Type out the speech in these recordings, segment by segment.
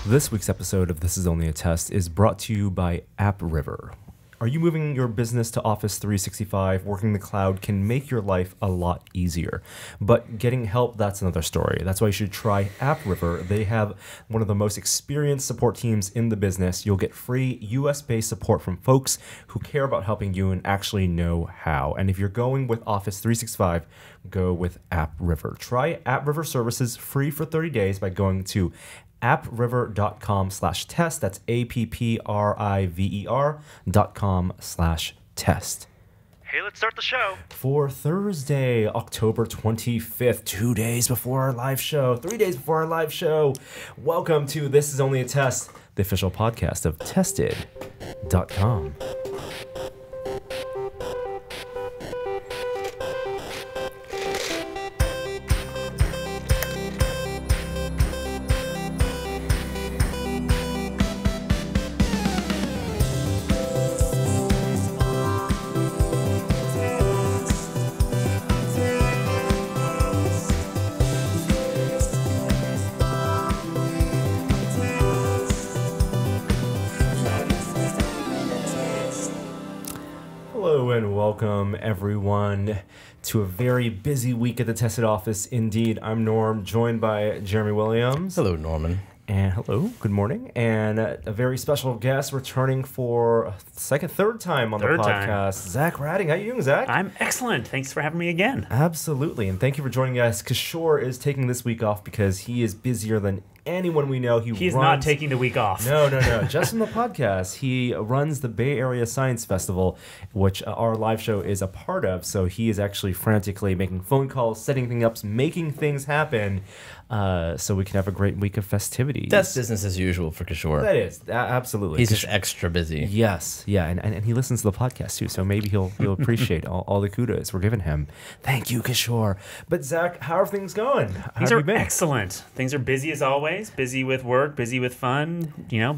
This week's episode of This Is Only a Test is brought to you by AppRiver. Are you moving your business to Office 365? Working the cloud can make your life a lot easier. But getting help, that's another story. That's why you should try AppRiver. They have one of the most experienced support teams in the business. You'll get free US-based support from folks who care about helping you and actually know how. And if you're going with Office 365, go with AppRiver. Try AppRiver services free for 30 days by going to appriver.com/test. That's appriver.com/test. Hey, let's start the show. For Thursday, October 25th, 2 days before our live show, 3 days before our live show, welcome to This Is Only a Test, the official podcast of tested.com. Welcome, everyone, to a very busy week at the Tested office. Indeed, I'm Norm, joined by Jeremy Williams. Hello, Norman. And hello, good morning. And a very special guest returning for a third time on the podcast, Zach Radding. How you doing, Zach? I'm excellent. Thanks for having me again. Absolutely. And thank you for joining us. Kishore is taking this week off because he is busier than anyone we know. He's not taking the week off. No. Just from the podcast. He runs the Bay Area Science Festival, which our live show is a part of. So he is actually frantically making phone calls, setting things up, making things happen, so we can have a great week of festivities. That's business as usual for Kishore. That is, absolutely. He's just extra busy. Yes, yeah, and he listens to the podcast too, so maybe he'll appreciate all the kudos we're giving him. Thank you, Kishore. But Zach, how are things going? Things are excellent. Things are busy as always. Busy with work, busy with fun.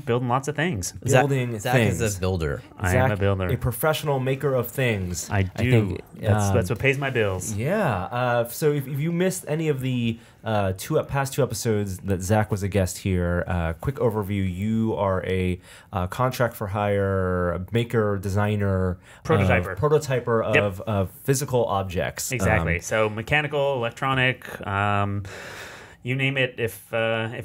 Building lots of things. Building Zach things. is a builder. I am a builder. A professional maker of things. I think that's what pays my bills. Yeah. So if you missed any of the past two episodes that Zach was a guest here, quick overview. You are a contract for hire, maker, designer, prototyper of physical objects. Exactly. So mechanical, electronic, you name it. If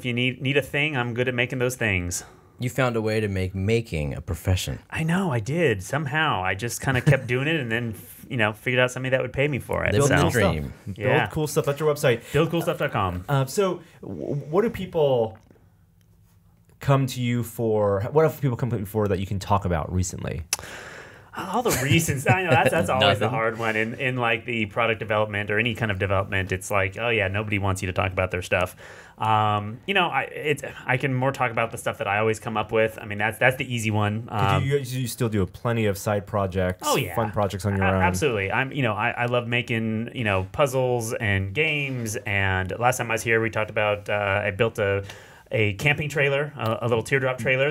you need a thing, I'm good at making those things. You found a way to make making a profession. I know, I did. Somehow. I just kind of kept doing it and then figured out somebody that would pay me for it. Build the dream. Yeah. Build cool stuff. That's your website. BuildCoolStuff.com. So what do people come to you for? What have people come to you for that you can talk about recently? All the reasons. I know that's always the hard one in like the product development or any kind of development. It's like, oh yeah, nobody wants you to talk about their stuff. I can more talk about the stuff that I always come up with. I mean, that's the easy one. You still do plenty of side projects. Oh yeah, fun projects on your own. Absolutely. I love making puzzles and games. And last time I was here, we talked about I built a camping trailer, a little teardrop trailer.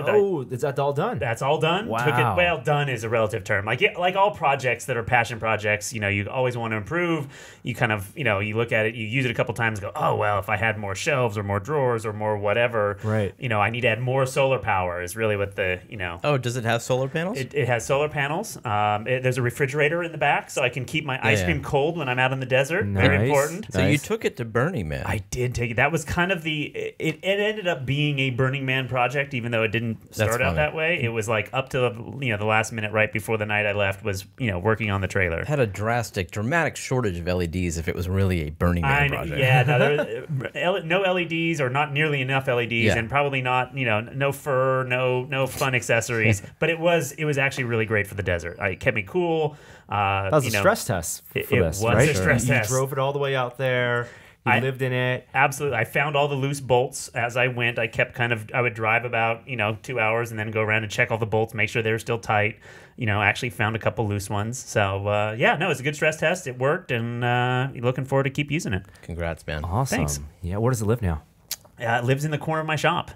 Is that all done? That's all done. Wow. Done is a relative term. Like all projects that are passion projects, you always want to improve. You kind of, you look at it, you use it a couple times, go, oh, well, if I had more shelves or more drawers or more whatever, right. I need to add more solar power is really what the, Oh, does it have solar panels? It has solar panels. There's a refrigerator in the back, so I can keep my ice cream cold when I'm out in the desert. Nice. Very important. So you took it to Burning Man. I did take it. That was kind of it ended up being a Burning Man project, even though it didn't start out that way. It was like up to the last minute right before the night I left was working on the trailer. It had a dramatic shortage of LEDs if it was really a Burning Man project. Yeah, no LEDs or not nearly enough LEDs, and probably not no fur, no fun accessories. But it was actually really great for the desert. It kept me cool. That was a stress test for this, right? It was a stress test. You drove it all the way out there. You lived in it. Absolutely. I found all the loose bolts as I went. I would drive about, 2 hours and then go around and check all the bolts, make sure they were still tight. Actually found a couple loose ones. So, it's a good stress test. It worked, and looking forward to keep using it. Congrats, man. Awesome. Thanks. Yeah, where does it live now? It lives in the corner of my shop.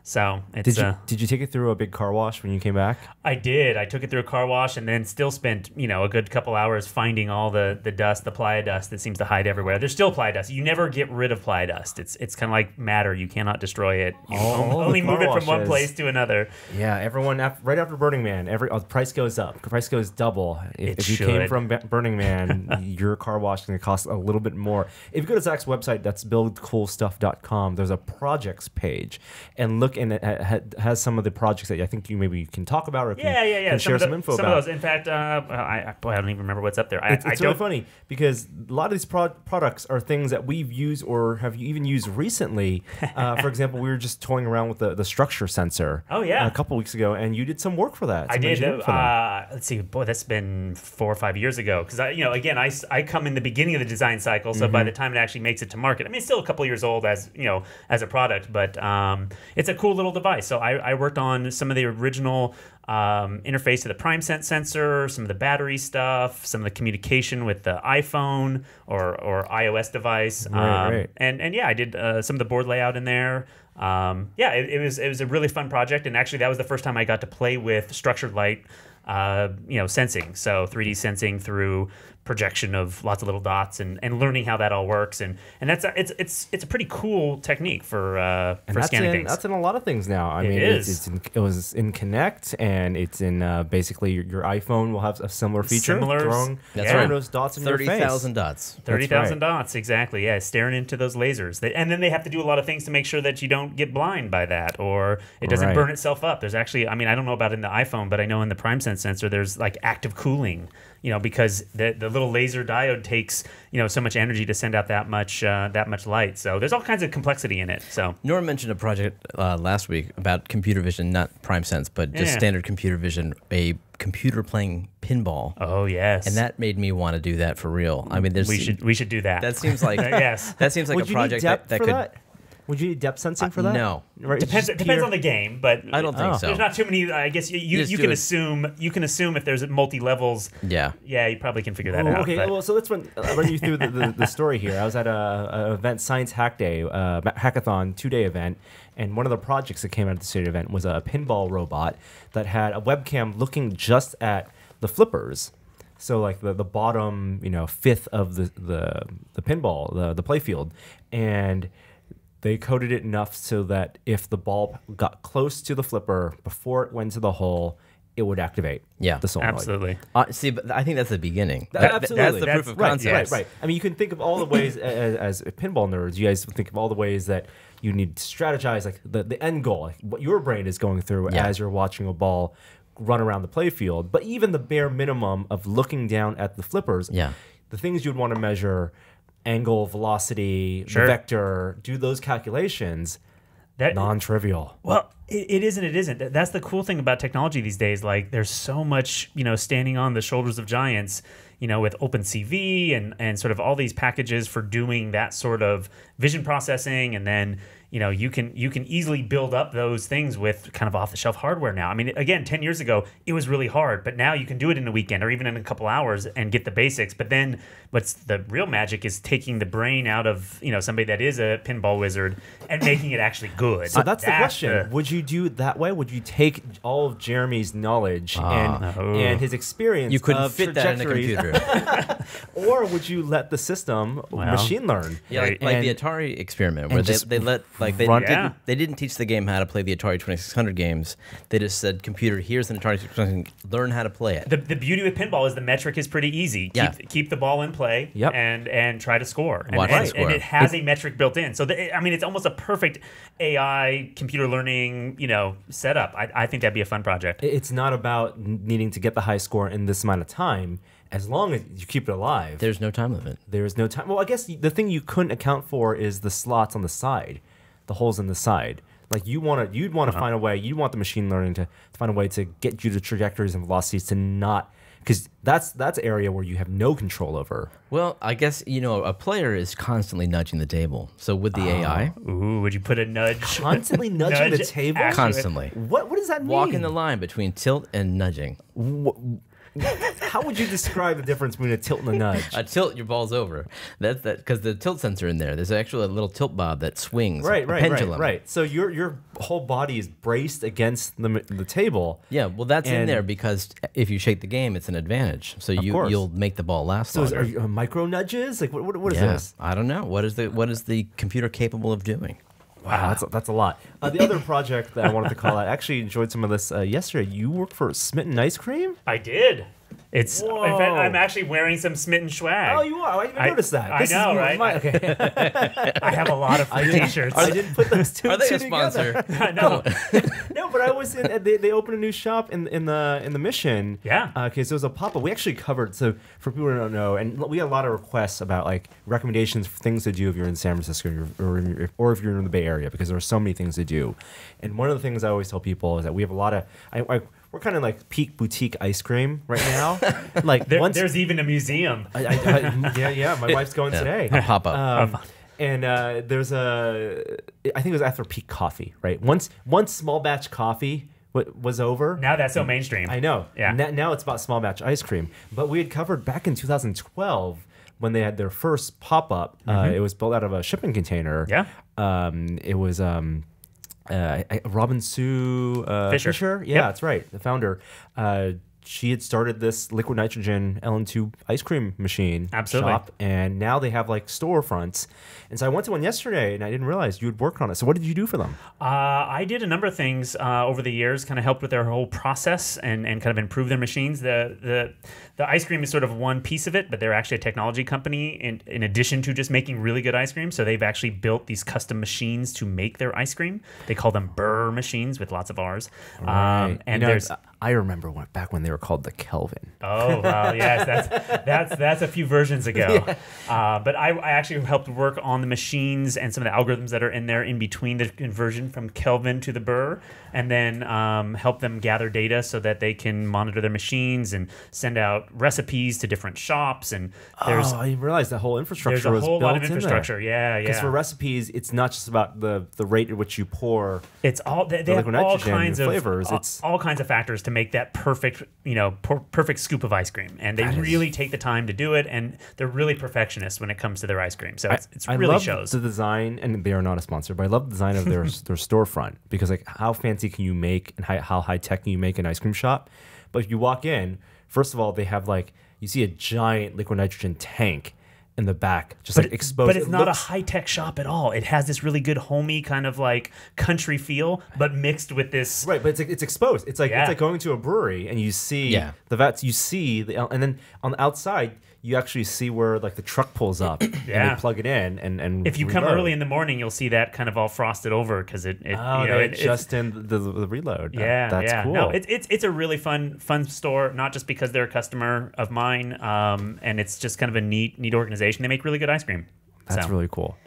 So it's Did you take it through a big car wash when you came back? I did. I took it through a car wash and then still spent, a good couple hours finding all the dust, the playa dust that seems to hide everywhere. There's still playa dust. You never get rid of playa dust. It's kind of like matter. You cannot destroy it. You only move it from one place to another. Yeah, everyone right after Burning Man, the price goes up. The price goes double. If you came from Burning Man, your car wash is going to cost a little bit more. If you go to Zach's website, that's buildcoolstuff.com, there's a projects page, and look, and it has some of the projects that I think you maybe can talk about or can share some info about. Some of those. In fact, I don't even remember what's up there. It's really funny because a lot of these products are things that we've used or have even used recently. For example, we were just toying around with the structure sensor. Oh yeah, a couple weeks ago, and you did some work for that. I did. Let's see, boy, that's been 4 or 5 years ago. Because I come in the beginning of the design cycle, so by the time it actually makes it to market, I mean, it's still a couple years old as a product, but it's a cool little device. So I worked on some of the original interface to the PrimeSense sensor, some of the battery stuff, some of the communication with the iPhone or iOS device, right. And I did some of the board layout in there. It was a really fun project, and actually that was the first time I got to play with structured light, sensing. So 3D sensing through projection of lots of little dots and learning how that all works, and that's it's a pretty cool technique for scanning things. That's in a lot of things now. I mean, it was in Kinect, and it's in basically your iPhone will have a similar feature. Throwing those dots in your face. 30,000 dots. 30,000 dots, exactly. Yeah, staring into those lasers. And then they have to do a lot of things to make sure that you don't get blind by that, or it doesn't burn itself up. There's actually, I mean, I don't know about in the iPhone, but I know in the PrimeSense sensor, there's like active cooling. Because the little laser diode takes so much energy to send out that much light. So there's all kinds of complexity in it. So Nora mentioned a project last week about computer vision, not PrimeSense, but just standard computer vision, a computer playing pinball. Oh yes, and that made me want to do that for real. I mean, we should do that. That seems like yes. That seems like a project that could. Would you need depth sensing for that? No. Right, depends on the game, but I don't think so. There's not too many. I guess you can assume if there's multi levels. Yeah. Yeah, you probably can figure that out. Okay, well, so let's run you through the story here. I was at a event, Science Hack Day, hackathon 2-day event, and one of the projects that came out of the state event was a pinball robot that had a webcam looking just at the flippers. So like the bottom, fifth of the pinball, the playfield, and they coded it enough so that if the ball got close to the flipper before it went to the hole, it would activate the solenoid. Absolutely. See, but I think that's the beginning. Absolutely. That's the proof of concept. Right. I mean, you can think of all the ways, as pinball nerds, you guys think of all the ways that you need to strategize, like the end goal, like what your brain is going through as you're watching a ball run around the playfield. But even the bare minimum of looking down at the flippers, the things you'd want to measure, angle, velocity, the vector, do those calculations, non-trivial. Well, it is and it isn't. That's the cool thing about technology these days. Like, there's so much, standing on the shoulders of giants, with OpenCV and sort of all these packages for doing that sort of vision processing, and then you can easily build up those things with kind of off-the-shelf hardware now. I mean, again, 10 years ago, it was really hard, but now you can do it in a weekend or even in a couple hours and get the basics. But then what's the real magic is taking the brain out of, somebody that is a pinball wizard and making it actually good. So that's the question. Would you do it that way? Would you take all of Jeremy's knowledge and his experience You couldn't fit that in a computer. Or would you let the system machine learn? Yeah, like the Atari experiment where they didn't teach the game how to play the Atari 2600 games. They just said, computer, here's an Atari 2600, learn how to play it. The beauty with pinball is the metric is pretty easy. Keep the ball in play and try to score. And it has a metric built in. So it's almost a perfect AI computer learning setup. I think that'd be a fun project. It's not about needing to get the high score in this amount of time. As long as you keep it alive. There's no time limit. There's no time. Well, I guess the thing you couldn't account for is the slots on the side, the holes in the side. Like you'd want to find a way. You want the machine learning to find a way to get you the trajectories and velocities to not, because that's an area where you have no control over. Well, I guess a player is constantly nudging the table. So with the AI, would you put a nudge? Constantly nudging the table? Constantly. What does that mean? Walking the line between tilt and nudging. How would you describe the difference between a tilt and a nudge? A tilt, your ball's over. That's that because the tilt sensor in there. There's actually a little tilt bob that swings. Pendulum. Right. So your whole body is braced against the table. Yeah, well, that's in there because if you shake the game, it's an advantage. So you'll make the ball last longer. So are micro nudges? Like what is this? I don't know. What is the computer capable of doing? Wow, that's a lot. The other project that I wanted to call out, I actually enjoyed some of this yesterday. You work for Smitten Ice Cream? I did. It's. In fact, I'm actually wearing some Smitten swag. Oh, you are? I didn't even notice that. I know, right? Okay. I have a lot of free T-shirts. I didn't put those two. Are they a together. sponsor? No. No, but I was in. They opened a new shop in the Mission. Yeah. Okay, so it was a pop-up. We actually covered. So for people who don't know, and we had a lot of requests about like recommendations for things to do if you're in San Francisco or if you're in the Bay Area, because there are so many things to do. And one of the things I always tell people is that we have a lot of. We're kind of like peak boutique ice cream right now. Like there's even a museum. Yeah. My wife's going today. A pop-up. And there's I think it was after peak coffee, right? Once small batch coffee was over. Now that's so mainstream. I know. Yeah. Now it's about small batch ice cream. But we had covered back in 2012 when they had their first pop-up. It was built out of a shipping container. Yeah. It was Robin Sue Fisher. Yeah, that's right. The founder. She had started this liquid nitrogen LN2 ice cream machine shop, and now they have like storefronts. And so I went to one yesterday, and I didn't realize you had worked on it. So what did you do for them? I did a number of things over the years, kind of helped with their whole process and kind of improve their machines. The ice cream is sort of one piece of it, but they're actually a technology company in addition to just making really good ice cream. So they've actually built these custom machines to make their ice cream. They call them Burr machines with lots of R's. Right. And I remember back when they were called the Kelvin. Oh, wow, yes, that's a few versions ago. Yeah. But I actually helped work on the machines and some of the algorithms that are in there in between the conversion from Kelvin to the Burr, and then help them gather data so that they can monitor their machines and send out recipes to different shops. And I didn't realize that whole infrastructure was built in there. There's a whole lot of infrastructure, yeah. Because for recipes, it's not just about the rate at which you pour. It's all they have all kinds of flavors. It's all kinds of factors to make that perfect, perfect scoop of ice cream, and they really take the time to do it, and they're really perfectionists when it comes to their ice cream. So it really love shows. The design, and they are not a sponsor, but I love the design of their storefront, because like how fancy can you make and how high tech can you make an ice cream shop? But if you walk in, first of all, they have you see a giant liquid nitrogen tank in the back, exposed. But it's not a high-tech shop at all. It has this really good homey kind of like country feel, but mixed with this. Right, but it's exposed. It's like going to a brewery and you see the vats. You see and then on the outside you actually see where like the truck pulls up and they plug it in and if you come early in the morning, you'll see that kind of all frosted over because it just in the reload. That's cool. No, it's a really fun store, not just because they're a customer of mine, and it's just kind of a neat organization. They make really good ice cream. That's really cool.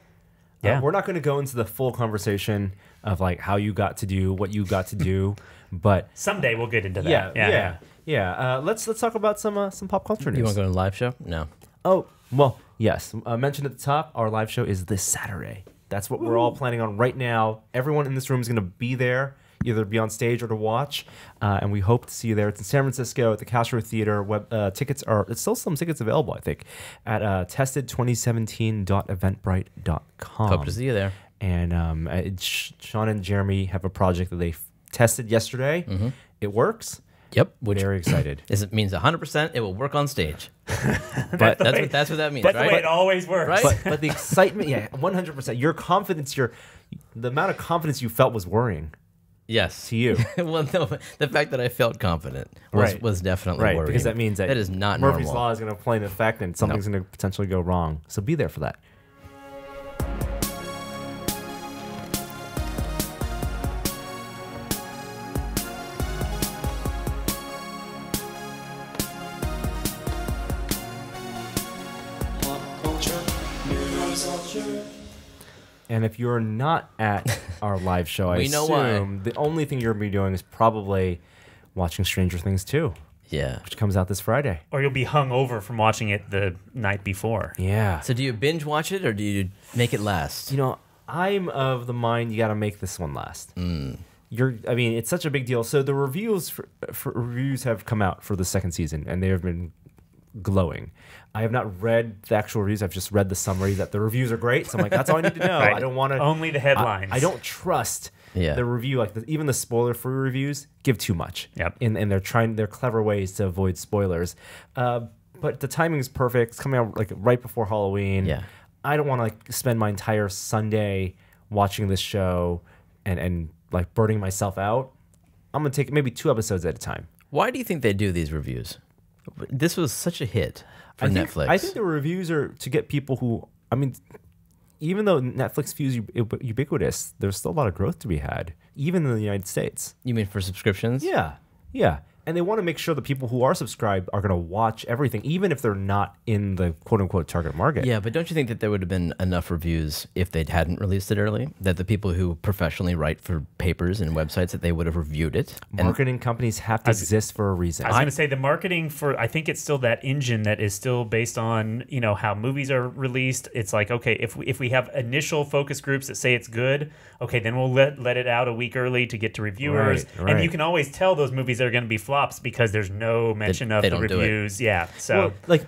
Yeah, we're not going to go into the full conversation of like how you got to do what you got to do, but someday we'll get into that. Yeah. Let's talk about some pop culture news. You want to go to a live show? No. Oh well, yes. Mentioned at the top, our live show is this Saturday. That's what we're all planning on right now. Everyone in this room is going to be there, either be on stage or to watch, and we hope to see you there. It's in San Francisco at the Castro Theater. It's still some tickets available, I think, at tested2017.eventbrite.com. Hope to see you there. And Sean and Jeremy have a project that they tested yesterday. Mm-hmm. It works. Yep. Very excited. It means 100% it will work on stage. But that's what that means, that's right? the way it always works. Right? But the excitement, 100%. Your confidence, the amount of confidence you felt was worrying. Yes. To you. Well, no, the fact that I felt confident was definitely worrying. Because that means that is not Murphy's normal. Law is going to play in effect and something's going to potentially go wrong. So be there for that. And if you're not at our live show, I assume the only thing you're going to be doing is probably watching Stranger Things 2. Yeah. Which comes out this Friday. Or you'll be hung over from watching it the night before. Yeah. So do you binge watch it or do you make it last? I'm of the mind you got to make this one last. I mean, it's such a big deal. So the reviews for reviews have come out for the second season, and they have been glowing. I have not read the actual reviews. I've just read the summary that the reviews are great. So I'm like, that's all I need to know. Right. I don't want to only the headlines. I don't trust the review. Like even the spoiler-free reviews give too much. Yep. And they're clever ways to avoid spoilers. But the timing is perfect. It's coming out like right before Halloween. Yeah. I don't want to like spend my entire Sunday watching this show and like burning myself out. I'm gonna take maybe 2 episodes at a time. Why do you think they do these reviews? This was such a hit for Netflix. I think the reviews are to get people who, I mean, even though Netflix feels ubiquitous, there's still a lot of growth to be had, even in the United States. You mean for subscriptions? Yeah. And they want to make sure the people who are subscribed are going to watch everything, even if they're not in the quote-unquote target market. Yeah, but don't you think that there would have been enough reviews if they hadn't released it early? That the people who professionally write for papers and websites, that they would have reviewed it? Marketing companies have to exist for a reason. I was going to say the marketing for, I think it's still that engine that is still based on, how movies are released. It's like, okay, if we have initial focus groups that say it's good, okay, then we'll let it out a week early to get to reviewers. Right. And you can always tell those movies are going to be flops because there's no mention of the reviews. Yeah. So well, like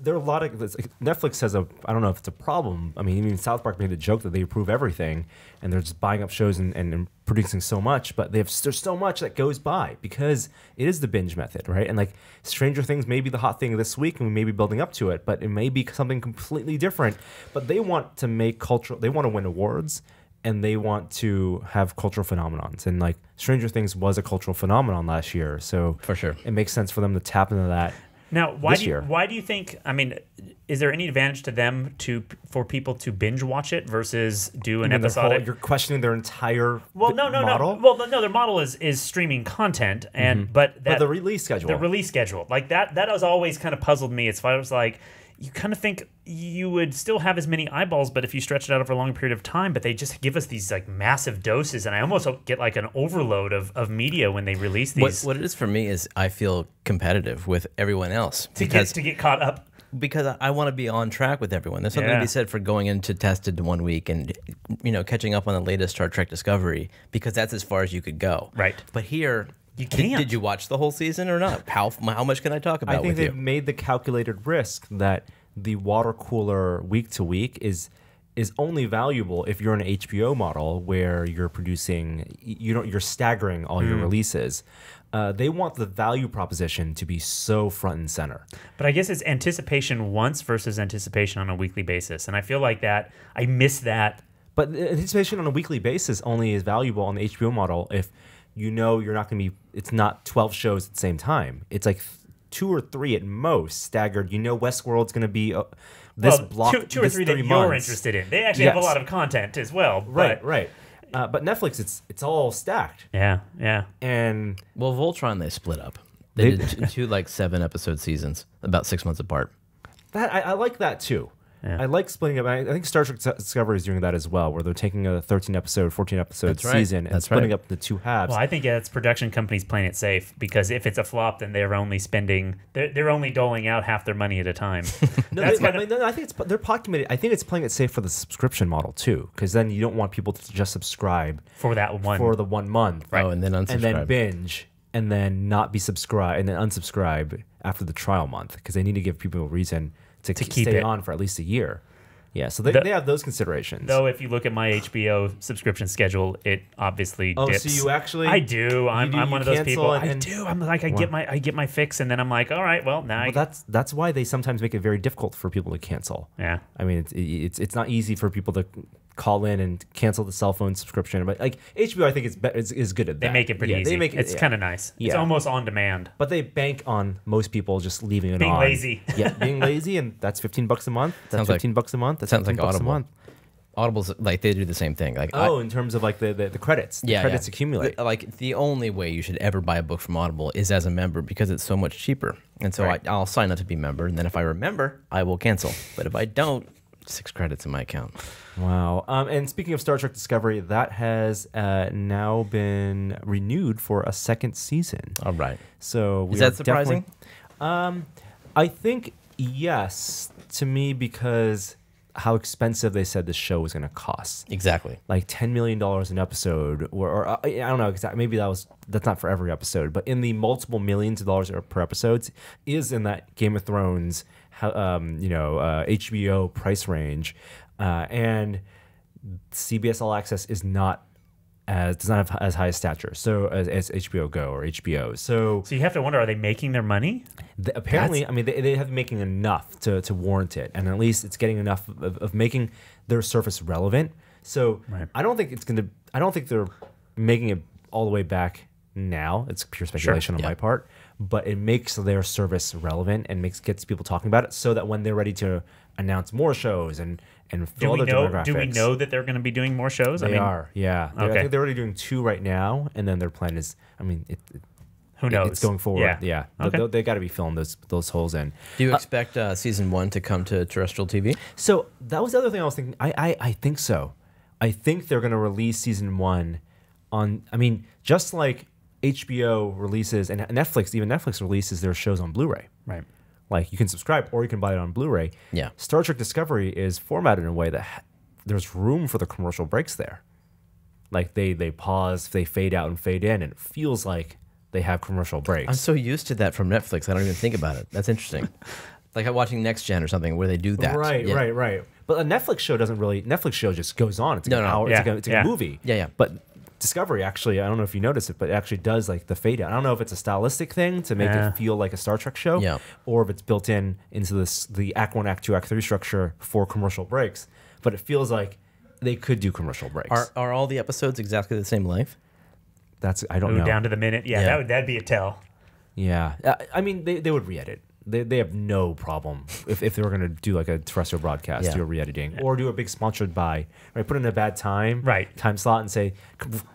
there are a lot of Netflix has a, I don't know if it's a problem. I mean, even South Park made the joke that they approve everything and they're just buying up shows and producing so much, but there's so much that goes by because it is the binge method, right? And like Stranger Things may be the hot thing this week and we may be building up to it, but it may be something completely different. But they want to make they want to win awards. And they want to have cultural phenomenons. And like Stranger Things was a cultural phenomenon last year. So for sure, it makes sense for them to tap into that. Now, why do you think, I mean, is there any advantage to them for people to binge watch it versus do an episode? You're questioning their entire model? No. Well, no, their model is streaming content, and but the release schedule. The release schedule. Like that has always kind of puzzled me as far as like, you kind of think you would still have as many eyeballs, but if you stretch it out over a long period of time, but they just give us these like massive doses, and I almost get like an overload of media when they release these. What it is for me is I feel competitive with everyone else to get caught up. Because I want to be on track with everyone. There's something to be said for going into tested 1 week and catching up on the latest Star Trek Discovery, because that's as far as you could go. Right. But here, you can't. Did you watch the whole season or not? How much can I talk about with you? I think they've made the calculated risk that the water cooler week to week is only valuable if you're in an HBO model where you're producing, you're staggering all your releases. They want the value proposition to be so front and center. But I guess it's anticipation once versus anticipation on a weekly basis, and I feel like that I miss that. But anticipation on a weekly basis only is valuable on the HBO model if you're not going to be. It's not 12 shows at the same time. It's like 2 or 3 at most staggered. Westworld's going to be this block. Two or three that you're interested in. They actually have a lot of content as well. Right. But Netflix, it's all stacked. Yeah. And Voltron, they split up. They did 2 like 7-episode seasons, about 6 months apart. That I like that too. Yeah. I like splitting up. I think Star Trek Discovery is doing that as well, where they're taking a 13-episode, 14-episode season and splitting up the 2 halves. Well, I think it's production companies playing it safe, because if it's a flop, then they're only doling out half their money at a time. I think they're pocket committed. I think it's playing it safe for the subscription model too, because then you don't want people to just subscribe for the 1 month, right? Oh, and then unsubscribe, and then binge, and then not be subscribed, and then unsubscribe after the trial month, because they need to give people a reason to keep stay on for at least a year. Yeah, so they have those considerations. Though if you look at my HBO subscription schedule, it obviously dips. So you actually... I do. I'm one of those people. I do. I'm like, I get my fix, and then I'm like, all right, well, now... Well, that's why they sometimes make it very difficult for people to cancel. Yeah. I mean, it's not easy for people to call in and cancel the cell phone subscription, but like HBO, I think is good at that. They make it pretty easy. It's kind of nice. It's almost on demand. But they bank on most people just leaving it on. Being lazy. Yeah, being lazy, and that's $15 a month. That's $15 a month. That sounds like Audible. Audible's like they do the same thing. Like in terms of like the credits, credits accumulate. Like the only way you should ever buy a book from Audible is as a member, because it's so much cheaper. And so I'll sign up to be a member, and then if I remember, I will cancel. But if I don't, 6 credits in my account. Wow. And speaking of Star Trek Discovery, that has now been renewed for a 2nd season. All right. So is that surprising? I think yes to me, because how expensive they said the show was going to cost. Exactly. Like $10 million an episode, or I don't know exactly. Maybe that's not for every episode, but in the multiple millions of dollars per episode is in that Game of Thrones, HBO price range, and CBS All Access does not have as high a stature, so as HBO Go or HBO. So you have to wonder, are they making their money? Apparently, they have been making enough to warrant it, and at least it's getting enough of making their service relevant. So right. I don't think they're making it all the way back now. It's pure speculation on my part, but it makes their service relevant and gets people talking about it, so that when they're ready to announce more shows and fill other demographics. Do we know that they're going to be doing more shows? They are, yeah. Okay. I think they're already doing 2 right now, and then their plan is, who knows? It's going forward. Yeah. Okay. They got to be filling those holes in. Do you expect season 1 to come to terrestrial TV? So that was the other thing I was thinking. I think so. I think they're going to release season 1 on. Just like HBO releases and Netflix, even Netflix releases their shows on Blu-ray. Right. Like you can subscribe or you can buy it on Blu-ray. Yeah. Star Trek Discovery is formatted in a way that there's room for the commercial breaks there. Like they pause, they fade out and fade in, and it feels like they have commercial breaks. I'm so used to that from Netflix, I don't even think about it. That's interesting. Like I'm watching Next Gen or something where they do that. Right. But a Netflix show doesn't really. Netflix show just goes on. It's like an hour. Yeah. It's like a movie. Yeah. But Discovery actually, I don't know if you noticed it, but it actually does like the fade out. I don't know if it's a stylistic thing to make it feel like a Star Trek show, or if it's built into the Act 1, Act 2, Act 3 structure for commercial breaks. But it feels like they could do commercial breaks. Are all the episodes exactly the same length? I don't know. Down to the minute. Yeah. That'd be a tell. Yeah. They would re-edit. They have no problem if they were going to do like a terrestrial broadcast, do a re-editing, or do a big sponsored by, right? Put in a bad time slot and say,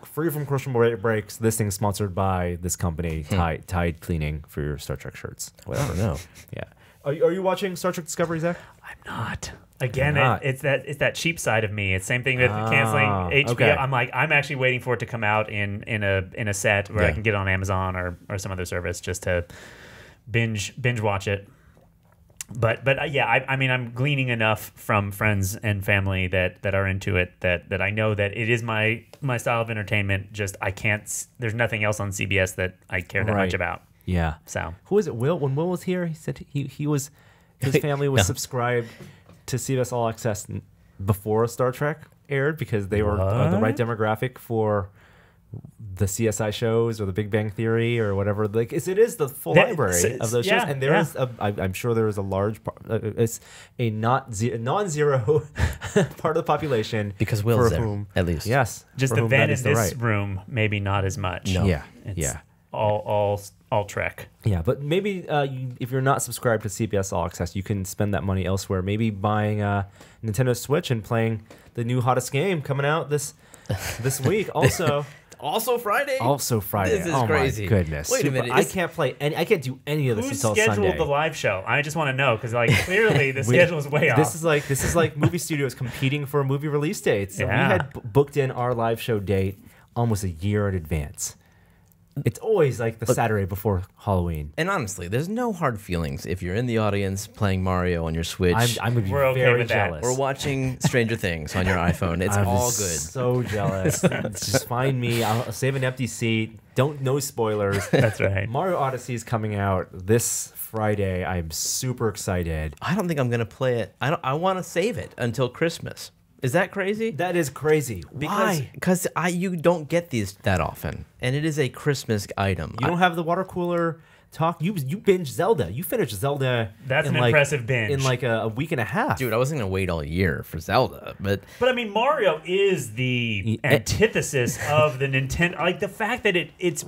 free from commercial breaks, this thing's sponsored by this company, Tide Cleaning for your Star Trek shirts. Well, I don't know. Yeah. Are you watching Star Trek Discovery, Zach? I'm not. Again, it's that cheap side of me. It's same thing with canceling HBO. Okay. I'm actually waiting for it to come out in a set where I can get it on Amazon or some other service just to binge watch it. But I'm gleaning enough from friends and family that are into it that I know that it is my style of entertainment. Just I can't. There's nothing else on CBS that I care that much about. Yeah. So who is it? Will? When Will was here, he said his family was subscribed to CBS All Access before Star Trek aired because they were the right demographic for the CSI shows or the Big Bang Theory or whatever. Like it is the full library of those shows, and there is I'm sure there is a large it's a non-zero part of the population because Will's there, whom, at least. Yes, just the vet in this room, maybe not as much. No. Yeah. All Trek. Yeah, but maybe if you're not subscribed to CBS All Access, you can spend that money elsewhere. Maybe buying a Nintendo Switch and playing the new hottest game coming out this week. Also Friday. This is crazy. My goodness. Wait a minute. I can't play I can't do any of this until Sunday. Who scheduled the live show? I just want to know because clearly the schedule is way off. This is like movie studios competing for movie release dates. So we had booked in our live show date almost a year in advance. It's always like the Saturday before Halloween. And honestly, there's no hard feelings if you're in the audience playing Mario on your Switch. I'm going to be okay very with jealous. that. Or watching Stranger Things on your iPhone. It's all good. So jealous. Just find me. I'll save an empty seat. No spoilers. That's right. Mario Odyssey is coming out this Friday. I'm super excited. I don't think I'm going to play it. I want to save it until Christmas. Is that crazy? That is crazy. Why? Because you don't get these that often, and it is a Christmas item. You don't have the water cooler talk. You binge Zelda. You finished Zelda. That's an impressive binge in like a week and a half. Dude, I wasn't gonna wait all year for Zelda, but I mean, Mario is the antithesis of the Nintendo. Like the fact that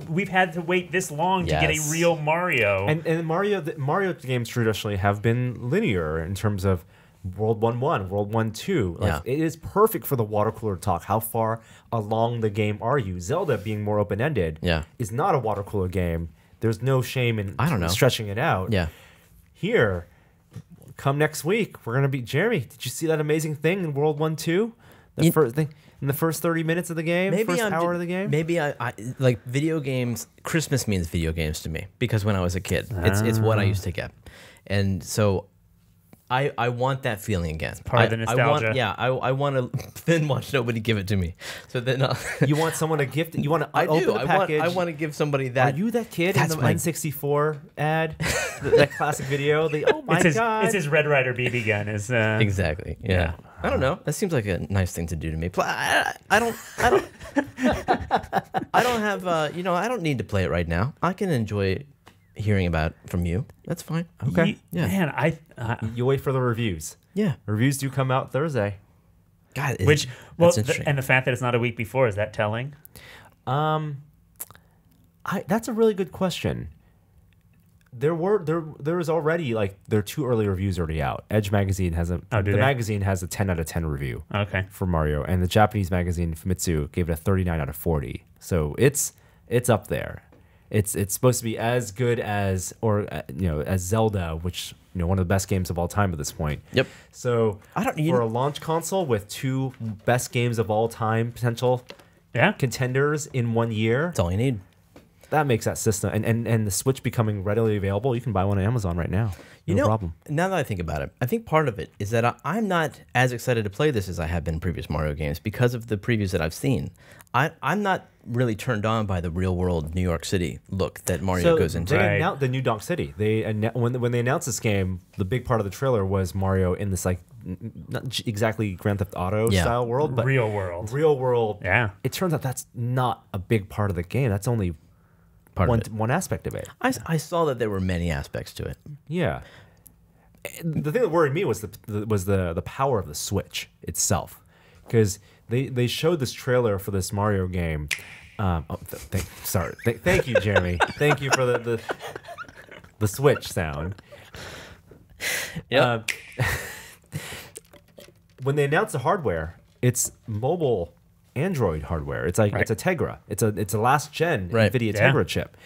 we've had to wait this long to get a real Mario. And Mario games traditionally have been linear in terms of World 1-1, World 1-2. Like, it is perfect for the water cooler talk. How far along the game are you? Zelda, being more open-ended, is not a water cooler game. There's no shame in stretching it out. Yeah. Here, come next week, we're going to be... Jeremy, did you see that amazing thing in World 1-2? First thing in the first 30 minutes of the game, hour of the game? Maybe I like video games. Christmas means video games to me because when I was a kid, it's what I used to get. And so... I want that feeling again. part of the nostalgia. I want to then watch nobody give it to me. So then You want someone to gift it? You want to I open do. the package? I want to give somebody that. Are you that kid in the my- N64 ad? That classic video? Oh my God. It's his Red Ryder BB gun. Exactly. Yeah. I don't know. That seems like a nice thing to do to me. I don't have. I don't need to play it right now. I can enjoy hearing about it from you. That's fine. Okay. Yeah. Man, You wait for the reviews. Yeah. Reviews do come out Thursday. God. Which that's interesting. and the fact that it's not a week before, is that telling? That's a really good question. There was already there are 2 early reviews already out. Edge magazine has magazine has a 10 out of 10 review. Okay. For Mario, and the Japanese magazine Famitsu gave it a 39 out of 40. So it's up there. It's supposed to be as good as as Zelda, which one of the best games of all time at this point. Yep. So for a launch console with 2 best games of all time potential contenders in 1 year, That's all you need. that makes that system and the Switch becoming readily available. You can buy one on Amazon right now. No problem. Now that I think about it, I think part of it is that I'm not as excited to play this as I have been in previous Mario games because of the previews that I've seen. I'm not really turned on by the real world New York City look that Mario goes into. They announced the New Donk City. When they announced this game, the big part of the trailer was Mario in this not exactly Grand Theft Auto style world, but real world. Real world. Yeah. It turns out that's not a big part of the game. That's only one aspect of it. I saw that there were many aspects to it. Yeah. The thing that worried me was the power of the Switch itself, because they showed this trailer for this Mario game. Thank you, Jeremy. Thank you for the Switch sound. Yeah. When they announced the hardware, it's mobile Android hardware. It's it's a Tegra. It's a last gen NVIDIA Tegra chip,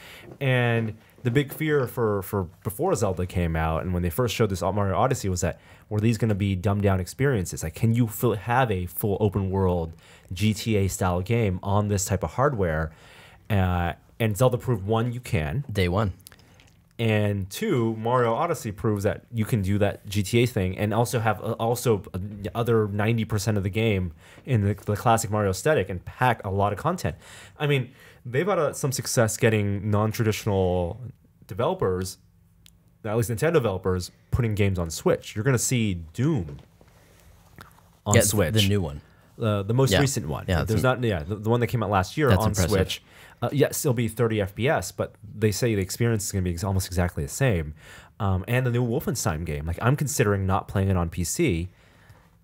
and the big fear for before Zelda came out and when they first showed this Mario Odyssey was that were these going to be dumbed down experiences? Like, can you have a full open world GTA style game on this type of hardware? And Zelda proved 1, you can. Day 1. And 2, Mario Odyssey proves that you can do that GTA thing and also have other 90% of the game in the classic Mario aesthetic and pack a lot of content. I mean, they've had some success getting non-traditional developers, at least Nintendo developers, putting games on Switch. You're going to see Doom on Switch. The new one. The most recent one. Yeah, There's the one that came out last year on impressive. Switch. Yes, it'll be 30 FPS, but they say the experience is going to be almost exactly the same. And the new Wolfenstein game. Like, I'm considering not playing it on PC.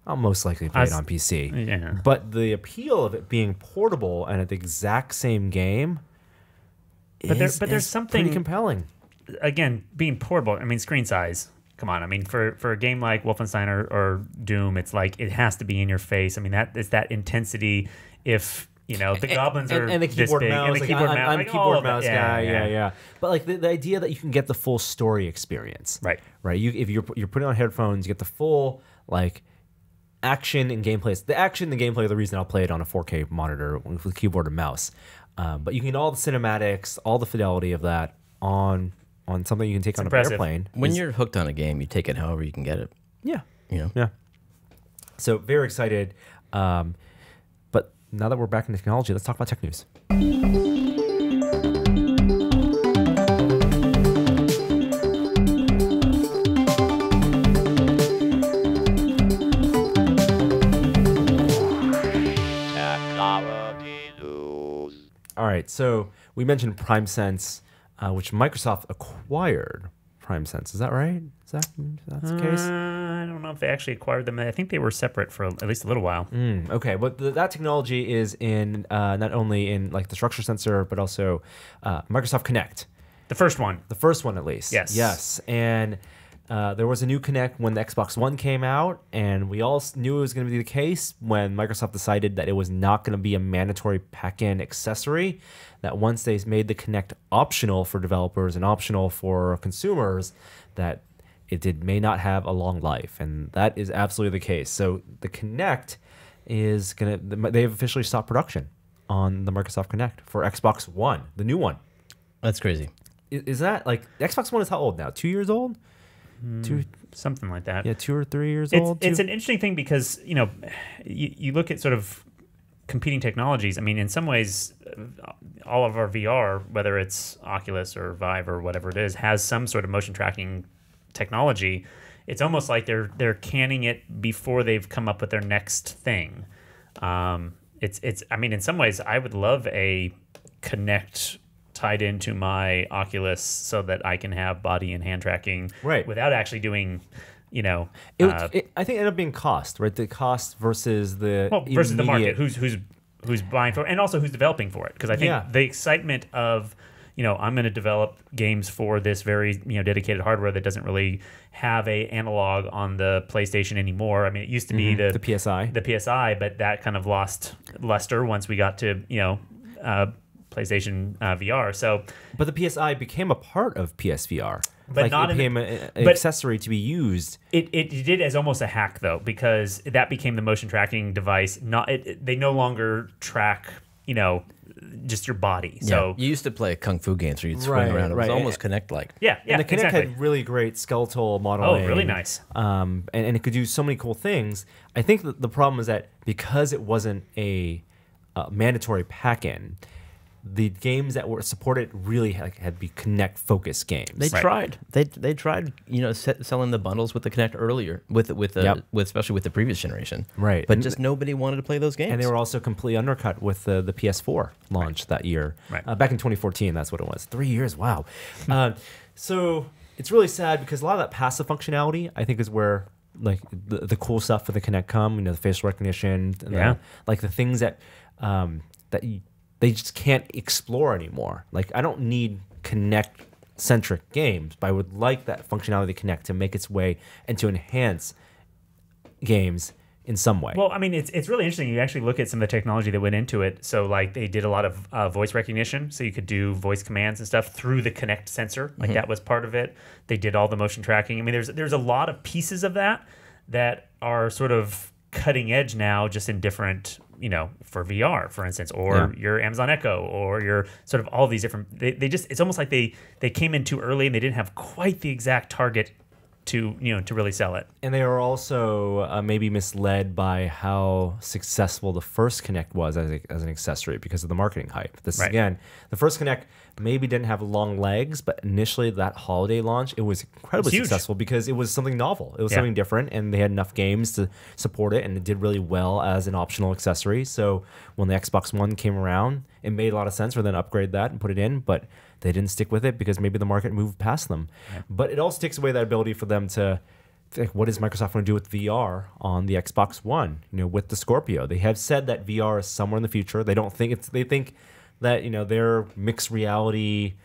I'll most likely play it on PC. Yeah. But the appeal of it being portable and the exact same game is something pretty compelling. Again, being portable. I mean, screen size. Come on. I mean, for a game like Wolfenstein or Doom, it's like it has to be in your face. I mean, it's that intensity. If the goblins are and the keyboard this big, mouse. and the keyboard mouse. I'm a keyboard mouse that. guy. Yeah. But like the idea that you can get the full story experience. Right. If you're putting on headphones, you get the full action and gameplay. The action and the gameplay are the reason I'll play it on a 4K monitor with keyboard and mouse. But you can get all the cinematics, all the fidelity of that on something you can take on impressive. an airplane. When you're hooked on a game, you take it however you can get it. Yeah. Yeah. So very excited. But now that we're back in technology, let's talk about tech news. All right, so we mentioned PrimeSense, which Microsoft acquired. PrimeSense, is that right? Is that the case? I don't know if they actually acquired them. I think they were separate for at least a little while. Okay, but that technology is in not only in the structure sensor, but also Microsoft Kinect. The first one. The first one, at least. Yes. And there was a new Kinect when the Xbox One came out, and we all knew it was going to be the case when Microsoft decided that it was not going to be a mandatory pack-in accessory, that once they made the Kinect optional for developers and optional for consumers, that it may not have a long life, and that is absolutely the case. So the Kinect is they've officially stopped production on the Microsoft Kinect for Xbox One, the new one. That's crazy. Is that the Xbox One is how old now? 2 years old? something like that. Yeah, 2 or 3 years old. It's an interesting thing because you look at sort of competing technologies. I mean, in some ways, all of our VR, whether it's Oculus or Vive or whatever it is, has some sort of motion tracking technology. It's almost like they're canning it before they've come up with their next thing. It's. I mean, in some ways, I would love a Kinect tied into my Oculus so that I can have body and hand tracking without actually doing. I think it ended up being cost, right? The cost versus the the market, who's buying for it, and also who's developing for it. Because I think the excitement of I'm going to develop games for this very dedicated hardware that doesn't really have a analog on the PlayStation anymore. I mean, it used to be the PSI, but that kind of lost luster once we got to PlayStation VR. So, but the PSI became a part of PSVR. But not it became an accessory to be used. It did as almost a hack though, because that became the motion tracking device. They no longer track just your body. So you used to play kung fu games where you'd swing around. It was almost Kinect-like. Yeah, and the Kinect had really great skeletal modeling. Oh, really nice. And it could do so many cool things. I think that the problem is that because it wasn't a mandatory pack-in, the games that were supported really had to be Kinect focused games. They tried. They tried, selling the bundles with the Kinect earlier, especially with the previous generation. Right. But just nobody wanted to play those games. And they were also completely undercut with the PS4 launch that year. Right. Back in 2014, that's what it was. 3 years, wow. So it's really sad because a lot of that passive functionality, I think, is where like the cool stuff for the Kinect come. The facial recognition, and the things that they just can't explore anymore. Like, I don't need Kinect-centric games, but I would like that functionality of Kinect to make its way and to enhance games in some way. Well, I mean, it's really interesting. You actually look at some of the technology that went into it. So, like, they did a lot of voice recognition, so you could do voice commands and stuff through the Kinect sensor. Like, that was part of it. They did all the motion tracking. I mean, there's a lot of pieces of that are sort of cutting edge now, just in different, for VR, for instance, or your Amazon Echo, or your sort of all these different. They just, it's almost like they came in too early and they didn't have quite the exact target to really sell it. And they were also maybe misled by how successful the first Kinect was as an accessory because of the marketing hype. Again, the first Kinect maybe didn't have long legs, but initially that holiday launch, it was incredibly successful because it was something novel. It was something different, and they had enough games to support it, and it did really well as an optional accessory. So when the Xbox One came around, it made a lot of sense for them to upgrade that and put it in, but they didn't stick with it because maybe the market moved past them. Yeah. But it also takes away that ability for them to think, what is Microsoft going to do with VR on the Xbox One? With the Scorpio, they have said that VR is somewhere in the future. They don't think they think that their mixed reality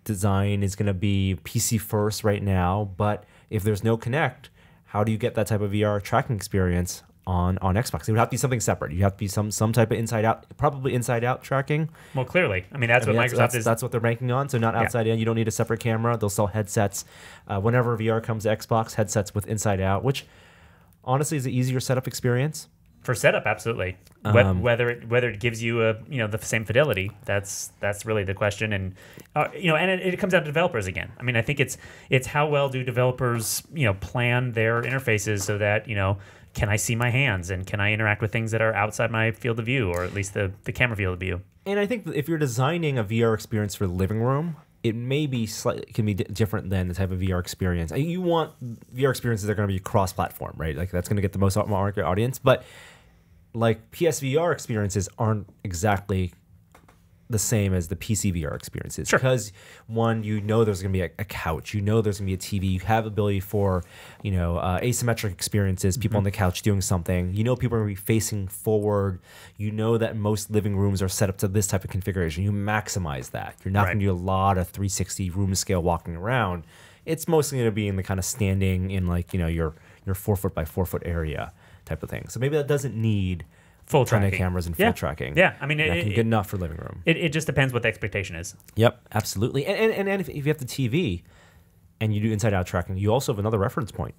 design is going to be PC first right now. But if there's no Kinect, how do you get that type of VR tracking experience on Xbox? It would have to be something separate. You have to be some type of inside out, probably inside out tracking. Well, clearly, I mean Microsoft is. That's what they're banking on. So not outside in. You don't need a separate camera. They'll sell headsets. Whenever VR comes to Xbox, headsets with inside out, which honestly is an easier setup experience. For setup, absolutely. Whether it gives you the same fidelity, that's really the question. And and it comes down to developers again. I mean, I think it's how well do developers plan their interfaces so that can I see my hands and can I interact with things that are outside my field of view, or at least the camera field of view. And I think if you're designing a VR experience for the living room, it may be can be different than the type of VR experience. You want VR experiences that are going to be cross-platform, right? Like that's going to get the most market audience. But like PSVR experiences aren't exactly the same as the PC VR experiences. Sure. Because one, there's going to be a couch. There's going to be a TV. You have ability for asymmetric experiences. People on the couch doing something. People are going to be facing forward. That most living rooms are set up to this type of configuration. You maximize that. You're not going to do a lot of 360 room scale walking around. It's mostly going to be in the kind of standing in your 4 foot by 4 foot area type of thing. So maybe that doesn't need full tracking cameras and full tracking. Yeah, I mean, that can get enough for living room. It just depends what the expectation is. Yep, absolutely. And if you have the TV and you do inside out tracking, you also have another reference point.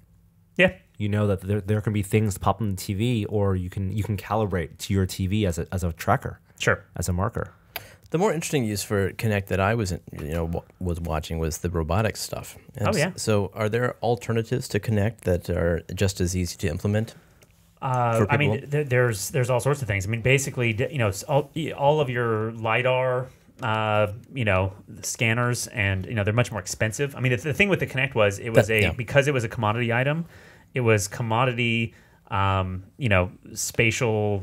Yeah, that there can be things pop on the TV, or you can calibrate to your TV as a tracker. Sure, as a marker. The more interesting use for Kinect that I was watching was the robotics stuff. And so are there alternatives to Kinect that are just as easy to implement? I mean, there's all sorts of things. I mean, basically, all of your LiDAR, scanners, and they're much more expensive. I mean, the thing with the Kinect was because it was a commodity item, it was commodity. Spatial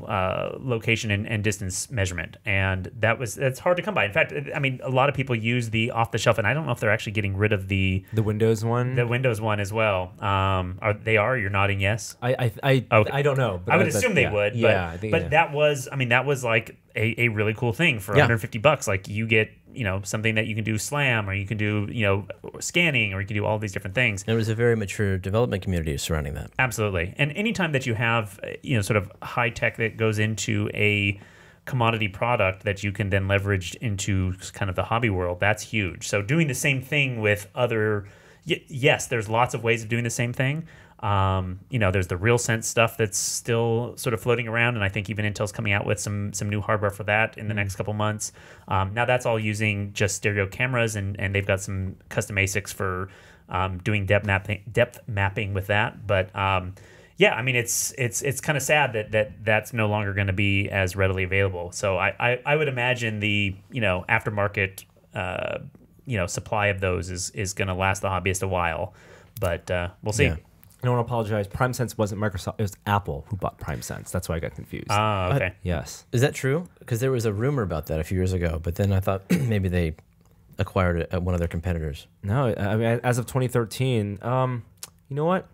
location and distance measurement, and that's hard to come by. In fact, I mean, a lot of people use the off the shelf, and I don't know if they're actually getting rid of the Windows one. The Windows one as well. You're nodding yes. I don't know. But I would assume they would. But that was like a really cool thing for $150. Like you get something that you can do slam, or you can do scanning, or you can do all these different things. There was a very mature development community surrounding that. Absolutely. And anytime that you have sort of high tech that goes into a commodity product that you can then leverage into kind of the hobby world, that's huge. So doing the same thing with other, yes, there's lots of ways of doing the same thing. There's the RealSense stuff that's still sort of floating around, and I think even Intel's coming out with some new hardware for that in the next couple months. Now that's all using just stereo cameras, and they've got some custom ASICs for doing depth mapping with that. But I mean, it's kind of sad that's no longer going to be as readily available. So I would imagine the aftermarket supply of those is going to last the hobbyist a while, but we'll see. Yeah. I don't want to apologize. PrimeSense wasn't Microsoft. It was Apple who bought PrimeSense. That's why I got confused. Oh, okay. Yes. Is that true? Because there was a rumor about that a few years ago, but then I thought maybe they acquired it at one of their competitors. No, I mean, as of 2013, you know what?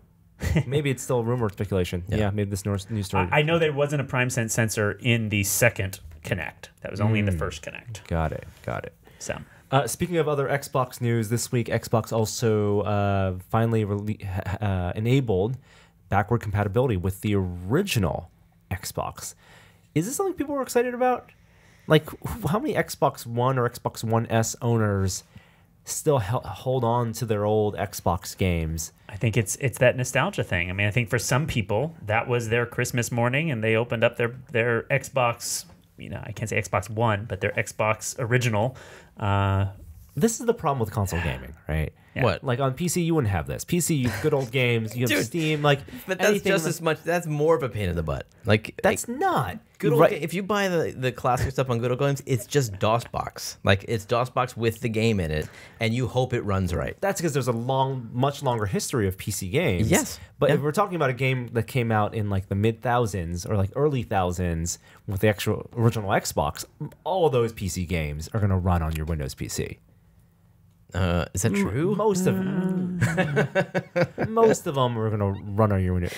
Maybe it's still rumor speculation. Yeah, maybe this new story. I know there wasn't a PrimeSense sensor in the second Kinect. That was only in the first Kinect. Got it. So. Speaking of other Xbox news, this week Xbox also finally enabled backward compatibility with the original Xbox. Is this something people were excited about? Like, how many Xbox One or Xbox One S owners still hold on to their old Xbox games? I think it's that nostalgia thing. I mean, I think for some people that was their Christmas morning, and they opened up their Xbox. I can't say Xbox One, but their Xbox original. This is the problem with console gaming, right? Yeah. What? Like on PC, you wouldn't have this. PC, you have good old games. You have Steam. But that's just as much. That's more of a pain in the butt. That's not good old. If you buy the classic stuff on good old games, it's just DOSBox. It's DOSBox with the game in it, and you hope it runs right. That's because there's a much longer history of PC games. Yes, but if we're talking about a game that came out in like the mid thousands or like early thousands with the actual original Xbox, all of those PC games are going to run on your Windows PC. Is that true? Most of them. Most of them are going to run on your Windows.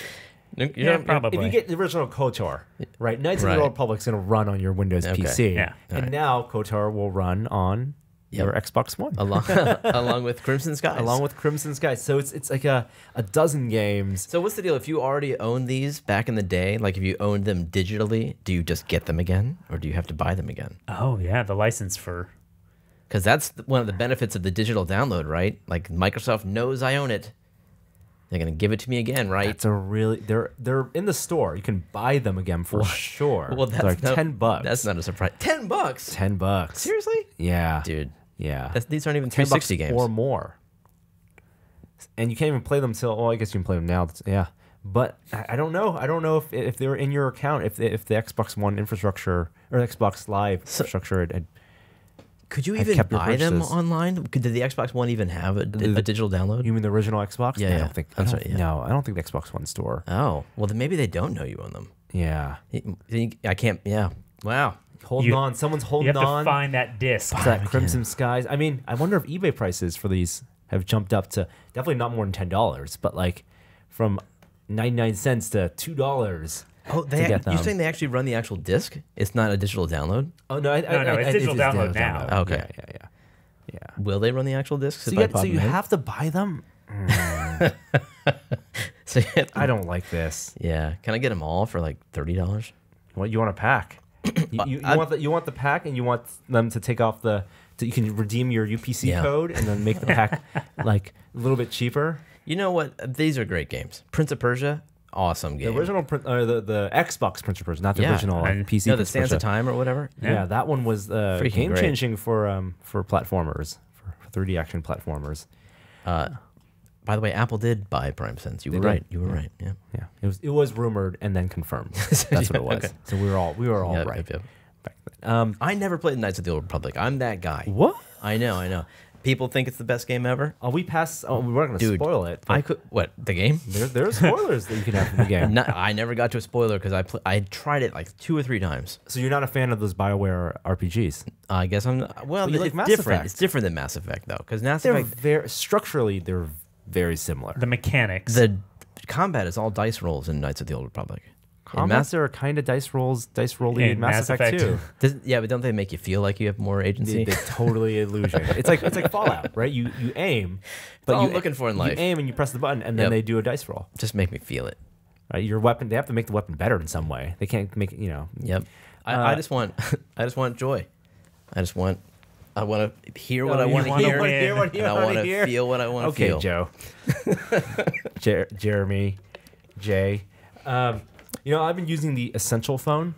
Probably. If you get the original KOTOR, right? Knights of the Old Republic's going to run on your Windows PC. Yeah. And now KOTOR will run on your Xbox One. Along with Crimson Skies. Along with Crimson Skies. So it's like a dozen games. So what's the deal? If you already owned these back in the day, like if you owned them digitally, do you just get them again? Or do you have to buy them again? Oh, yeah. The license for... Because that's one of the benefits of the digital download, right? Like Microsoft knows I own it. They're going to give it to me again, right? That's they're in the store. You can buy them again for sure. Well, that's like $10. That's not a surprise. $10. $10. Seriously? Yeah, dude. Yeah. These aren't even 360 games or more. And you can't even play them till. Well, I guess you can play them now. Yeah, but I don't know. I don't know if they're in your account. If the Xbox One infrastructure or Xbox Live infrastructure had. Could you even buy them online? Did the Xbox One even have a digital download? You mean the original Xbox? Yeah, I don't think. No, I don't think the Xbox One store. Oh, well, then maybe they don't know you own them. Yeah. I can't. Yeah. Wow. Holding on. Someone's holding on. You have to find that disc. To that Crimson Skies. I mean, I wonder if eBay prices for these have jumped up to definitely not more than $10, but like from 99 cents to $2. Oh, you're saying they actually run the actual disc? It's not a digital download? Oh, no, it's digital download now. Okay. Yeah. Will they run the actual discs? So you have to buy them? I don't like this. Yeah. Can I get them all for like $30? What, you want a pack? You want the pack, and you want them to take off you can redeem your UPC code and then make the pack like a little bit cheaper? You know what? These are great games. Prince of Persia, awesome game. The original, the Xbox Prince of Persia, not the original PC. No, the Prince of Sands of Persia. Time or whatever. Yeah, that one was game great. changing for platformers, for 3D action platformers. By the way, Apple did buy Prime Sense. You were right. You were right. Yeah. Yeah, it was rumored and then confirmed. That's what it was. Okay. So we were all right. Yep. Back then. I never played Knights of the Old Republic. I'm that guy. What? I know. People think it's the best game ever. We passed. We weren't going to spoil it. I could. What, the game? There are spoilers that you can have in the game. I never got to a spoiler because I tried it like 2 or 3 times. So you're not a fan of those BioWare RPGs? I guess I'm not. Well, you like it's Mass different. Effect. It's different than Mass Effect, though, because Mass They're Effect... structurally, they're very similar. The mechanics. The combat is all dice rolls in Knights of the Old Republic. Combats are kind of dice rolly in Mass Effect too. Yeah, but don't they make you feel like you have more agency? They're totally illusion. It's like Fallout, right? You aim, but all I'm looking for in life. You aim and you press the button, and then they do a dice roll. Just make me feel it. Right, your weapon. They have to make the weapon better in some way. They can't make it. Yep. I just want joy. I want to hear what I want to hear, and I want to feel what I want to feel. Okay, Joe. Jeremy, Jay. I've been using the Essential phone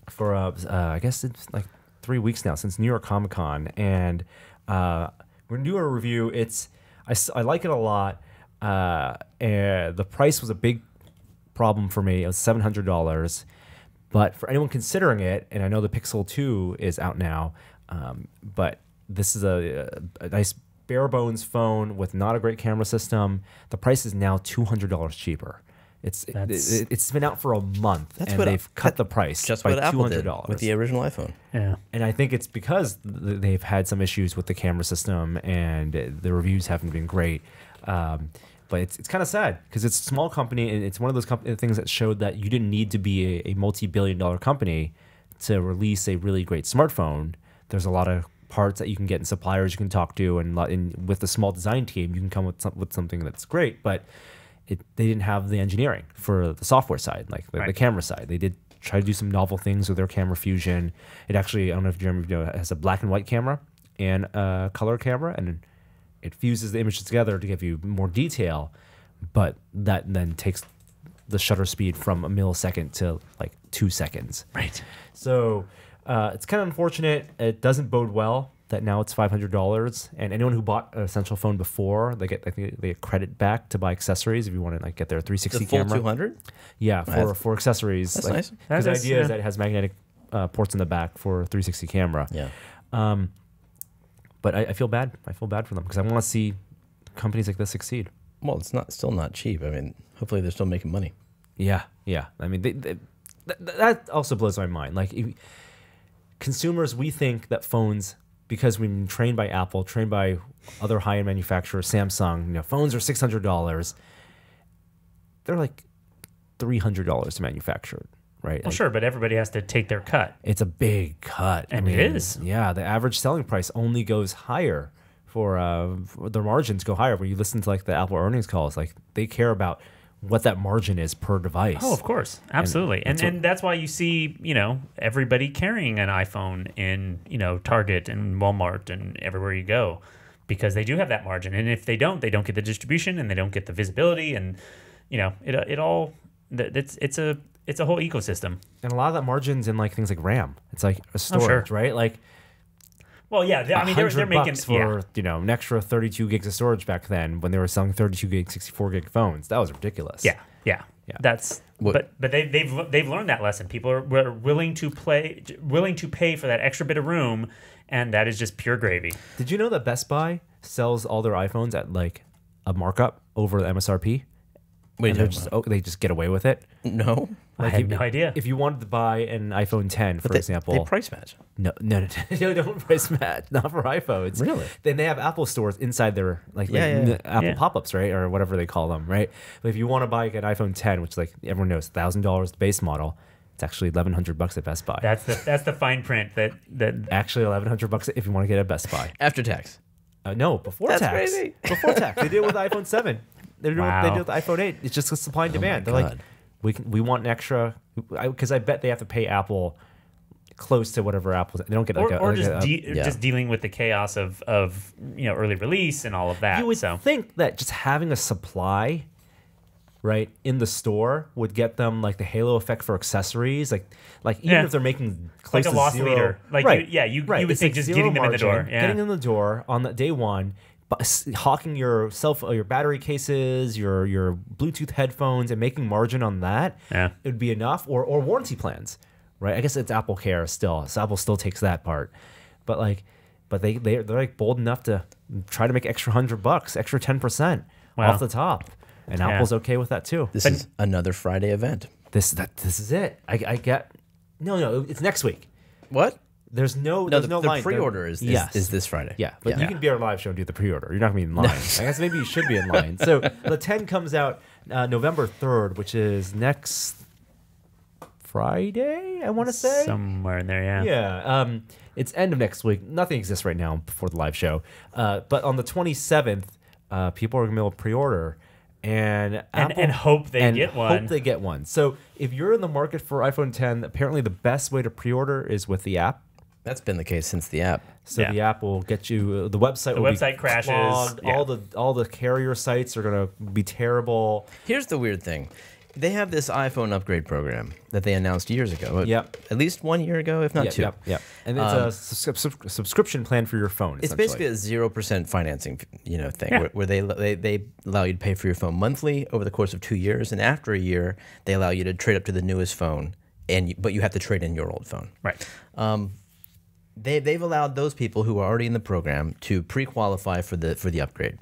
for I guess it's like 3 weeks now since New York Comic Con, and we're gonna do a review. I like it a lot. And the price was a big problem for me. It was $700, but for anyone considering it, and I know the Pixel 2 is out now, but this is a nice bare bones phone with not a great camera system. The price is now $200 cheaper. It's been out for a month, they've cut the price just by what Apple did $200 with the original iPhone. Yeah, and I think it's because they've had some issues with the camera system, and the reviews haven't been great. But it's kind of sad because it's a small company, and it's one of those things that showed that you didn't need to be a multi-billion-dollar company to release a really great smartphone. There's a lot of parts that you can get and suppliers you can talk to, and with a small design team, you can come with something that's great, but they didn't have the engineering for the software side, like the camera side. They did try to do some novel things with their camera fusion. It actually, I don't know if Jeremy knows, it has a black and white camera and a color camera, and it fuses the images together to give you more detail, but that then takes the shutter speed from a millisecond to like 2 seconds. Right. So it's kind of unfortunate. It doesn't bode well that now it's $500, and anyone who bought an Essential phone before, they get credit back to buy accessories if you want to get their 360 the full camera. 200? Yeah, for accessories. That's nice. Because the idea is that it has magnetic ports in the back for 360 camera. Yeah. But I feel bad. I feel bad for them because I want to see companies like this succeed. Well, it's still not cheap. I mean, hopefully they're still making money. Yeah. I mean, that also blows my mind. Like, consumers, we think that phones, because we've been trained by Apple, trained by other high-end manufacturers, Samsung, phones are $600. They're like $300 to manufacture, right? Well, sure, but everybody has to take their cut. It's a big cut. And it is. Yeah, the average selling price only goes higher for their margins go higher. When you listen to like the Apple earnings calls, like they care about what that margin is per device. Oh, of course. Absolutely. And that's why you see, everybody carrying an iPhone in, Target and Walmart and everywhere you go, because they do have that margin. And if they don't get the distribution and they don't get the visibility, and it's a whole ecosystem. And a lot of that margin's in like things like RAM. It's like a storage, right? Like, well, yeah, I mean, they're making for an extra 32 gigs of storage back then when they were selling 32 gig, 64 gig phones. That was ridiculous. Yeah. That's but they've learned that lesson. People are willing to pay for that extra bit of room, and that is just pure gravy. Did you know that Best Buy sells all their iPhones at like a markup over the MSRP? Wait, they just get away with it? No. I have no idea. If you wanted to buy an iPhone 10, for example, they price match. No, don't price match. Not for iPhones. Really? Then they have Apple stores inside their Apple pop-ups, right, or whatever they call them, right? But if you want to buy an iPhone 10, which like everyone knows, $1,000 the base model, it's actually $1,100 at Best Buy. That's the fine print that actually $1,100 if you want to get it at Best Buy After tax. No, before That's tax. Crazy. Before tax. They did it with the iPhone 7. They did it with the iPhone 8. It's just a supply and demand. They're like, we want an extra, because I bet they have to pay Apple close to whatever Apple. They don't get just dealing with the chaos of early release and all of that. You would think that just having a supply right, in the store would get them like the halo effect for accessories, like even if they're making close like a to loss zero, leader, like right, you would it's think like just zero getting them in the margin, door, getting in the door on that day one, but hawking your battery cases, your Bluetooth headphones, and making margin on that, it would be enough, or warranty plans, right? I guess it's Apple Care still, so Apple still takes that part, but they're like bold enough to try to make extra $100, extra 10% off the top. And Apple's okay with that too. This is another Friday event. This is it. I get no. It's next week. What? There's no the line. pre-order is this Friday. Yeah, but you can be our live show and do the pre-order. You're not gonna be in line. I guess maybe you should be in line. So the 10 comes out November 3rd, which is next Friday. I want to say somewhere in there. Yeah. Yeah. It's end of next week. Nothing exists right now before the live show. But on the 27th, people are gonna be able to pre-order. And hope they get one. Hope they get one. So if you're in the market for iPhone 10, apparently the best way to pre-order is with the app. That's been the case since the app. So the app will get you. The website crashes. Clogged. Yeah. All the carrier sites are gonna be terrible. Here's the weird thing. They have this iPhone upgrade program that they announced years ago. Yep. At least 1 year ago, if not 2. Yep. And it's a subscription plan for your phone. It's basically a 0% financing, thing where they allow you to pay for your phone monthly over the course of 2 years, and after a year, they allow you to trade up to the newest phone, but you have to trade in your old phone. Right. They've allowed those people who are already in the program to pre-qualify for the upgrade,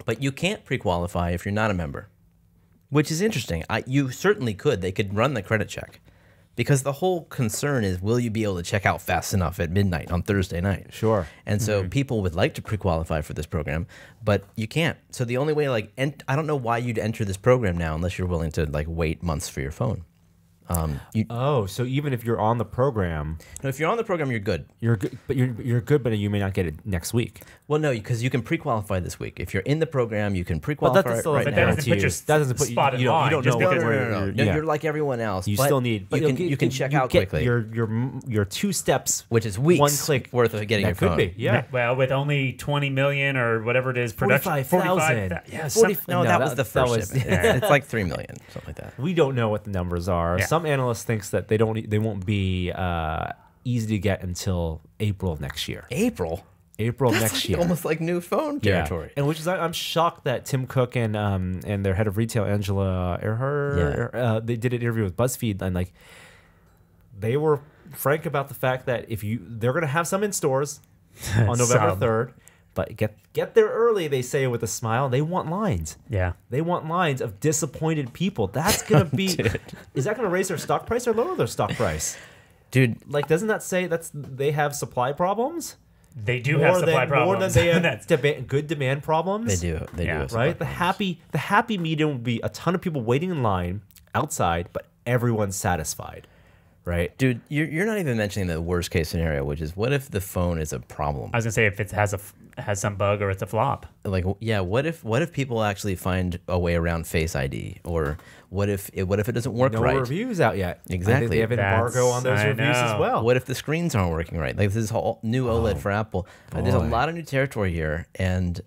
but you can't pre-qualify if you're not a member. Which is interesting. You certainly could. They could run the credit check. Because the whole concern is, will you be able to check out fast enough at midnight on Thursday night? Sure. And so people would like to pre-qualify for this program, but you can't. So the only way, I don't know why you'd enter this program now unless you're willing to wait months for your phone. So even if you're on the program, no, if you're on the program, you're good. You're good, but you may not get it next week. Well, no, because you can pre-qualify this week. If you're in the program, you can pre-qualify right now. That doesn't put your spot in line. You don't know No, you're like everyone else. You still need. You can check out quickly. Your 2 steps, which is weeks, 1 click worth of getting your phone. Could be, yeah. Well, with only 20 million or whatever it is, production 45,000. Yeah, no, that was the first shipment. It's like 3 million, something like that. We don't know what the numbers are. Yeah. Some analysts think that they won't be easy to get until April of next year. April That's next year, almost like new phone territory. Yeah. And which is I'm shocked that Tim Cook and their head of retail Angela Earhart they did an interview with BuzzFeed, and they were frank about the fact that they're going to have some in stores on November 3rd. But get there early, they say with a smile. They want lines. Yeah. They want lines of disappointed people. That's going to be... Is that going to raise their stock price or lower their stock price? Dude. Doesn't that say they have supply problems? They do have supply problems. More than they have good demand problems? They do. They do have right? supply The happy medium will be a ton of people waiting in line outside, but everyone's satisfied. Right, dude, you're not even mentioning the worst case scenario, which is what if the phone is a problem? I was gonna say if it has some bug or it's a flop. What if people actually find a way around Face ID, or what if it doesn't work right? No reviews out yet. Exactly, they have embargo on those reviews as well. What if the screens aren't working right? This is whole new OLED for Apple. There's a lot of new territory here, and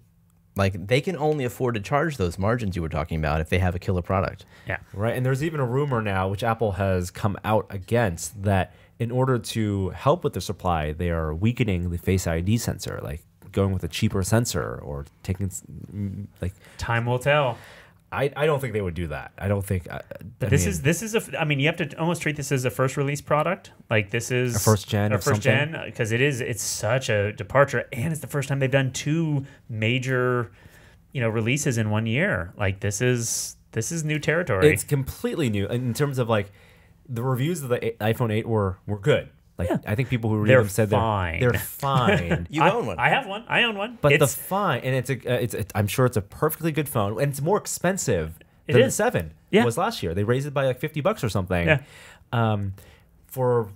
they can only afford to charge those margins you were talking about if they have a killer product. Yeah. Right. And there's even a rumor now, which Apple has come out against, that in order to help with the supply, they are weakening the Face ID sensor, going with a cheaper sensor or taking Time will tell. I don't think they would do that. I don't think. But this is you have to almost treat this as a first release product. This is a first gen, because it's such a departure, and it's the first time they've done 2 major, releases in 1 year. This is new territory. It's completely new in terms of the reviews of the iPhone 8 were good. I think people who read them said they're fine. You own one. I have one. I own one. But the fine, and I'm sure it's a perfectly good phone, and it's more expensive than the 7 was last year. They raised it by $50 or something. Yeah. For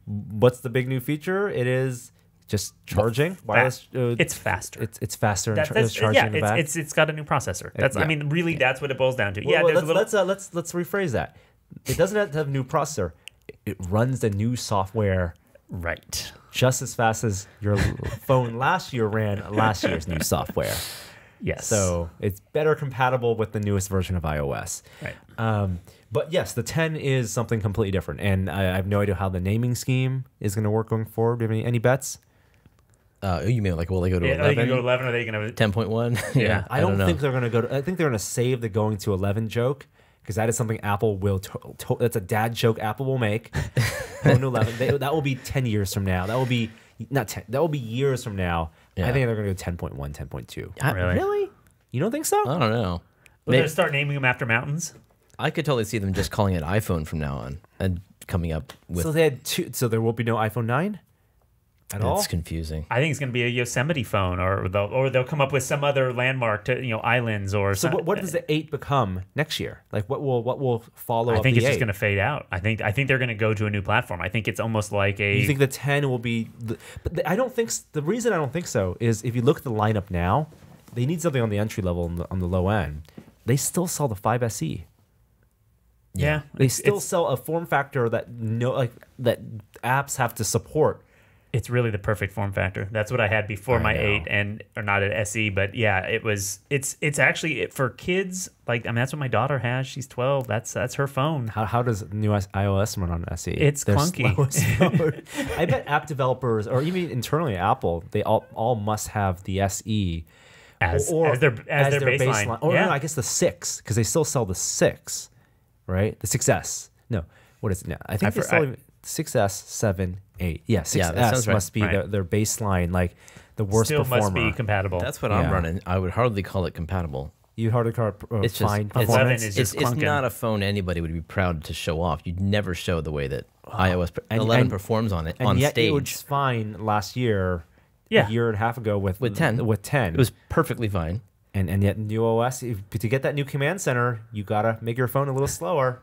what's the big new feature? It is just charging wireless. It's faster. It's faster. Charging in the back. It's got a new processor. That's that's what it boils down to. Let's rephrase that. It doesn't have a new processor. It runs the new software right just as fast as your phone last year ran last year's new software. Yes. So it's better compatible with the newest version of iOS. Right. But yes, the 10 is something completely different, and I have no idea how the naming scheme is going to work going forward. Do you have any bets? You mean like, will they go to Are they 11? going to go 11? Or are they going to 10.1? Yeah. I don't know. think they're going to go to. I think they're going to save the going to 11 joke, because that is something Apple will. That's a dad joke Apple will make. Going to 11. That will be 10 years from now. That will be not 10. That will be years from now. Yeah. I think they're going to go 10.1, 10.2. Really? You don't think so? I don't know. Will they start naming them after mountains? I could totally see them just calling it iPhone from now on and coming up with. So they had two. So there won't be no iPhone 9 at all. It's confusing. I think it's going to be a Yosemite phone, or they'll come up with some other landmark to islands or. So what does the 8 become next year? Like what will follow? I up think the it's 8? just going to fade out. I think they're going to go to a new platform. I think it's almost like a. You think the 10 will be? I don't think. The reason I don't think so is if you look at the lineup now, they need something on the entry level on the low end. They still sell the 5 SE. Yeah, They still sell a form factor that that apps have to support. It's really the perfect form factor. That's what I had before my know. 8 or not an SE, but yeah, it's actually for kids. Like, I mean, that's what my daughter has. She's 12. That's her phone. How does new iOS run on SE? It's clunky. Slow. I bet app developers, or even internally at Apple, they all must have the SE As their baseline. Or yeah. no, I guess the 6, because they still sell the 6, right? The 6S. No, what is it now? I think they sell 6S, 7, 8. Yeah, 6S that sounds right. must be Right. their baseline, like the worst Still performer. must be compatible. That's what Yeah. I'm running. I would hardly call it compatible. You hardly call it It's just fine it's, performance. is just it's clunking. not a phone anybody would be proud to show off. You'd never show the way that iOS And- 11 and- performs on it and on yet stage. it was fine last year, Yeah. a year and a half ago with 10. With 10. It was perfectly fine. And yet new OS, to get that new command center, you gotta make your phone a little slower.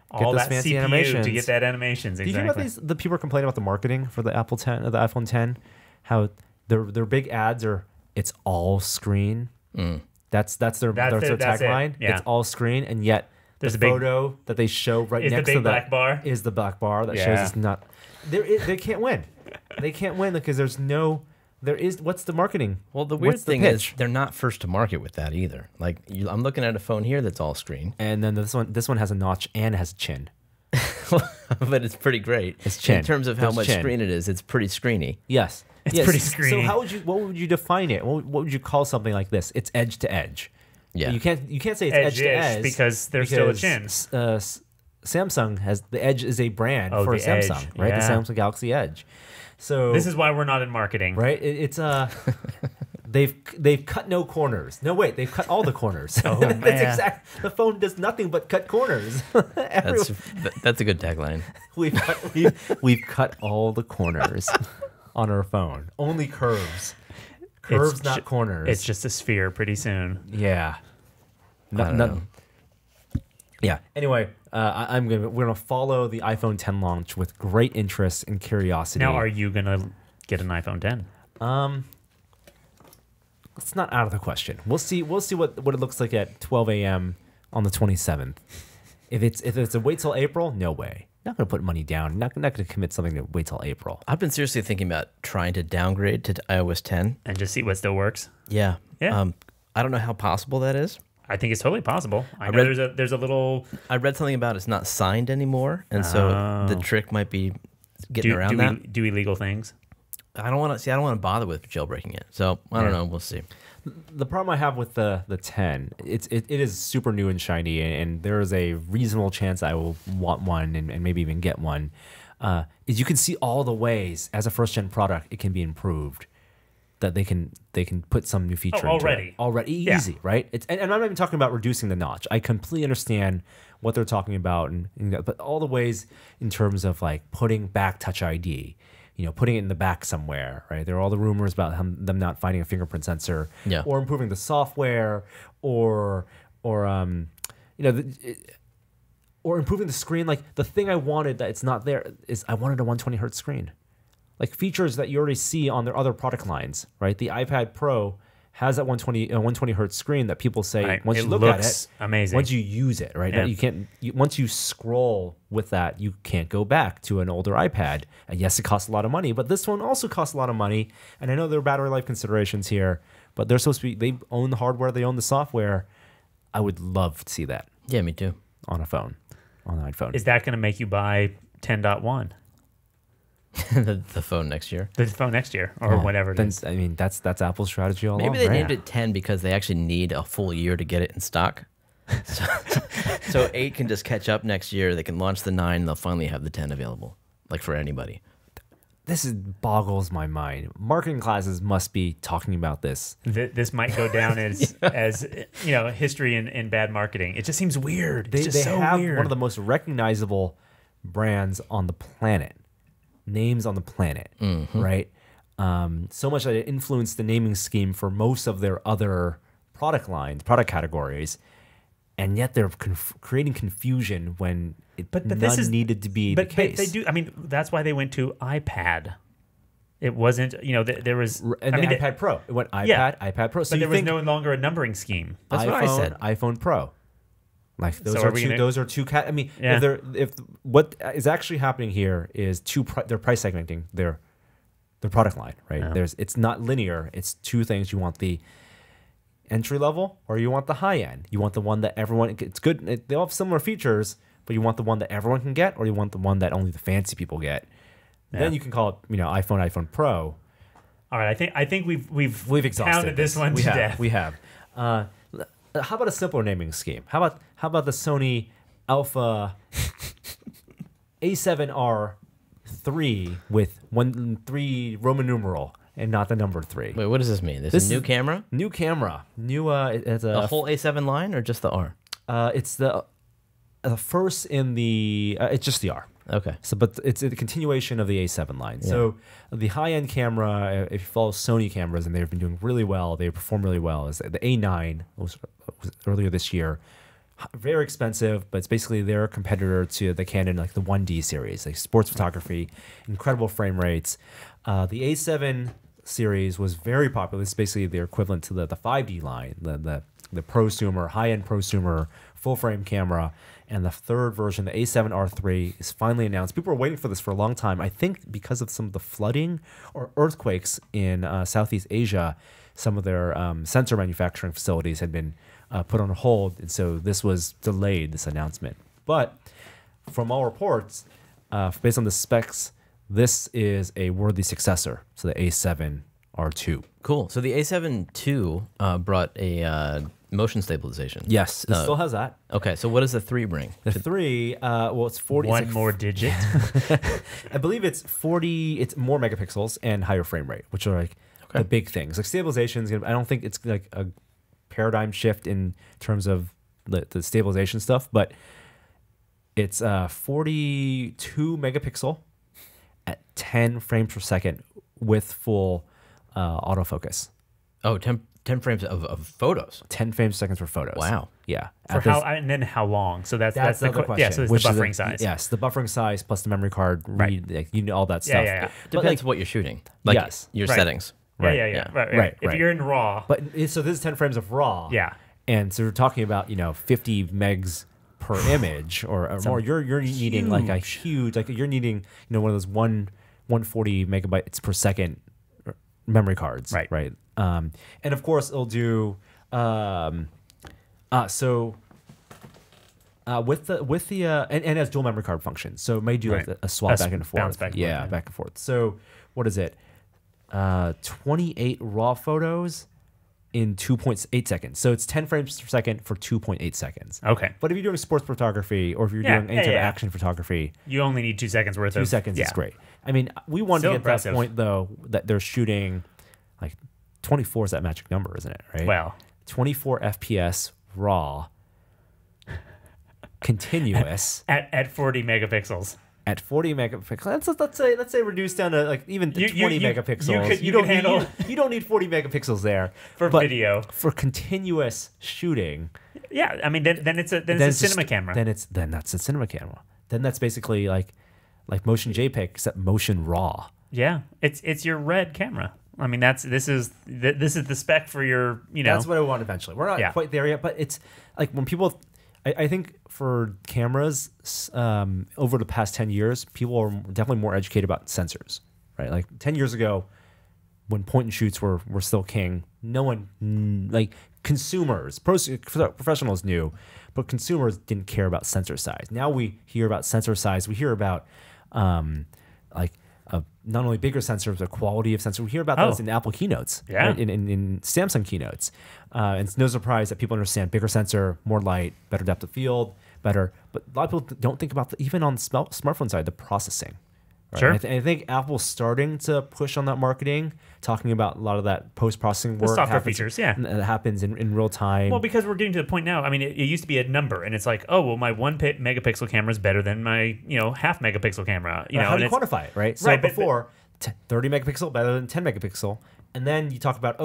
all those that fancy CPU animations. to get that animations. Do you hear about Exactly. the people are complaining about the marketing for the Apple 10 or the iPhone 10? How their big ads are it's all screen. That's their tagline. Yeah. It's all screen, and yet There's the a big- photo that they show right Is the next big to that black bar? is the black bar that Yeah. shows it's not. They can't win. They can't win because there's no. There is what's the marketing? Well, the weird What's thing pitch? is they're not first to market with that either. Like I'm looking at a phone here that's all screen, And then this one has a notch and has a chin. but it's pretty great. It's chin. In terms of how There's much chin. screen it is, it's pretty screeny. Yes, It's yes. pretty So screeny. what would you define it? What would you call something like this? It's edge to edge. Yeah. You can't say it's edge to Edge-ish edge because there's still a chin. Samsung has the Edge is a brand Oh, for the Samsung, Edge. right? Yeah. The Samsung Galaxy Edge. So This is why we're not in marketing. right. It's they've cut no corners. No, wait, they've cut all the corners. Oh, That's man. The phone does nothing but cut corners. That's a good tagline. We've cut all the corners on our phone. Only curves. Curves, It's not ju- corners. It's just a sphere pretty soon. Yeah. I don't know. Yeah. Anyway, we're gonna follow the iPhone 10 launch with great interest and curiosity. Now, are you gonna get an iPhone 10? It's not out of the question. We'll see what it looks like at 12 a.m. on the 27th. If it's a wait till April, no way. Not gonna put money down. Not gonna commit something to wait till April. I've been seriously thinking about trying to downgrade to iOS 10. And just see what still works? Yeah. Yeah. I don't know how possible that is. I think it's totally possible. I know there's a little. I read something about it's not signed anymore, and so the trick might be getting around that. Do illegal things. I don't want to bother with jailbreaking it. So I don't know. We'll see. The problem I have with the 10, it is super new and shiny, and there is a reasonable chance I will want one and maybe even get one. Is you can see all the ways as a first gen product it can be improved. That they can put some new feature into already. it. Already Yeah. easy, right? And I'm not even talking about reducing the notch. I completely understand what they're talking about, but all the ways in terms of like putting back Touch ID, putting it in the back somewhere, right? There are all the rumors about them not finding a fingerprint sensor, Yeah. or improving the software, or improving the screen. Like the thing I wanted that it's not there is I wanted a 120 hertz screen. Like features that you already see on their other product lines, right? The iPad Pro has that 120 hertz screen that people say Right. once It you look at looks it, amazing. once you use it, right? Yeah. You can't. Once you scroll with that, you can't go back to an older iPad. And yes, it costs a lot of money, but this one also costs a lot of money. And I know there are battery life considerations here, but they're supposed to be. They own the hardware. They own the software. I would love to see that Yeah, me too. on a phone, on an iPhone. Is that going to make you buy 10.1? The phone next year. The phone next year or whatever it Then, is. I mean, that's Apple's strategy all along. Maybe they right? named it 10 because they actually need a full year to get it in stock. So 8 can just catch up next year. They can launch the 9. And they'll finally have the 10 available, like for anybody. This boggles my mind. Marketing classes must be talking about this. This might go down as history in bad marketing. It just seems weird. It's just They so have weird. one of the most recognizable brands on the planet, names on the planet, right? So much that it influenced the naming scheme for most of their other product lines, product categories, and yet they're creating confusion when none needed to be the case. But they do. I mean, that's why they went to iPad. It wasn't, there was. And I mean, iPad Pro. It went iPad, Yeah. iPad Pro. So but you there was think no longer a numbering scheme. That's iPhone, what I said. iPhone Pro. Like those So are are we two. gonna- Those are two. I mean, Yeah. if what is actually happening here is they're price segmenting their product line, right? Yeah. It's not linear. It's two things. You want the entry level, or you want the high end. You want the one that everyone. It's good. They all have similar features, but you want the one that everyone can get, or you want the one that only the fancy people get. Yeah. Then you can call it, iPhone Pro. All right, I think we've Exhausted pounded this one we to have, death. We have. How about a simpler naming scheme? How about the Sony Alpha A7R3 with 3 Roman numeral and not the number 3? Wait, what does this mean? This This is a new is- camera? New camera. New. It's The a. whole A7 line or just the R? It's the first in the. It's just the R. Okay. So, but it's a continuation of the A7 line. So the high-end camera, if you follow Sony cameras, and they've been doing really well, they perform really well, is the A9 was earlier this year. Very expensive, but it's basically their competitor to the Canon, like the 1D series, like sports photography, incredible frame rates. The A7 series was very popular. It's basically their equivalent to the 5D line, the prosumer, high-end prosumer, full-frame camera. And the third version, the A7R3, is finally announced. People were waiting for this for a long time. I think because of some of the flooding or earthquakes in Southeast Asia, some of their sensor manufacturing facilities had been put on hold. And so this was delayed, this announcement. But from all reports, based on the specs, this is a worthy successor to the A7R2. Cool. So the A7 II brought a motion stabilization. Yes, it still has that. Okay, so what does the 3 bring? The 3, it's 40. One it's like more digit. I believe it's 40. It's more megapixels and higher frame rate, which are like the big things. Like stabilization is gonna. I don't think it's like a paradigm shift in terms of the stabilization stuff, but it's 42 megapixel at 10 frames per second with full autofocus. Oh, 10 frames of photos. 10 frames per second for photos. Wow. Yeah. For how and then how long? So that's That's the question. Yeah, so it's which the is buffering size. Yes, the buffering size plus the memory card read, like, all that stuff. yeah. But Depends like, what you're shooting. Like yes. your Right. settings. Yeah, Right. yeah. Right. Right, If right. you're in RAW, But so this is 10 frames of raw. yeah. And so we're talking about 50 megs per image or more. You're needing like a huge you're needing one of those 140 megabytes per second memory cards. Right. Right. And of course it'll do with the and it has dual memory card function, so it may do like Right. a swap back and forth. bounce back and forth, yeah, yeah. back and forth. So what is it? 28 raw photos in 2.8 seconds. So it's 10 frames per second for 2.8 seconds. Okay. But if you're doing sports photography or if you're Yeah, doing any type of yeah. action photography, You only need 2 seconds worth 2 of seconds yeah. is great. I mean, we wanted Still to get to impressive. that point though that they're shooting like 24 is that magic number, isn't it? Right. Well, 24 FPS raw, continuous at 40 megapixels. at 40 megapixels. Let's say reduced down to like even to You- 20 you- megapixels. you can don't handle- you don't need 40 megapixels there For but video. for continuous shooting. Yeah, I mean then it's a cinema camera. Then that's a cinema camera. Then that's basically like motion JPEG except motion RAW. Yeah, it's your red camera. I mean this is the spec for your That's what I want eventually. We're not Yeah. quite there yet, but it's like when people. I think for cameras over the past 10 years, people are definitely more educated about sensors, right? Like 10 years ago, when point and shoots were still king, no one like consumers, professionals knew, but consumers didn't care about sensor size. Now we hear about sensor size. We hear about not only bigger sensors, but quality of sensor. We hear about those in Apple keynotes, right? in Samsung keynotes. And it's no surprise that people understand bigger sensor, more light, better depth of field, better. But a lot of people don't think about, even on the smartphone side, the processing. Right? Sure. And I think Apple's starting to push on that marketing, talking about a lot of that post-processing work. The software features, that happens in real time. Well, because we're getting to the point now. I mean, it used to be a number, and it's like, oh, well, my 1 megapixel camera is better than my half megapixel camera. How do you quantify it, right? So before, 30 megapixel better than 10 megapixel, and then you talk about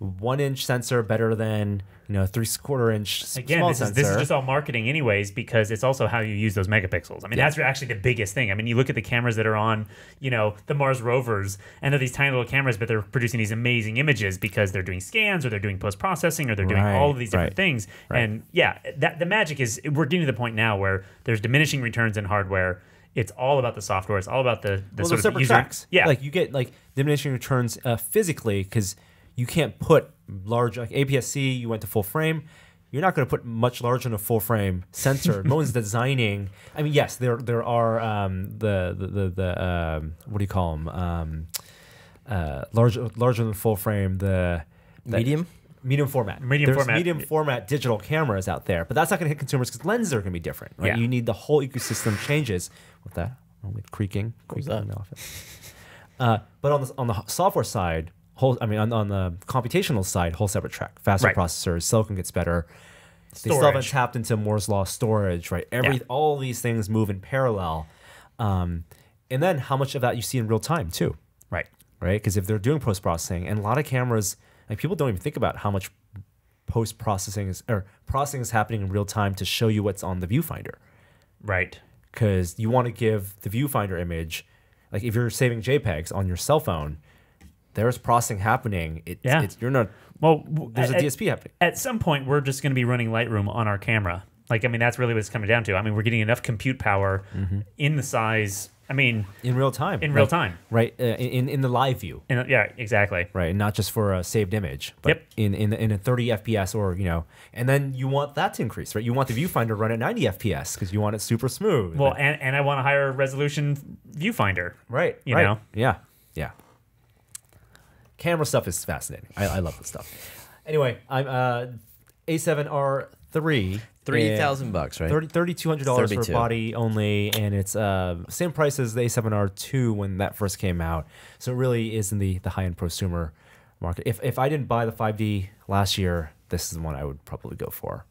1-inch sensor better than 3/4 inch Again, small this sensor. is just all marketing, anyways, because it's also how you use those megapixels. I mean, that's actually the biggest thing. I mean, you look at the cameras that are on, the Mars rovers, and they're these tiny little cameras, but they're producing these amazing images because they're doing scans, or they're doing post processing, or they're doing all of these different things. Right. And the magic is, we're getting to the point now where there's diminishing returns in hardware. It's all about the software. It's all about the sort of separate user tracks. Yeah, like you get diminishing returns physically, because you can't put large, like APS-C. You went to full frame. You're not going to put much larger than a full frame sensor. No one's designing. I mean, yes, there are the what do you call them? Larger than full frame. Medium format. Medium format digital cameras out there, but that's not going to hit consumers because lenses are going to be different. Right? Yeah. You need the whole ecosystem changes with that. With creaking in the office. But on the software side, on the computational side, whole separate track. Faster processors, silicon gets better. Storage. They still haven't tapped into Moore's law storage, right? All these things move in parallel, and then how much of that you see in real time too, right? Because if they're doing post processing, and a lot of cameras. Like, people don't even think about how much processing is happening in real time to show you what's on the viewfinder. Right. Because you want to give the viewfinder image, like if you're saving JPEGs on your cell phone, there's processing happening. You're not. Well, there's a DSP happening. At some point, we're just going to be running Lightroom on our camera. That's really what it's coming down to. I mean, we're getting enough compute power in the size. In real time. Real time. Right. In the live view. Yeah, exactly. Right. And not just for a saved image, but in a 30 FPS or, and then you want that to increase, right? You want the viewfinder to run at 90 FPS because you want it super smooth. Well, and I want a higher resolution viewfinder. Right. You know? Yeah. Yeah. Camera stuff is fascinating. I love this stuff. Anyway, I'm A7R3. $30,000, right? $3,200 for body only, and it's same price as the A7R2 when that first came out. So it really is in the high-end prosumer market. If I didn't buy the 5D last year, this is the one I would probably go for.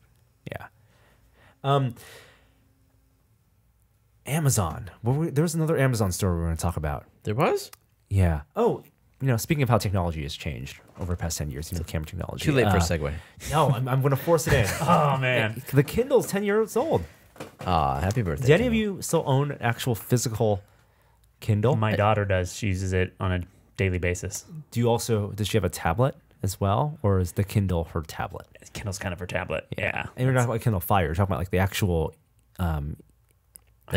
Yeah. Amazon. There was another Amazon store we were going to talk about. There was? Yeah. Oh, speaking of how technology has changed over the past 10 years, camera technology. Too late for a segue. No, I'm going to force it in. Oh, man. The Kindle's 10 years old. Happy birthday. Do any of you still own an actual physical Kindle? My daughter does. She uses it on a daily basis. Does she have a tablet as well? Or is the Kindle her tablet? Kindle's kind of her tablet, yeah. And you're not talking about Kindle Fire. You're talking about the actual I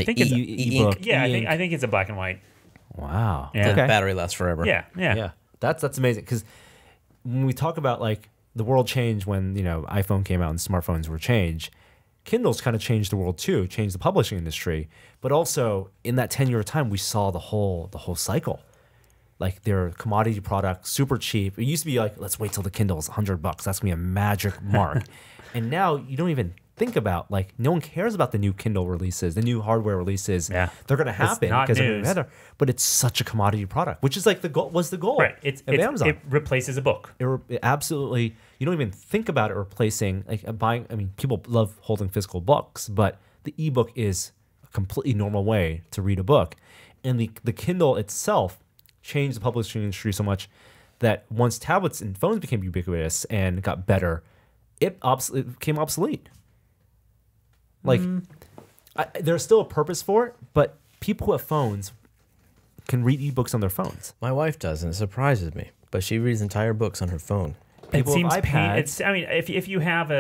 think it's e-book. Yeah, I think it's a black and white. Wow. Yeah. The battery lasts forever. Yeah. That's amazing, because when we talk about the world changed when iPhone came out and smartphones were changed, Kindle's kind of changed the world too, changed the publishing industry, but also in that 10-year time we saw the whole cycle. They're commodity products, super cheap. It used to be let's wait till the Kindle's $100. That's gonna be a magic mark. And now you don't even think about no one cares about the new Kindle releases, the new hardware releases. Yeah. They're going to happen because they're better. But it's such a commodity product, which is the goal. Was the goal? Right. Amazon. It replaces a book. It absolutely. You don't even think about it replacing buying. I mean, people love holding physical books, but the ebook is a completely normal way to read a book, and the Kindle itself changed the publishing industry so much that once tablets and phones became ubiquitous and got better, it became obsolete. There's still a purpose for it, but people who have phones can read ebooks on their phones. My wife does, and it surprises me. But she reads entire books on her phone. It seems pain. If you have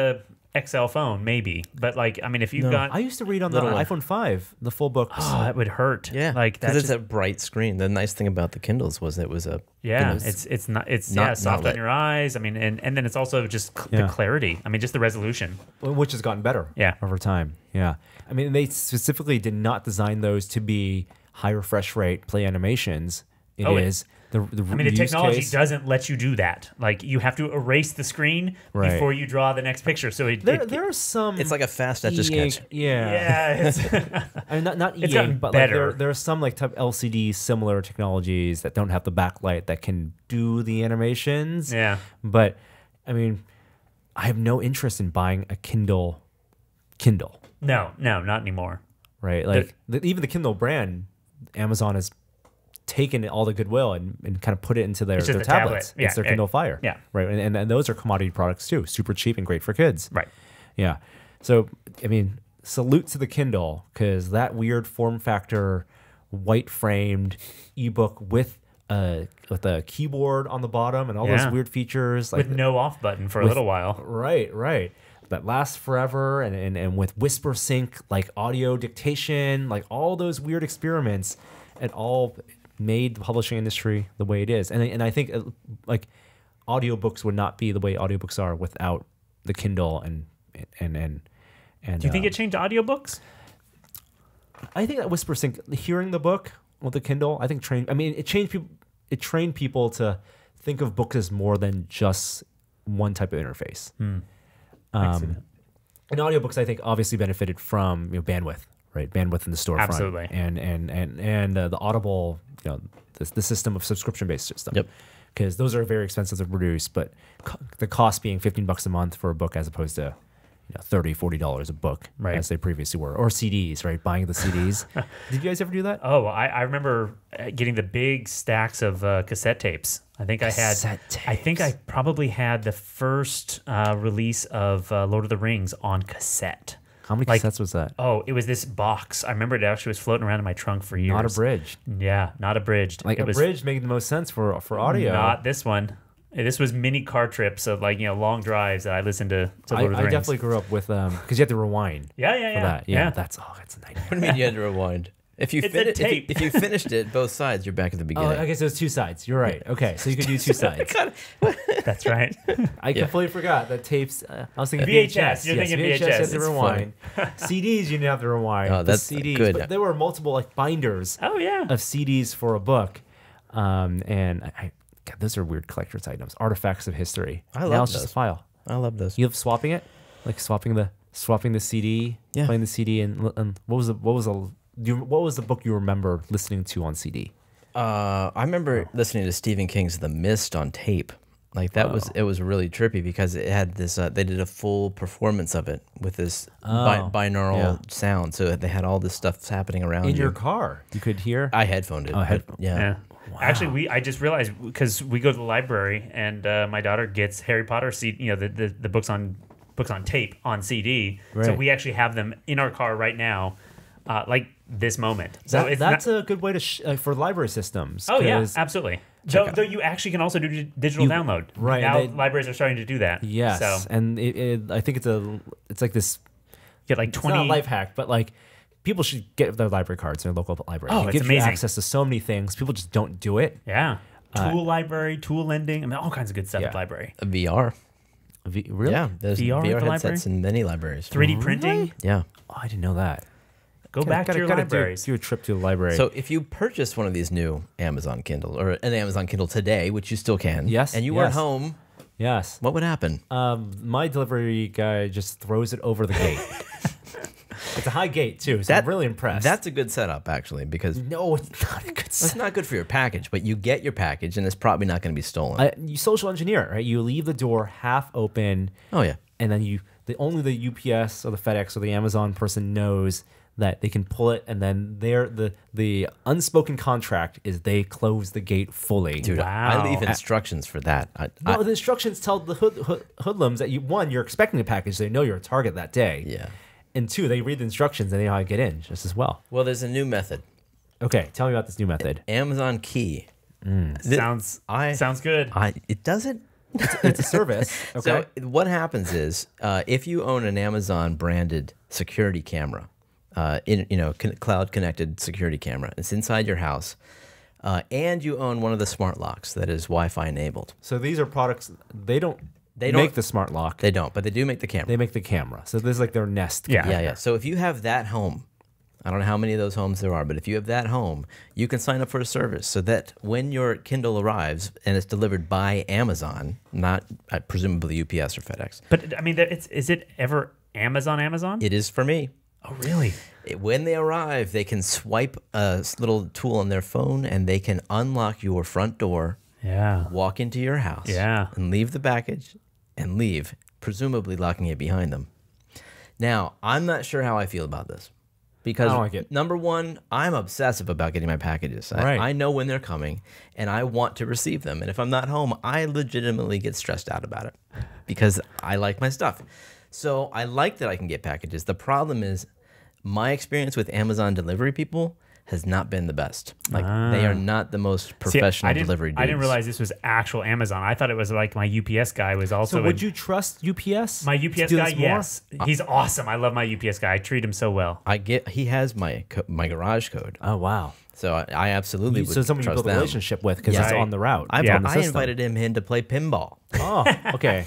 XL phone, maybe. But like, I mean, if you've No. got, I used to read on the Little one. iPhone 5, the full books. oh, that would hurt. Yeah, like because that's it's a bright screen. The nice thing about the Kindles was it was a yeah, you know, it's not soft on lit. your eyes. I mean, and then it's also just the clarity. I mean, just the resolution. Which has gotten better Yeah. over time. Yeah. I mean, they specifically did not design those to be high refresh rate play animations. It is the I mean, the use technology case. doesn't let you do that. Like, you have to erase the screen Right. before you draw the next picture. So There are some. It's like a fast etch a sketch. Yeah. yeah, it's, I mean, not It's EA, gotten but better. like there are some like type LCD similar technologies that don't have the backlight that can do the animations. yeah. But I mean, I have no interest in buying a Kindle, No, not anymore. right? Like even the Kindle brand, Amazon has taken all the goodwill and kind of put it into their It's just a tablets. tablet. Yeah, It's their yeah. Kindle Fire. Yeah. Right. And those are commodity products too, super cheap and great for kids. Right. Yeah. So, I mean, salute to the Kindle because that weird form factor, white framed ebook with a keyboard on the bottom and all those Yeah. weird features. Like, With no off button for a little while. Right. That lasts forever and with Whisper Sync, like audio dictation, like all those weird experiments, it all made the publishing industry the way it is. And I think like audiobooks would not be the way audiobooks are without the Kindle and Do you think it changed audiobooks? I think that Whisper Sync, hearing the book with the Kindle, I think it trained people to think of books as more than just one type of interface. And audiobooks, I think, obviously benefited from bandwidth, right? Bandwidth in the storefront, Absolutely. and the Audible, the system of subscription-based system. Yep. Because those are very expensive to produce, but the cost being $15 a month for a book as opposed to $30, $40 a book, Right. as they previously were, or CDs, right? Buying the CDs. Did you guys ever do that? Oh, I remember getting the big stacks of cassette tapes. I think Cassette I think I probably had the first release of Lord of the Rings on cassette. How many Like- cassettes was that? Oh, it was this box. I remember it actually was floating around in my trunk for years. Not abridged. Yeah, not abridged. Like it was abridged made the most sense for audio. not this one. This was mini car trips of long drives that I listened to I Lord of the Rings. definitely grew up with because you have to rewind yeah. for that. Yeah, that's a nightmare. What do you mean you had to rewind? If you It's a tape. if you finished it both sides, you're back at the Oh, beginning. I guess it was two sides. You're right. Okay, so you could do two sides. That's right. I completely forgot that tapes. I was thinking VHS, VHS. you're yes, thinking VHS. You have VHS. to It's rewind. CDs, you didn't have to rewind. Oh, that's the CDs, good. But there were multiple like binders Oh yeah. of CDs for a book, and God, those are weird collector's items, artifacts of history. I Now love it's just a those. file. I love those. You love swapping it, like swapping the CD, Yeah. playing the CD, and what was the book you remember listening to on CD? I remember listening to Stephen King's The Mist on tape. Like that it was really trippy because it had this. They did a full performance of it with this binaural sound, so they had all this stuff happening around In you. your car, you could hear. I headphoned it. Oh, but headphone. yeah. Yeah. Actually, I just realized because we go to the library and my daughter gets Harry Potter the books on tape on CD. So Right. we actually have them in our car right now, like this moment. So That's a good way to for library systems. Oh yeah, 'cause- absolutely. Though you actually can also do digital download. right, Now and libraries are starting to do that. Yes, So and I think it's like this. get like It's 20. not a life hack, but like people should get their library cards in their local library. Oh, it it's gives amazing. you access to so many things. People just don't do it. Yeah. Tool library, tool lending. I mean, all kinds of good stuff Yeah. at the library. A VR. Really? Yeah, there's VR VR, at the headsets library? in many libraries. 3D printing. Yeah. Oh, I didn't know that. Go back to your libraries. Do a trip to the library. So if you purchase one of these new Amazon Kindle or an Amazon Kindle today, which you still can, Yes, and you weren't yes. home, yes, what would happen? my delivery guy just throws it over the gate. It's a high gate too, so I'm really impressed. That's a good setup, actually, because no, it's not a good. it's not good for your package, but you get your package, and it's probably not going to be stolen. You social engineer it, right? You leave the door half open. Oh, yeah. And then only the UPS or the FedEx or the Amazon person knows that they can pull it, and then the unspoken contract is they close the gate fully. Dude, Wow. I leave instructions for that. No, the instructions tell the hoodlums that you're expecting a package, so they know you're a target that day. Yeah. And two, they read the instructions and they know how to get in just as well. Well, there's a new method. Okay, tell me about this new method. Amazon Key. Sounds good. It doesn't It's a service. Okay. So what happens is, if you own an Amazon branded security camera, cloud connected security camera, it's inside your house, and you own one of the smart locks that is Wi-Fi enabled. So these are products. They don't make the smart lock. They don't, but they do make the camera. They make the camera. So this is like their Nest. Yeah. camera. Yeah. So if you have that home, I don't know how many of those homes there are, but if you have that home, you can sign up for a service so that when your Kindle arrives and it's delivered by Amazon, not presumably UPS or FedEx. But I mean, is it ever Amazon? It is for me. Oh, really? When they arrive, they can swipe a little tool on their phone and they can unlock your front door, Yeah. walk into your house, Yeah. and leave the package and leave, presumably locking it behind them. Now, I'm not sure how I feel about this. Because I don't like it. Number one, I'm obsessive about getting my packages. Right. I know when they're coming, and I want to receive them. And if I'm not home, I legitimately get stressed out about it because I like my stuff. So I like that I can get packages. The problem is my experience with Amazon delivery people has not been the best. Like they are not the most professional delivery dudes. I didn't realize this was actual Amazon. I thought it was like my UPS guy was also. So would you trust UPS? My UPS guy, yes, he's awesome. I love my UPS guy. I treat him so well. He has my garage code. Oh wow. So I absolutely would So someone you trust build a them. relationship with because Yeah. it's on the route. I on the system. invited him in to play pinball. Oh, okay.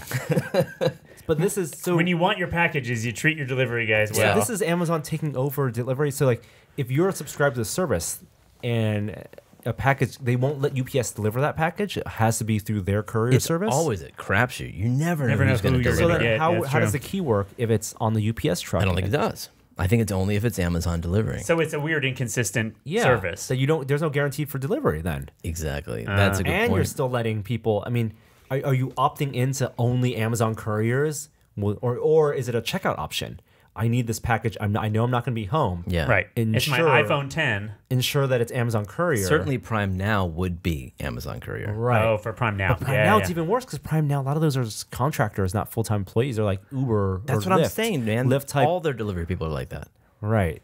But this is so. When you want your packages, you treat your delivery guys well. This is Amazon taking over delivery. So like, if you're subscribed to the service and a package, they won't let UPS deliver that package. It has to be through their courier It's service. always a crapshoot. You never know Never know who's going who to you're deliver. So then, Yeah, how that's does true. the key work if it's on the UPS truck? I don't think it does. I think it's only if it's Amazon delivering. So it's a weird, inconsistent Yeah. service. So you don't. There's no guarantee for delivery then. Exactly. That's a good And point. you're still letting people. I mean, are you opting into only Amazon couriers, or is it a checkout option? I need this package. I know I'm not going to be home. Yeah. Right. It's my Ensure- iPhone 10. Ensure that it's Amazon courier. Certainly Prime Now would be Amazon Courier. Right. Oh, for Prime Now. But Prime yeah, Now yeah. it's even worse because Prime Now, a lot of those are just contractors, not full time employees. They're like Uber. That's or what I'm Lyft. saying, man. Lyft type. All their delivery people are like that. Right.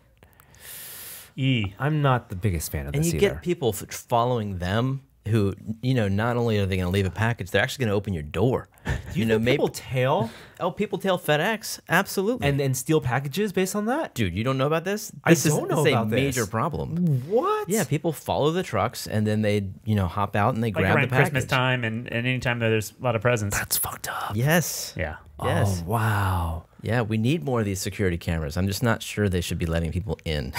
E. I'm not the biggest fan of And this you either. get people following them who, not only are they going to leave a package, they're actually going to open your door. People tail People tail FedEx. Absolutely. and steal packages based on that. dude, you don't know about this? I don't know this is about a this. major problem. What? Yeah, people follow the trucks and then they, hop out and they Like grab the around package. Christmas time and anytime that there's a lot of presents. That's fucked up. Yes. Yeah. Yes. Oh, wow. Yeah, we need more of these security cameras. I'm just not sure they should be letting people in.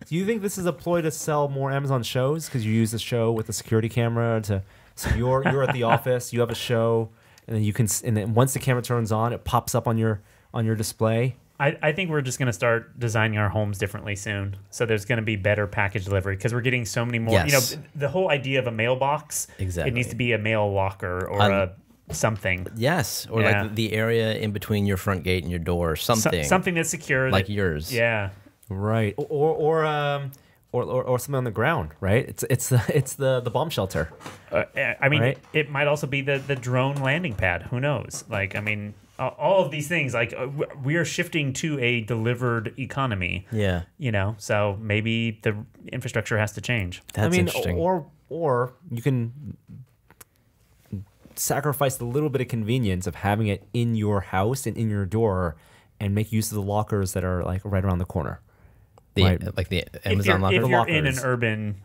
Do you think this is a ploy to sell more Amazon shows because you use the show with the security camera to? So you're at the office, you have a show, and then and then once the camera turns on, it pops up on your display. I think we're just going to start designing our homes differently soon. So there's going to be better package delivery because we're getting so many more. Yes. The whole idea of a mailbox, Exactly. it needs to be a mail locker or something. Yes, or Yeah. like the area in between your front gate and your door, something. Something that's secure. like that- yours. Yeah. Right. Or something on the ground. Right. It's the bomb shelter. I mean, Right. it might also be the drone landing pad. Who knows? Like, I mean, all of these things, like we are shifting to a delivered economy. Yeah. So maybe the infrastructure has to change. That's interesting. Or you can sacrifice the little bit of convenience of having it in your house and in your door, and make use of the lockers that are like right around the corner. Right. Like the Amazon locker. If you're in an lockers. urban,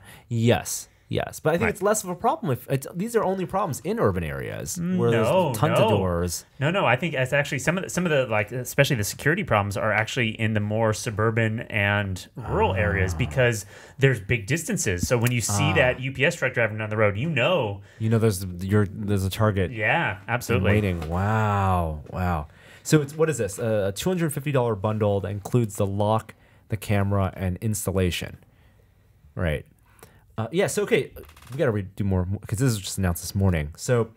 Yes, but I think Right. it's less of a problem if these are only problems in urban areas where no, there's tons of doors. No, I think it's actually some of the like, especially the security problems are actually in the more suburban and rural areas because there's big distances. So when you see that UPS truck driving down the road, There's a target yeah, absolutely. waiting. Wow. So what is this? A $250 bundle that includes the lock, the camera, and installation. Right. So okay, we got to do more because this was just announced this morning. So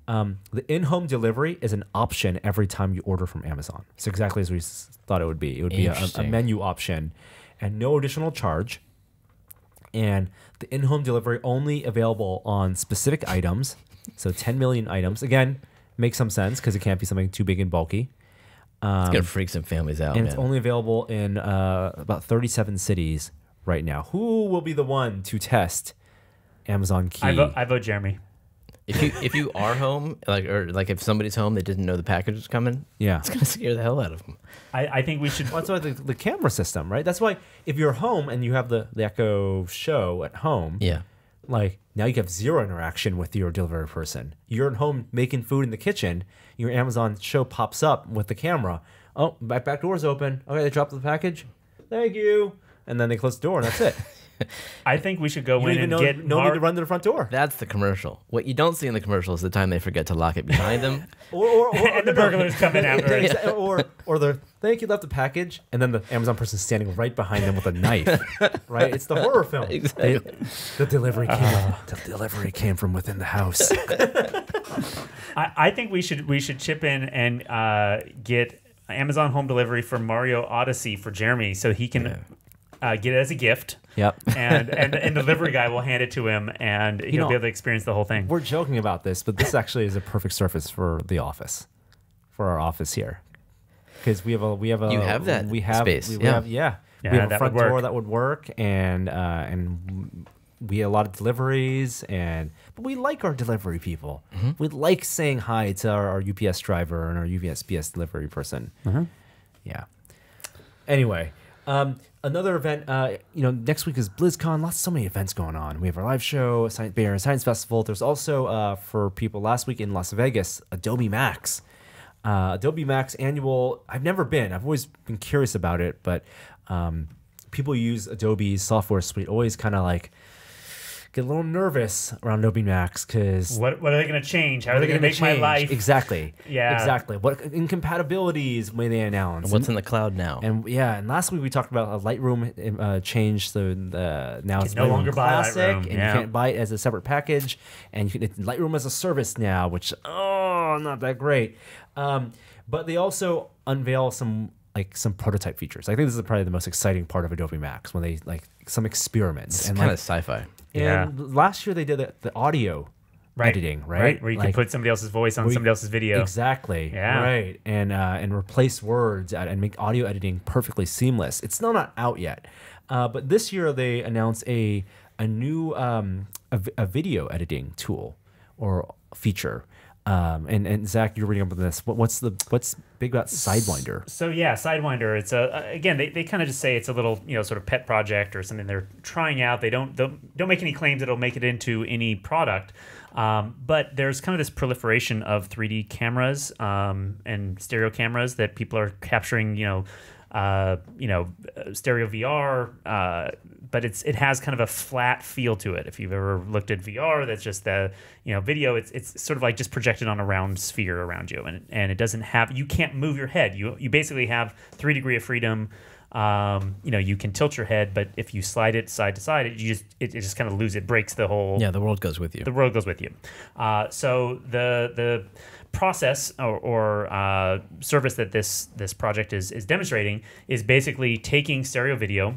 the in-home delivery is an option every time you order from Amazon. It's exactly as we thought it would be. It would be a Interesting. menu option and no additional charge. And the in-home delivery only available on specific items. So 10 million items. Again, makes some sense because it can't be something too big and bulky. It's gonna freak some families out, And man. it's only available in about 37 cities right now. Who will be the one to test Amazon Key? I vote Jeremy. If you are home, like if somebody's home, they didn't know the package was coming. Yeah. It's gonna scare the hell out of them. I think we should. Well, that's why the camera system, right? That's why if you're home and you have the Echo Show at home, Yeah. like now you have zero interaction with your delivery person. You're at home making food in the kitchen. Your Amazon Show pops up with the camera. Oh, back door's open. Okay, they dropped the package. Thank you. And then they close the door, and that's it. I think we should go You in don't even and get no need to run to the front door. That's the commercial. What you don't see in the commercial is the time they forget to lock it behind them. Or and the burglars come in after it. or the thank you left the package, and then the Amazon person standing right behind them with a knife. Right? It's the horror film. Exactly. The delivery came from within the house. I think we should chip in and get Amazon home delivery for Mario Odyssey for Jeremy, so he can get it as a gift. Yep. And the delivery guy will hand it to him, and he'll be able to experience the whole thing. We're joking about this, but this actually is a perfect surface for the office, for our office here, because we have a You have that space. We have a front door work. that would work, and we have a lot of deliveries, but we like our delivery people. Mm-hmm. We like saying hi to our UPS driver and our USPS delivery person. Mm-hmm. Yeah. Anyway. Another event, next week is BlizzCon. So many events going on. We have our live show, Bay Area Science Festival. There's also, for people last week in Las Vegas, Adobe Max. Adobe Max annual, I've never been. I've always been curious about it, but people use Adobe's software suite always kind of like get a little nervous around Adobe Max because what are they going to change? How are they going to make my life? Exactly. Yeah. Exactly. What incompatibilities may they announce? What's in the cloud now? And last week we talked about Lightroom changed now it's no Lightroom longer buy Classic, Lightroom, and you can't buy it as a separate package, and it's Lightroom as a service now, which not that great. But they also unveil some prototype features. I think this is probably the most exciting part of Adobe Max when they some experiments. It's kind of sci-fi. And last year they did the audio editing, right? Where you can put somebody else's voice on somebody else's video. Exactly. Yeah. Right. And replace words and make audio editing perfectly seamless. It's still not out yet. But this year they announced a new a video editing tool or feature. And Zach, you're reading up on this. What's big about Sidewinder? So yeah, Sidewinder. It's again they kind of just say it's a little sort of pet project or something they're trying out. They don't make any claims that'll make it into any product. But there's kind of this proliferation of 3D cameras and stereo cameras that people are capturing. Stereo VR, but it has kind of a flat feel to it. If you've ever looked at VR, that's just the video. It's sort of like just projected on a round sphere around you, and it doesn't have. You can't move your head. You basically have 3 degrees of freedom. You can tilt your head, but if you slide it side to side, it just kind of loses. It breaks the whole. Yeah, the world goes with you. The world goes with you. So the process or service that this project is demonstrating is basically taking stereo video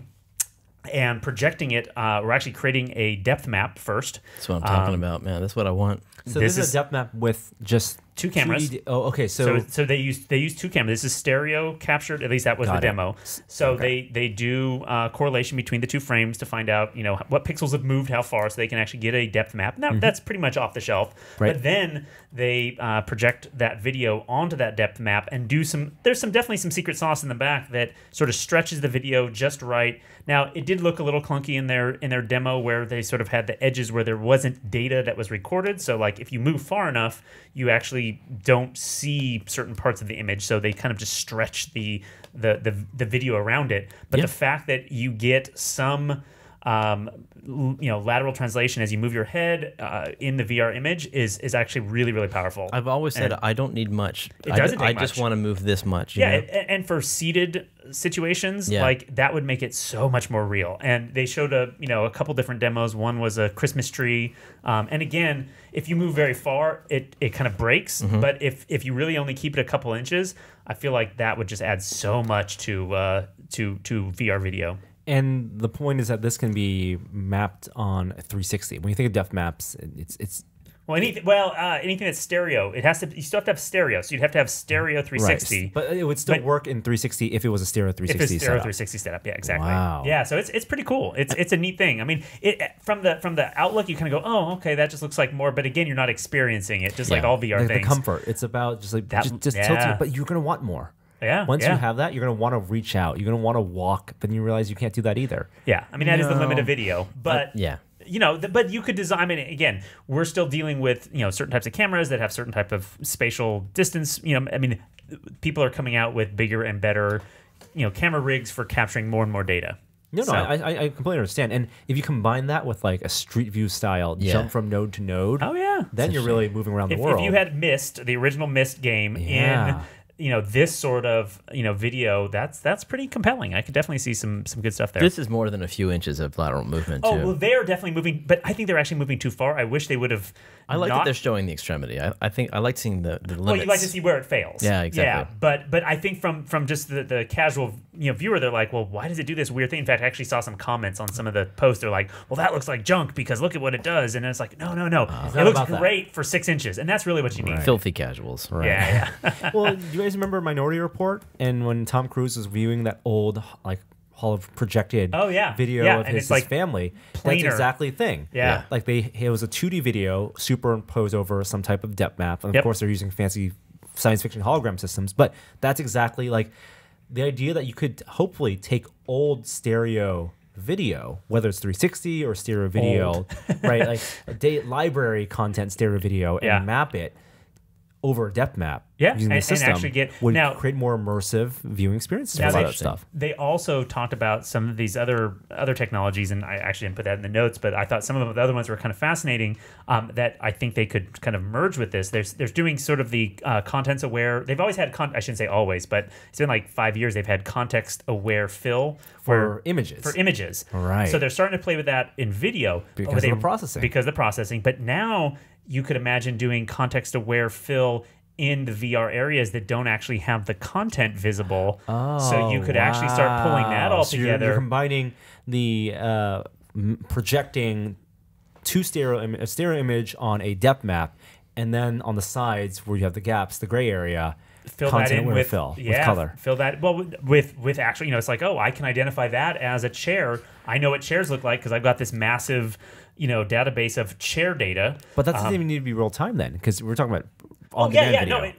and projecting it. We're actually creating a depth map first. That's what I'm talking about, man. That's what I want. So this is a depth map with just 2 cameras. 2D. Oh, okay. So they use 2 cameras. This is stereo captured. At least that was the demo. So they do correlation between the 2 frames to find out what pixels have moved how far, so they can actually get a depth map. Now that's pretty much off the shelf. Right. But then they project that video onto that depth map and there's definitely some secret sauce in the back that sort of stretches the video just right. Now it did look a little clunky in their demo where they sort of had the edges where there wasn't data that was recorded. So like if you move far enough, you actually don't see certain parts of the image, so they kind of just stretch the video around it. But the fact that you get some lateral translation as you move your head in the VR image is actually really, really powerful. I've always said I don't need much. It doesn't take I much. just want to move this much. And for seated situations, like that would make it so much more real. And they showed a couple different demos. One was a Christmas tree, and again, if you move very far, it kind of breaks. But if you really only keep it a couple inches, I feel like that would just add so much to VR video. And the point is that this can be mapped on 360. When you think of depth maps, it's Well, anything that's stereo, it has to. You still have to have stereo, so you'd have to have stereo 360. Right. But it would still work in 360 if it was a stereo 360 if it's stereo setup. 360 setup. Yeah, exactly. Wow. Yeah, so it's pretty cool. It's a neat thing. I mean, from the outlook, you kind of go, oh, okay, that just looks like more. But again, you're not experiencing it, just like all VR things. The comfort. It's about just like That- just yeah. tilting. But you're gonna want more. Yeah. Once you have that, you're gonna want to reach out. You're gonna want to walk. Then you realize you can't do that either. Yeah, I mean that is the limit of video, but yeah. You know, but you could design. I mean, again, we're still dealing with certain types of cameras that have certain type of spatial distance. I mean, people are coming out with bigger and better, camera rigs for capturing more and more data. No, I completely understand. And if you combine that with like a Street View style jump from node to node, oh yeah, then you're really moving around the world. If you had Myst, the original Myst game in this sort of video, that's pretty compelling. I could definitely see some good stuff there. This is more than a few inches of lateral movement. Oh, well, they are definitely moving, but I think they're actually moving too far. I wish they would have. I like that they're showing the extremity. I think I like seeing the limits. Well, you like to see where it fails. Yeah, exactly. Yeah, but I think from just the casual viewer, they're like, well, why does it do this weird thing? In fact, I actually saw some comments on some of the posts. They're like, well, that looks like junk because look at what it does, and it's like, no, it looks great for 6 inches, and that's really what you need. Right. Filthy casuals. Right. Yeah. Well, you guys remember Minority Report, and when Tom Cruise was viewing that old Hall of projected video of his family, planar. That's exactly the thing. Yeah. Like it was a 2D video superimposed over some type of depth map. And of course they're using fancy science fiction hologram systems, but that's exactly like the idea that you could hopefully take old stereo video, whether it's 360 or stereo video, right? Like library content stereo video and map it over a depth map using the system and actually would create more immersive viewing experiences for a lot of stuff. They also talked about some of these other technologies, and I actually didn't put that in the notes, but I thought some of the other ones were kind of fascinating that I think they could kind of merge with this. There's doing sort of the contents aware. They've always had, I shouldn't say always, but it's been like 5 years they've had context aware fill for images. Right. So they're starting to play with that in video. Because of the processing. Because of the processing. But now you could imagine doing context-aware fill in the VR areas that don't actually have the content visible. So you could actually start pulling that all together. You're combining the projecting a stereo image on a depth map, and then on the sides where you have the gaps, the gray area, fill that in with color. Fill that with actually, it's like, oh, I can identify that as a chair. I know what chairs look like because I've got this massive database of chair data. But that doesn't even need to be real time then, because we're talking about on-demand video.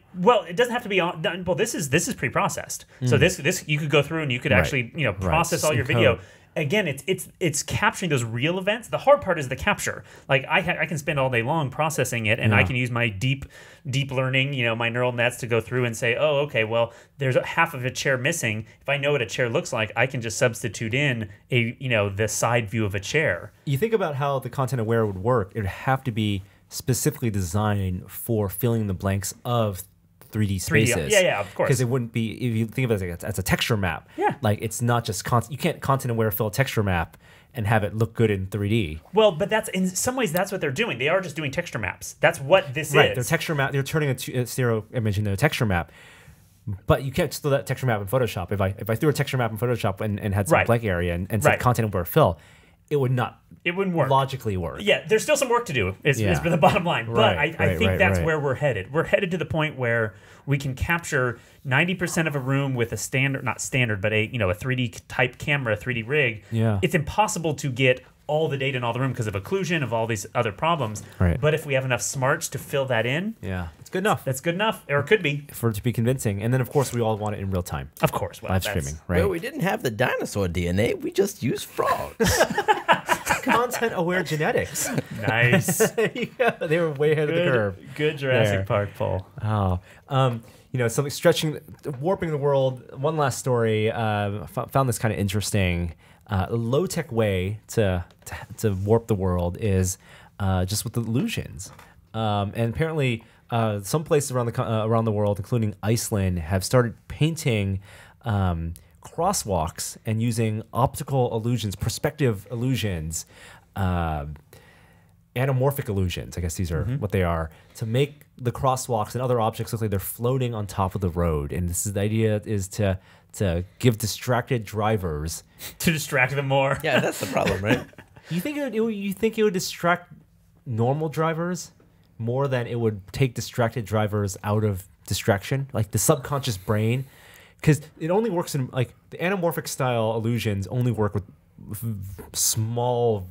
It doesn't have to be on. Well, this is pre-processed. So this you could go through and you could actually process all your video. Again, it's capturing those real events. The hard part is the capture. Like I can spend all day long processing it, and I can use my deep learning, my neural nets to go through and say, oh, okay, well, there's half of a chair missing. If I know what a chair looks like, I can just substitute in the side view of a chair. You think about how the content aware would work. It would have to be specifically designed for filling the blanks of 3D spaces. Yeah, of course. Because it wouldn't be, if you think of it as a texture map. Yeah. Like it's not just you can't content aware fill a texture map and have it look good in 3D. Well, but that's in some ways that's what they're doing. They are just doing texture maps. That's what this is. Right. They're texture map. They're turning a stereo image into a texture map. But you can't throw that texture map in Photoshop. If I threw a texture map in Photoshop and had some blank area and said content aware fill, it wouldn't work. Logically work. Yeah, there's still some work to do, is the bottom line. But I think that's where we're headed. We're headed to the point where we can capture 90% of a room with a not standard, but a 3D type camera, 3D rig. Yeah. It's impossible to get all the data in all the room because of occlusion, of all these other problems. Right. But if we have enough smarts to fill that in, it's good enough. That's good enough, or it could be. For it to be convincing. And then, of course, we all want it in real time. Of course. Live streaming, right? Well, we didn't have the dinosaur DNA. We just used frogs. Content-aware genetics. Nice. They were way ahead of the curve. Good Jurassic Park, Paul. Oh. Something warping the world. One last story. Found this kind of interesting. A low-tech way to warp the world is just with illusions. And apparently, some places around the world, including Iceland, have started painting crosswalks and using optical illusions, perspective illusions, anamorphic illusions, I guess these are what they are, to make the crosswalks and other objects look like they're floating on top of the road. And the idea is to give distracted drivers to distract them more. Yeah, that's the problem, right? You think it would distract normal drivers more than it would take distracted drivers out of distraction, like the subconscious brain, because it only works in like the anamorphic style illusions only work with small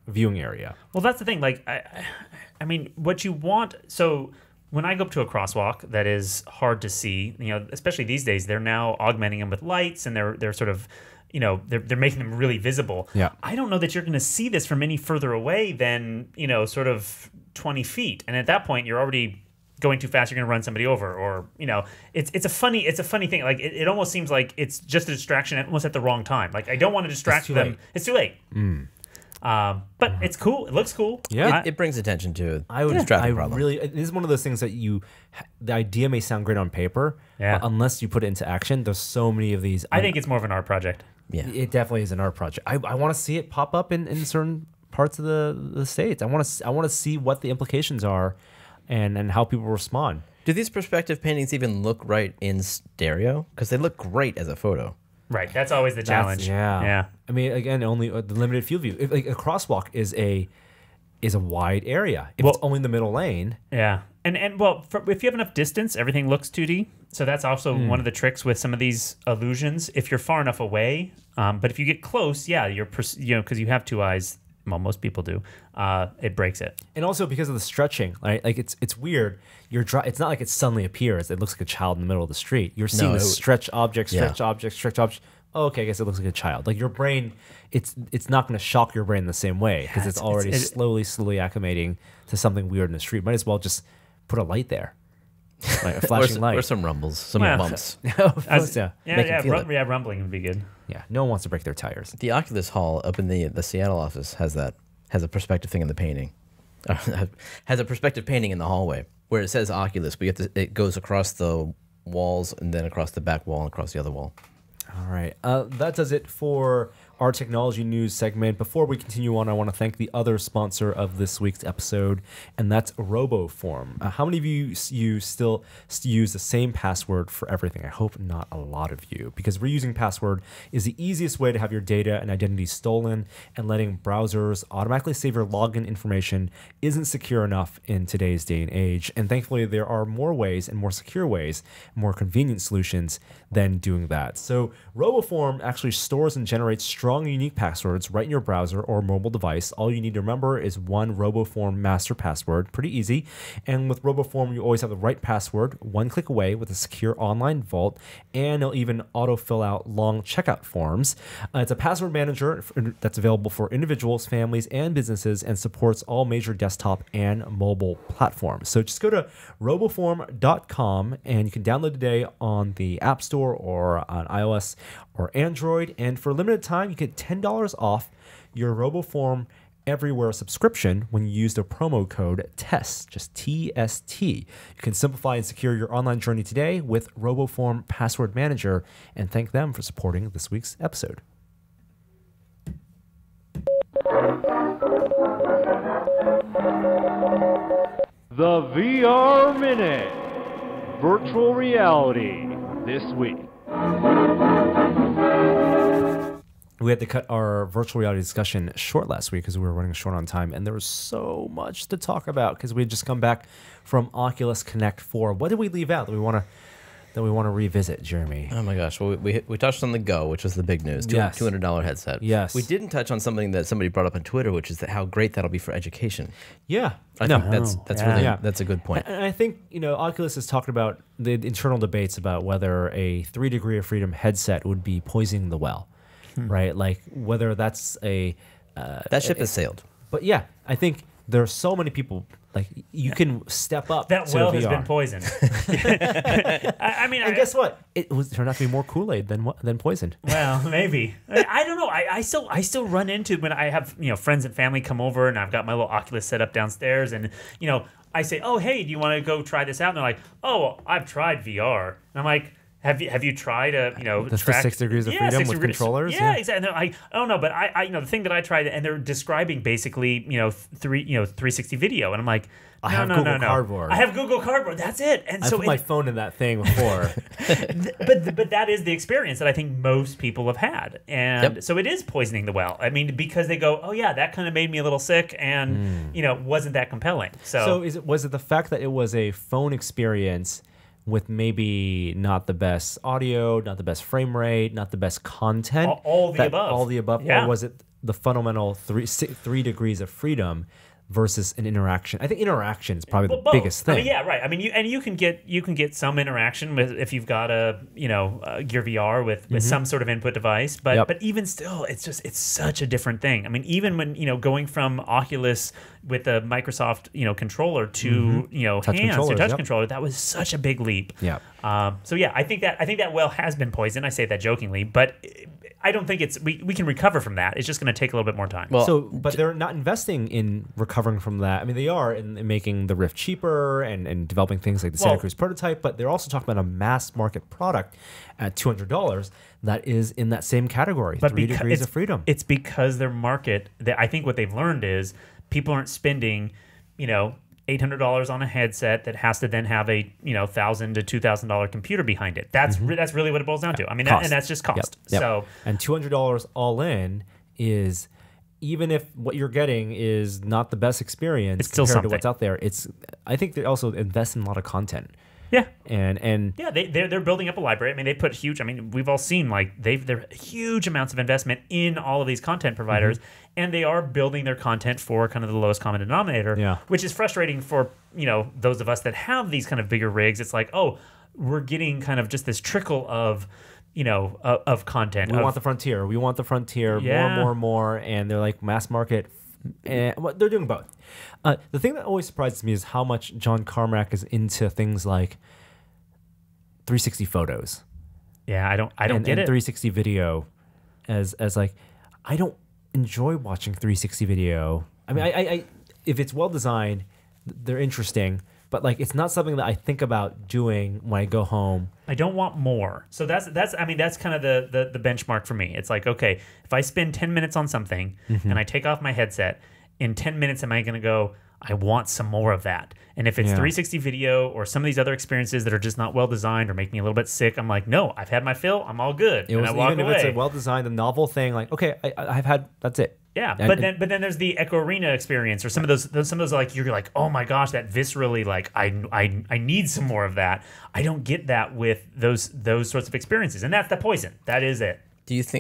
viewing area. Well, that's the thing. Like, I mean, what you want. So when I go up to a crosswalk that is hard to see, especially these days, they're now augmenting them with lights, and they're sort of, they're making them really visible. Yeah. I don't know that you're going to see this from any further away than sort of 20 feet, and at that point, you're already going too fast. You're going to run somebody over, or it's a funny thing. Like it almost seems like it's just a distraction almost at the wrong time. Like I don't want to distract them. Late. It's too late. But it's cool. It looks cool. Yeah, it brings attention to the traffic problem. It is one of those things that the idea may sound great on paper, but unless you put it into action, there's so many of these. I think it's more of an art project. Yeah, it definitely is an art project. I want to see it pop up in certain parts of the states. I want to see what the implications are, and how people respond. Do these perspective paintings even look right in stereo? Because they look great as a photo. Right, that's always the challenge. Yeah. I mean, again, only the limited field view. Like a crosswalk is a wide area. If it's only in the middle lane. Yeah, and if you have enough distance, everything looks 2D. So that's also one of the tricks with some of these illusions. If you're far enough away, but if you get close, you're because you have two eyes. Well, most people do. It breaks it, and also because of the stretching, right? Like it's weird. It's not like it suddenly appears. It looks like a child in the middle of the street. You're seeing this stretch object. Oh, okay, I guess it looks like a child. Like your brain, it's not going to shock your brain the same way because it's already slowly acclimating to something weird in the street. Might as well just put a light there, like a flashing light, or some rumbles, some bumps. Rumbling would be good. Yeah, no one wants to break their tires. The Oculus Hall up in the Seattle office has a perspective thing in the painting, has a perspective painting in the hallway where it says Oculus, but it goes across the walls and then across the back wall and across the other wall. All right. That does it for our technology news segment. Before we continue on, I want to thank the other sponsor of this week's episode, and that's RoboForm. How many of you still use the same password for everything? I hope not a lot of you, because reusing password is the easiest way to have your data and identity stolen, and letting browsers automatically save your login information isn't secure enough in today's day and age. And thankfully, there are more ways and more secure ways, more convenient solutions than doing that. So RoboForm actually stores and generates strong, unique passwords right in your browser or mobile device. All you need to remember is one RoboForm master password. Pretty easy. And with RoboForm, you always have the right password, one click away with a secure online vault, and it'll even auto-fill out long checkout forms. It's a password manager that's available for individuals, families, and businesses, and supports all major desktop and mobile platforms. So just go to roboform.com, and you can download today on the App Store or on iOS or Android. And for a limited time, you get $10 off your RoboForm Everywhere subscription when you use the promo code TEST, just TST. You can simplify and secure your online journey today with RoboForm Password Manager, and thank them for supporting this week's episode. The VR Minute. Virtual reality this week. We had to cut our virtual reality discussion short last week because we were running short on time, and there was so much to talk about because we had just come back from Oculus Kinect 4. What did we leave out that we want to revisit, Jeremy? Oh my gosh! Well, we touched on the Go, which was the big news. $200 headset. Yes. We didn't touch on something that somebody brought up on Twitter, which is how great that'll be for education. Yeah. I think that's a good point. And I think Oculus is talking about the internal debates about whether a 3 degree of freedom headset would be poisoning the well. Right, like whether that's that ship has sailed. But yeah, I think there are so many people like you can step up. That well has been poisoned. I mean, and guess what? It turned out to be more Kool-Aid than poisoned. Well, maybe. I don't know. I still run into when I have friends and family come over, and I've got my little Oculus set up downstairs, and I say, oh hey, do you want to go try this out? And they're like, oh, I've tried VR, and I'm like, Have you tried the track 6 degrees of freedom with controllers? Yeah, exactly. No, I don't know, but I the thing that I tried, and they're describing basically 360 video, and I'm like, I have Google Cardboard. I have Google Cardboard. That's it. And I so put my phone in that thing before. but that is the experience that I think most people have had, and so it is poisoning the well. I mean, because they go, oh yeah, that kind of made me a little sick, and wasn't that compelling. So was it the fact that it was a phone experience with maybe not the best audio, not the best frame rate, not the best content, all the above, or was it the fundamental three degrees of freedom versus an interaction? I think interaction is probably the biggest thing. I mean, yeah, right. I mean, you can get some interaction with if you've got a Gear VR with some sort of input device, but even still, it's such a different thing. I mean, even when going from Oculus with the Microsoft controller to touch controller, that was such a big leap. Yeah. So yeah, I think that well has been poisoned. I say that jokingly, but I don't think we can recover from that. It's just going to take a little bit more time. Well, but they're not investing in recovering from that. I mean, they are in making the Rift cheaper and developing things like the Santa Cruz prototype, but they're also talking about a mass market product at $200 that is in that same category, but 3 degrees of freedom. It's because their market, I think what they've learned is people aren't spending, $800 on a headset that has to then have a $1,000 to $2,000 computer behind it. That's really what it boils down to. I mean, and that's just cost. Yep. So and $200 all in is, even if what you're getting is not the best experience, it's still compared something. to what's out there. I think they also invest in a lot of content. Yeah, and yeah, they're building up a library. I mean, they put huge. I mean, we've all seen they're huge amounts of investment in all of these content providers, and they are building their content for kind of the lowest common denominator. Yeah. Which is frustrating for those of us that have these kind of bigger rigs. It's like, oh, we're getting kind of just this trickle of of content. We want the frontier. We want the frontier more, and they're like mass market. And they're doing both. The thing that always surprises me is how much John Carmack is into things like 360 photos. Yeah, I don't get it. 360 video, as like, I don't enjoy watching 360 video. I mean, I if it's well designed, they're interesting. But like, it's not something that I think about doing when I go home. I don't want more. So that's kind of the benchmark for me. It's like, okay, if I spend 10 minutes on something and I take off my headset, in 10 minutes am I going to go, I want some more of that. And if it's 360 video or some of these other experiences that are just not well designed or make me a little bit sick, I'm like, no, I've had my fill. I'm all good. And I walk even away. If it's a well designed, a novel thing, like, okay, I've had, that's it. Yeah, but then there's the Echo Arena experience, or some of those like, you're like, oh my gosh, that viscerally, like, I need some more of that. I don't get that with those sorts of experiences, and that's the poison. That is it.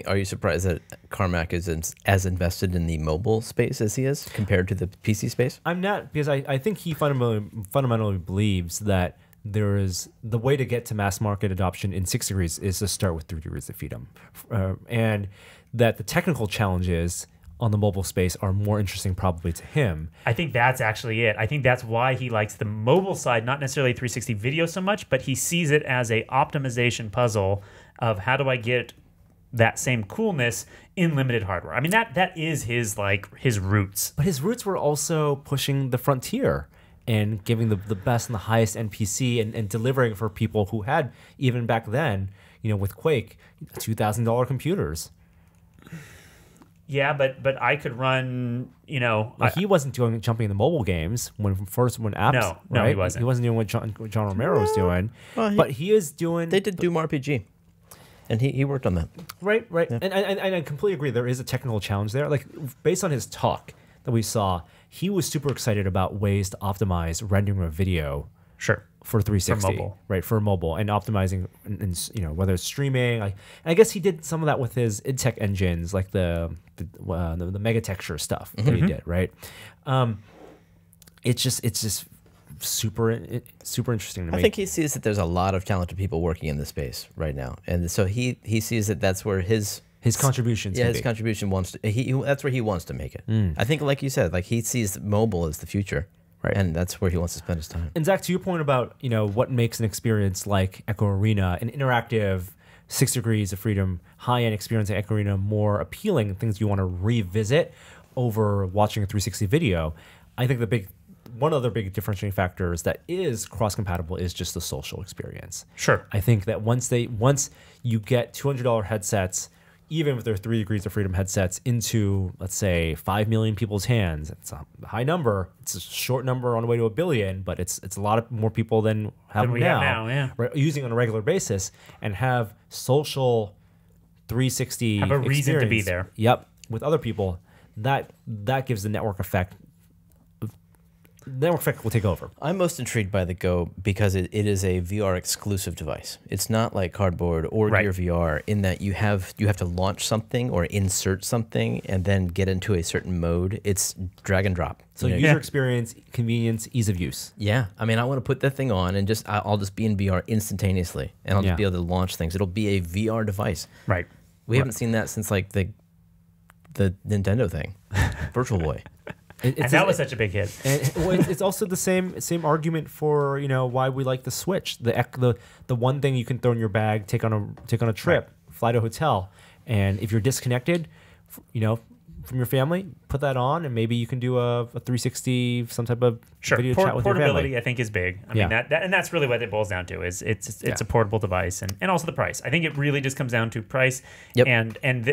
Are you surprised that Carmack is as invested in the mobile space as he is compared to the PC space? I'm not, because I think he fundamentally believes that there is the way to get to mass market adoption in 6 degrees is to start with 3 degrees of freedom, and that the technical challenges on the mobile space are more interesting probably to him. I think that's actually it. I think that's why he likes the mobile side, not necessarily 360 video so much, but he sees it as a optimization puzzle of how do I get that same coolness in limited hardware. I mean, that is his roots. But his roots were also pushing the frontier and giving the best and the highest NPC and delivering for people who had, even back then, with Quake, $2,000 computers. Yeah, but I could run, he wasn't jumping in the mobile games when apps. No, he wasn't. He wasn't doing what John Romero was doing. Well, but he is doing. They did Doom RPG, and he worked on that. Right. Yeah. And I completely agree. There is a technical challenge there. Like, based on his talk that we saw, he was super excited about ways to optimize rendering of video. Sure. For 360, for mobile. Right, for mobile, and optimizing, and whether it's streaming. I guess he did some of that with his IdTech engines, like the mega texture stuff that he did, right? It's just super interesting to me. I think he sees that there's a lot of talented people working in this space right now, and so he sees that that's where his contributions. Yeah, his contribution that's where he wants to make it. I think, like you said, like he sees mobile as the future. Right. And that's where he wants to spend his time. And Zach, to your point about, what makes an experience like Echo Arena, an interactive 6 degrees of freedom, high-end experience like Echo Arena more appealing, things you want to revisit over watching a 360 video, I think the big one other big differentiating factors that is cross-compatible is just the social experience. Sure. I think that once you get $200 headsets, even if they're 3 degrees of freedom headsets, into, let's say, 5 million people's hands, it's a high number. It's a short number on the way to 1 billion, but it's a lot of more people than have we now, have now, yeah. right, using on a regular basis, and have social 360 Have a reason to be experience, there. Yep, with other people. That gives the network effect. The network effect will take over. I'm most intrigued by the Go because it is a VR exclusive device. It's not like Cardboard or Right. Gear VR in that you have to launch something or insert something and then get into a certain mode. It's drag and drop. So You know, user experience, convenience, ease of use. yeah, I mean, I want to put that thing on and I'll just be in VR instantaneously, and I'll Yeah. just be able to launch things. It'll be a VR device. Right. We haven't seen that since like the Nintendo thing, Virtual Boy. And that was such a big hit. And well, it's also the same argument for why we like the Switch. The one thing you can throw in your bag, take on a trip, fly to a hotel, and if you're disconnected, from your family, put that on, and maybe you can do a 360, some type of video chat with your Portability, family. I think, is big. I Yeah. mean that and that's really what it boils down to. Is it's a portable device, and also the price. I think it really just comes down to price. Yep. And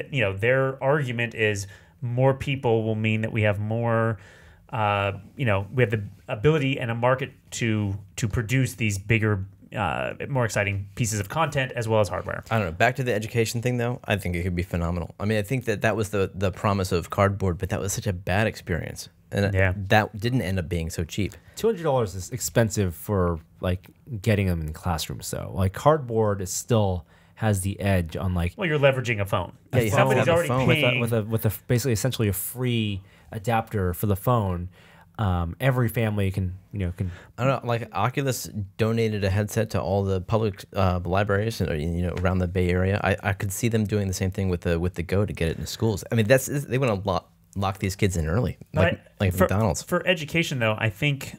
their argument is more people will mean that we have more. We have the ability and a market to produce these bigger, more exciting pieces of content as well as hardware. I don't know. Back to the education thing, though. I think it could be phenomenal. I mean, I think that was the promise of Cardboard, but that was such a bad experience, and that didn't end up being so cheap. $200 is expensive for like getting them in classrooms, though. Like Cardboard is still has the edge on like. Well, you're leveraging a phone. Yeah, you have to Somebody's have a already phone. paying with a basically essentially a free adapter for the phone. Every family can. I don't know. Like Oculus donated a headset to all the public libraries, around the Bay Area. I could see them doing the same thing with the Go to get it into schools. I mean, they want to lock these kids in early, like McDonald's. For education, though, I think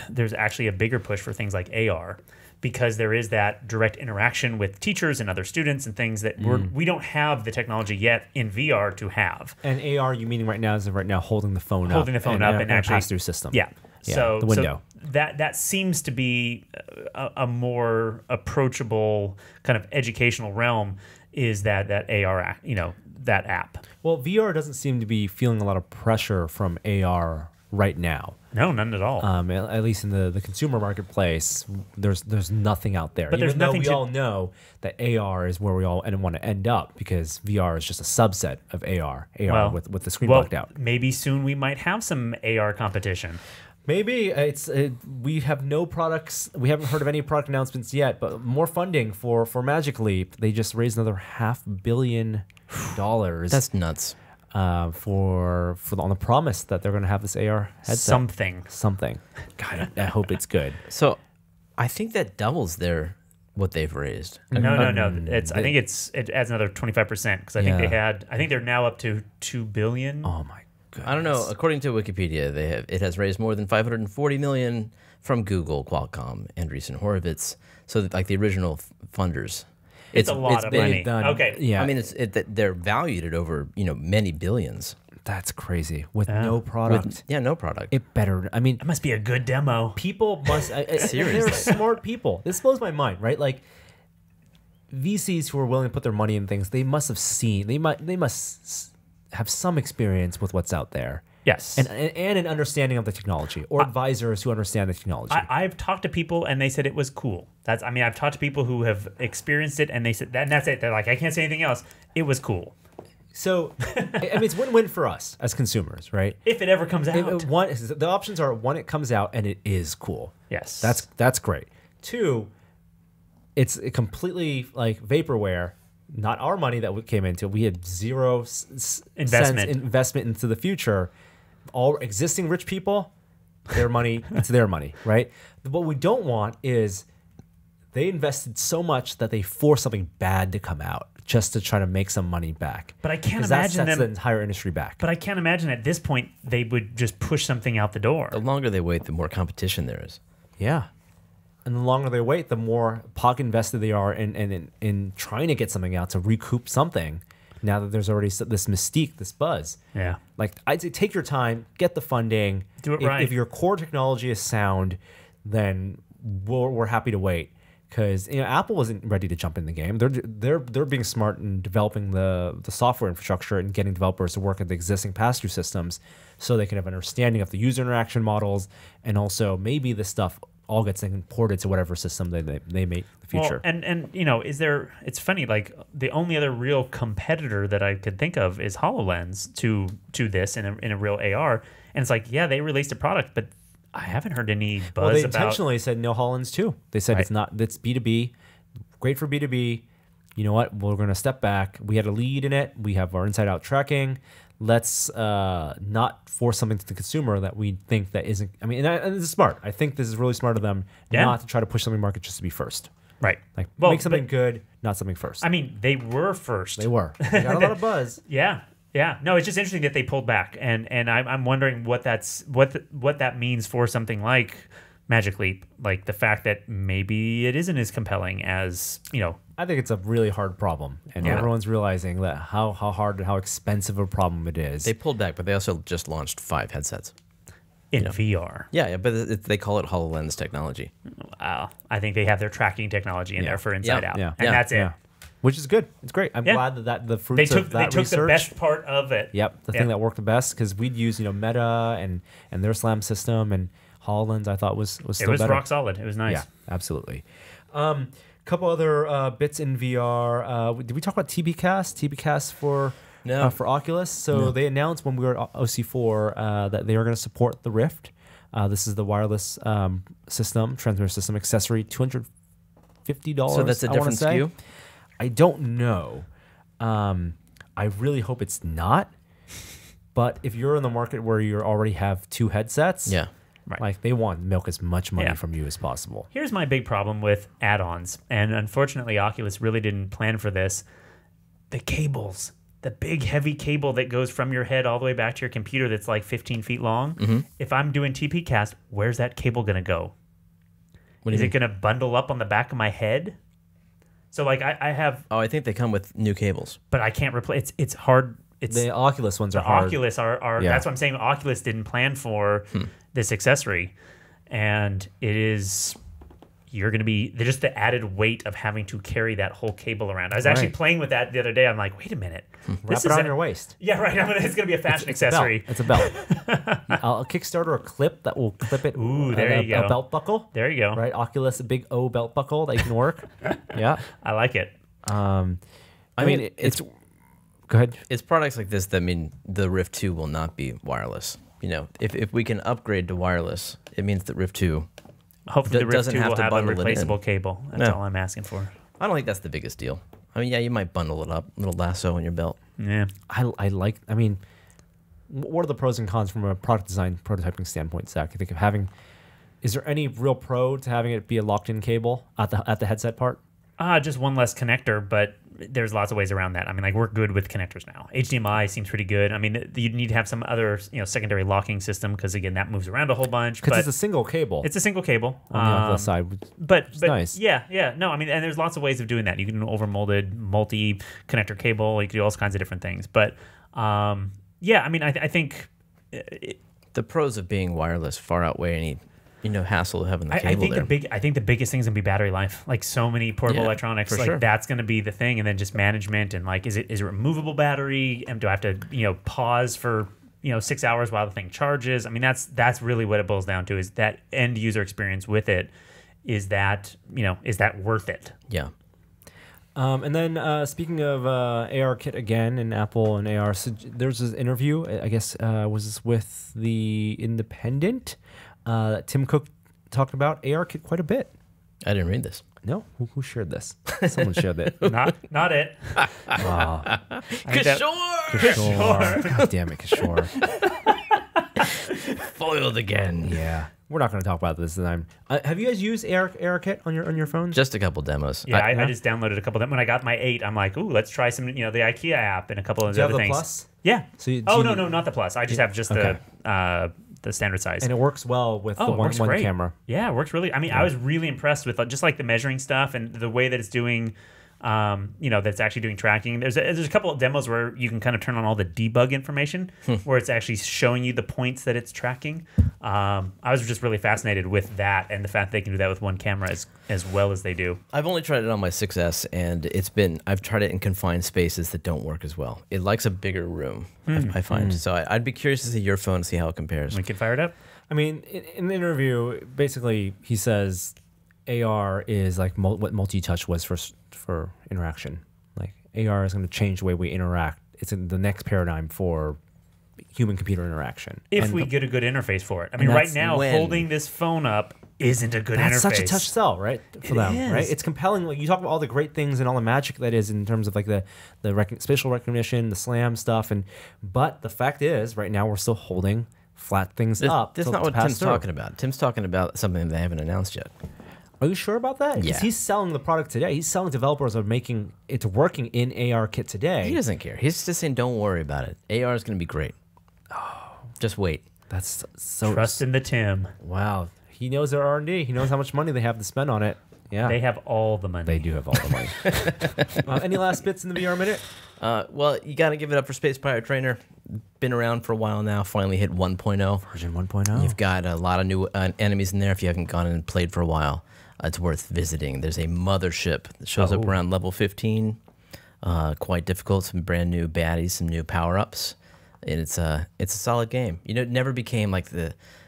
there's actually a bigger push for things like AR. Because there is that direct interaction with teachers and other students and things that we don't have the technology yet in VR to have. And AR, you meaning right now is holding the phone Holding the phone up and actually pass-through system. Yeah. So the window. So that seems to be a more approachable kind of educational realm. Is that AR that app? Well, VR doesn't seem to be feeling a lot of pressure from AR right now. No, none at all. At least in the consumer marketplace, there's nothing out there. But there's nothing. We all know that AR is where we all want to end up because VR is just a subset of AR. With the screen blocked out. Maybe soon we might have some AR competition. Maybe we have no products. We haven't heard of any product announcements yet. But more funding for Magic Leap. They just raised another $500 million. That's nuts. On the promise that they're going to have this AR headset. Something. God, I hope it's good. So, I think that doubles what they've raised. No. I think it adds another 25% because I think I think they're now up to $2 billion. Oh my god. I don't know. According to Wikipedia, it has raised more than $540 million from Google, Qualcomm, Andreessen Horowitz. So, like the original funders. It's a lot of money. Okay. Yeah. I mean, they're valued at over many billions. That's crazy. With no product. No product. It better. I mean, That must be a good demo. people must. They're smart people. This blows my mind, right? Like VCs who are willing to put their money in things, they must have seen. They must have some experience with what's out there. Yes. And an understanding of the technology, or advisors who understand the technology. I've talked to people and they said it was cool. I've talked to people who have experienced it and they said that's it. They're like, I can't say anything else. It was cool. So, I mean, it's win-win for us as consumers, right? If it ever comes out. The options are, one, it comes out and it is cool. Yes. That's great. Two, it's completely like vaporware. Not our money that we came into. We had zero investment into the future. All existing rich people, their money, it's their money, right? What we don't want is they invested so much that they force something bad to come out just to try to make some money back. But I can't that imagine sets them. the entire industry back. But I can't imagine at this point they would just push something out the door. The longer they wait, the more competition there is. Yeah. And the longer they wait, the more pocket invested they are in trying to get something out to recoup something. now that there's already this mystique, this buzz. Yeah. Like, I'd say take your time, get the funding. Do it if, right. If your core technology is sound, then we're happy to wait. Because Apple wasn't ready to jump in the game. They're being smart in developing the software infrastructure and getting developers to work at the existing pass-through systems, so they can have an understanding of the user interaction models, and also maybe this stuff all gets imported to whatever system they make in the future. Well, and is there? It's funny. Like the only other real competitor that I could think of is HoloLens to this in a real AR, and it's like, yeah, they released a product, but I haven't heard any buzz about. Well, they intentionally said no HoloLens 2. They said Right. it's B2B, great for B2B. You know what? We're going to step back. We had a lead in it. We have our inside-out tracking. Let's not force something to the consumer that we think that isn't. I mean, and this is smart. I think this is really smart of them not to try to push something market just to be first. Right. Like, make something good, not something first. I mean, they were first. They were. They got a lot of buzz. Yeah. Yeah, no, it's just interesting that they pulled back, and I'm wondering what that means for something like Magic Leap, like the fact that maybe it isn't as compelling as I think it's a really hard problem, and everyone's realizing that how hard and how expensive a problem it is. They pulled back, but they also just launched 5 headsets. in VR. Yeah, but they call it HoloLens technology. Wow, I think they have their tracking technology in there for Inside Out, and that's it. Yeah. Which is good. It's great. I'm glad that the fruits of that they took research, the best part of it. Yep, the thing that worked the best, because we'd use Meta and their SLAM system, and HoloLens I thought was still It was better. rock solid. It was nice. Yeah, absolutely. Couple other bits in VR. Did we talk about TBcast for Oculus? So they announced when we were at OC4 that they are going to support the Rift. This is the wireless transmitter system accessory, $250. So that's a different SKU? I don't know. I really hope it's not. But if you're in the market where you already have 2 headsets, like they want to milk as much money from you as possible. Here's my big problem with add-ons, and unfortunately Oculus really didn't plan for this. The cables. The big heavy cable that goes from your head all the way back to your computer that's like 15 feet long. Mm-hmm. If I'm doing TPcast, where's that cable going to go? Is it going to bundle up on the back of my head? So like I have... Oh, I think they come with new cables. But I can't replace... It's hard... The Oculus ones are hard. The Oculus are that's what I'm saying. Oculus didn't plan for this accessory. And it is... You're going to be... Just the added weight of having to carry that whole cable around. I was actually playing with that the other day. I'm like, wait a minute. Wrap it on your waist. Yeah, right. It's going to be a fashion accessory. It's a belt. I'll Kickstarter a clip that will clip it. Ooh, there you go. A belt buckle. There you go. Right, Oculus, a big O belt buckle that you can work. Yeah. I like it. I mean, it's... Go ahead. It's products like this that mean the Rift 2 will not be wireless. If we can upgrade to wireless, it means that Rift 2 hopefully the Rift doesn't 2 have will to have a bundle it in. replaceable cable. That's all I'm asking for. I don't think that's the biggest deal. I mean, yeah, you might bundle it up, little lasso on your belt. Yeah. I mean, what are the pros and cons from a product design prototyping standpoint, Zach? You think of having... Is there any real pro to having it be a locked-in cable at the headset part? Just one less connector, but there's lots of ways around that. I mean, like we're good with connectors now. HDMI seems pretty good. I mean, you need to have some other, secondary locking system because again, that moves around a whole bunch. Because it's a single cable. It's a single cable on the Oculus side. But nice. Yeah. No, I mean, and there's lots of ways of doing that. You can do an overmolded multi-connector cable. You can do all kinds of different things. But yeah, I mean, I think the pros of being wireless far outweigh any hassle of having the cable I think the biggest thing is gonna be battery life. Like so many portable electronics, like that's gonna be the thing, and then just management and like, is it a removable battery? And do I have to pause for 6 hours while the thing charges? I mean, that's really what it boils down to, is that end user experience with it. Is that worth it? Yeah. And then speaking of ARKit again and Apple and AR, so there's this interview, I guess, was this with The Independent? Tim Cook talked about ARKit quite a bit. I didn't read this. No? Who shared this? Someone shared it. Not it. Kishore! God damn it, Kishore. Foiled again. Yeah. We're not going to talk about this time. Have you guys used ARKit on your phones? Just a couple demos. Yeah, I just downloaded a couple of them. When I got my 8, I'm like, ooh, let's try some, the IKEA app and a couple of the other things. Plus? Yeah. So no, not the Plus. I just have just the standard size. And it works well with the one camera. Yeah, it works really. I mean, I was really impressed with just like the measuring stuff and the way that it's doing that's actually doing tracking. There's a couple of demos where you can kind of turn on all the debug information, where it's actually showing you the points that it's tracking. I was just really fascinated with that and the fact they can do that with one camera as well as they do. I've only tried it on my 6S, and I've tried it in confined spaces that don't work as well. It likes a bigger room, I find. So I'd be curious to see your phone and see how it compares. We can fire it up. I mean, in the interview, basically he says AR is like what multi-touch was for interaction. Like AR is going to change the way we interact. It's in the next paradigm for human-computer interaction. If we get a good interface for it. I mean, right now, holding this phone up isn't a good interface. That's such a touch sell, right? For them, right? It's compelling. Like you talk about all the great things and all the magic that is in terms of like the spatial recognition, the SLAM stuff, but the fact is, right now we're still holding flat things up. That's not what Tim's talking about. Tim's talking about something they haven't announced yet. Are you sure about that? Because he's selling the product today. He's selling developers are making it's working in AR kit today. He doesn't care. He's just saying, don't worry about it. AR is going to be great. Just wait. That's so trust in the Tim. Wow, he knows their R&D. He knows how much money they have to spend on it. Yeah, they have all the money. They do have all the money. Any last bits in the VR minute? Well, you got to give it up for Space Pirate Trainer. Been around for a while now. Finally hit 1.0. Version 1.0. You've got a lot of new enemies in there. If you haven't gone in and played for a while, it's worth visiting. There's a mothership that shows up around level 15. Quite difficult. Some brand new baddies, some new power-ups. And it's a solid game. You know, it never became like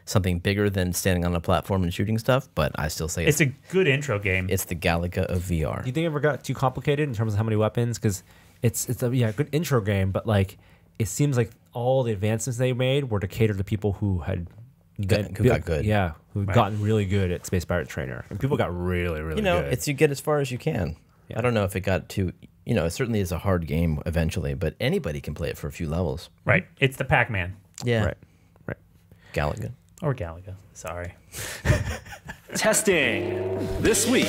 something bigger than standing on a platform and shooting stuff, but I still say it's a good intro game. It's the Galaga of VR. Do you think it ever got too complicated in terms of how many weapons? Because it's a good intro game, but like it seems like all the advancements they made were to cater to people who got good. Yeah, who'd gotten really good at Space Pirate Trainer, and people got really good. It's you get as far as you can. Yeah. I don't know if it got too. It certainly is a hard game eventually, but anybody can play it for a few levels. Right. It's the Pac-Man. Yeah. Right. Galaga. Or Galaga. Sorry. Testing this week.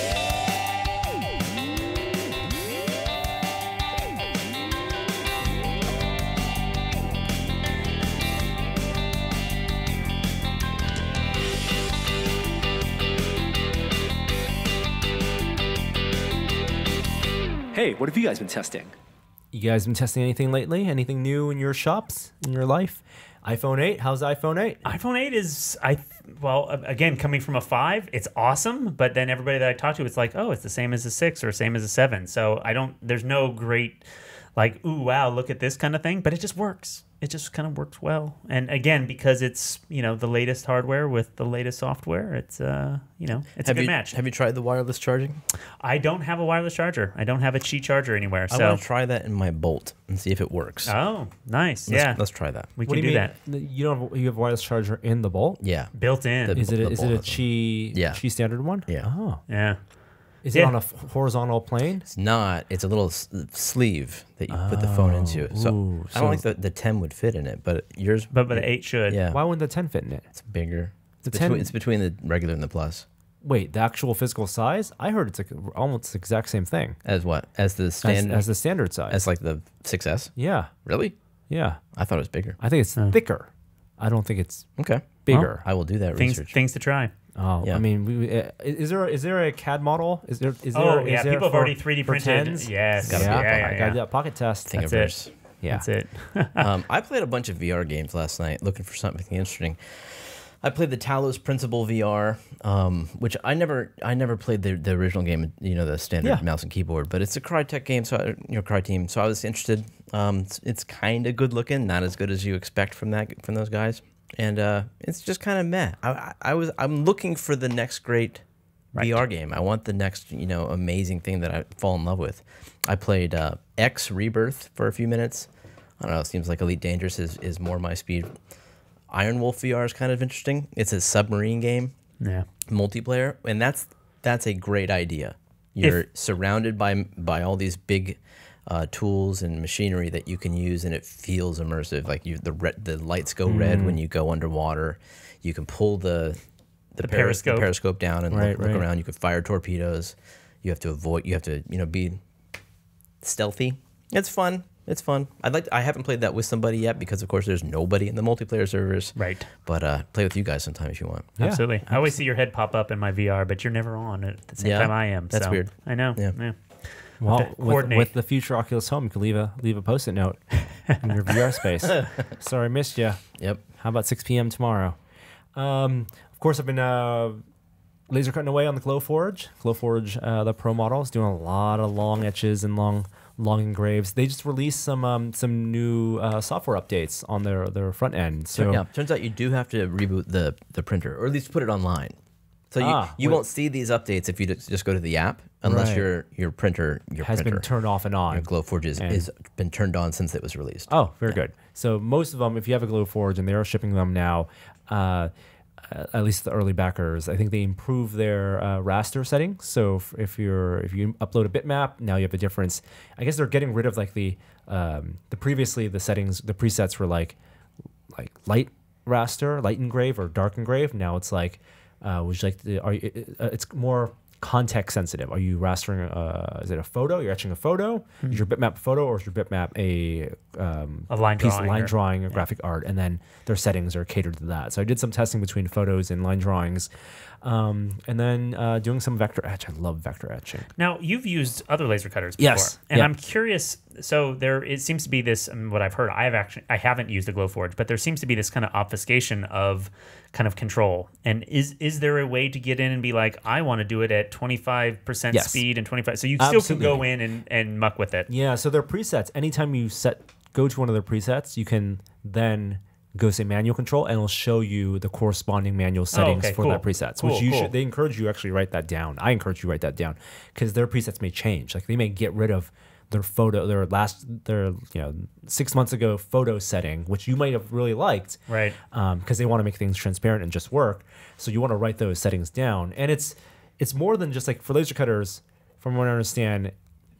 Hey, what have you guys been testing? You guys been testing anything lately? Anything new in your shops, in your life? iPhone 8, how's iPhone 8? iPhone 8 is, again, coming from a 5, it's awesome, but then everybody that I talk to, it's like, oh, it's the same as a 6 or same as a 7. So there's no great, like, ooh, wow, look at this kind of thing, but it just works. It just kind of works well. And again, because it's, the latest hardware with the latest software, it's, it's a good match. Have you tried the wireless charging? I don't have a wireless charger. I don't have a Qi charger anywhere. I want to try that in my Bolt and see if it works. Oh, nice. Let's try that. We can do that. You have a wireless charger in the Bolt? Yeah. Built in. Is it a Qi standard one? Yeah. Oh. Yeah. Is it on a horizontal plane? It's not. It's a little sleeve that you put the phone into. So I don't think the 10 would fit in it, but yours. But the 8 should. Yeah. Why wouldn't the 10 fit in it? It's bigger. It's between the regular and the Plus. Wait, the actual physical size? I heard it's like almost the exact same thing. As what? As the standard? As the standard size. As like the 6S? Yeah. Really? Yeah. I thought it was bigger. I think it's thicker. I don't think it's bigger. Well, I will do that research. Things to try. Oh, yeah. I mean, is there a CAD model? Is there? People have already 3D printed. Yes. I got that pocket test. That's it. Yeah. That's it. I played a bunch of VR games last night, looking for something interesting. I played the Talos Principle VR, which I never played the original game, the standard mouse and keyboard, but it's a Crytek game, Cryteam. So I was interested. It's kind of good looking, not as good as you expect from those guys. And it's just kind of meh. I'm looking for the next great VR game. I want the next amazing thing that I fall in love with. I played X Rebirth for a few minutes. I don't know. It seems like Elite Dangerous is more my speed. Iron Wolf VR is kind of interesting. It's a submarine game, multiplayer, and that's a great idea. You're surrounded by all these big tools and machinery that you can use, and it feels immersive. Like the lights go red when you go underwater. You can pull the periscope down and look around. You can fire torpedoes. You have to avoid. You have to be stealthy. It's fun. It's fun. I haven't played that with somebody yet because, of course, there's nobody in the multiplayer servers. Right. But play with you guys sometime if you want. Yeah, absolutely. I always see your head pop up in my VR, but you're never on at the same time I am. That's weird. I know. Yeah. Well, coordinate. with the future Oculus Home, you can leave a Post-it note in your VR space. Sorry, I missed you. Yep. How about 6 p.m. tomorrow? Of course, I've been laser cutting away on the Glowforge. Glowforge, the Pro model, is doing a lot of long etches and long engraves. They just released some new software updates on their front end. So yeah, turns out you do have to reboot the printer, or at least put it online. So you won't see these updates if you just go to the app, unless Right. your printer has been turned off and on. Your Glowforge is been turned on since it was released. Oh, very good. So most of them, if you have a Glowforge, and they are shipping them now, at least the early backers, I think they improve their raster settings. So if you upload a bitmap, now you have a difference. I guess they're getting rid of like the previously the settings, the presets were like light raster, light engrave, or dark engrave. Now it's like it's more context sensitive. Are you rastering? Is it a photo? You're etching a photo. Is your bitmap a photo, or is your bitmap a line piece drawing of line drawing or graphic art? And then their settings are catered to that. So I did some testing between photos and line drawings, and then doing some vector etch. I love vector etching. Now, you've used other laser cutters before. Yes. And Yeah. I'm curious, so it seems to be this, what I've heard, I haven't used the Glowforge, but there seems to be this kind of obfuscation of kind of control. And is there a way to get in and be like, I want to do it at 25% Yes. speed and 25, so you still can go Absolutely. in and muck with it. Yeah. So their presets. Anytime you go to one of their presets, you can then go say manual control, and it'll show you the corresponding manual settings okay, for cool. that presets. Cool, which you cool. they encourage you actually write that down. I encourage you to write that down because their presets may change. Like they may get rid of their 6 months ago photo setting, which you might have really liked, Right. Because they want to make things transparent and just work. So you want to write those settings down, and it's more than just like for laser cutters. From what I understand,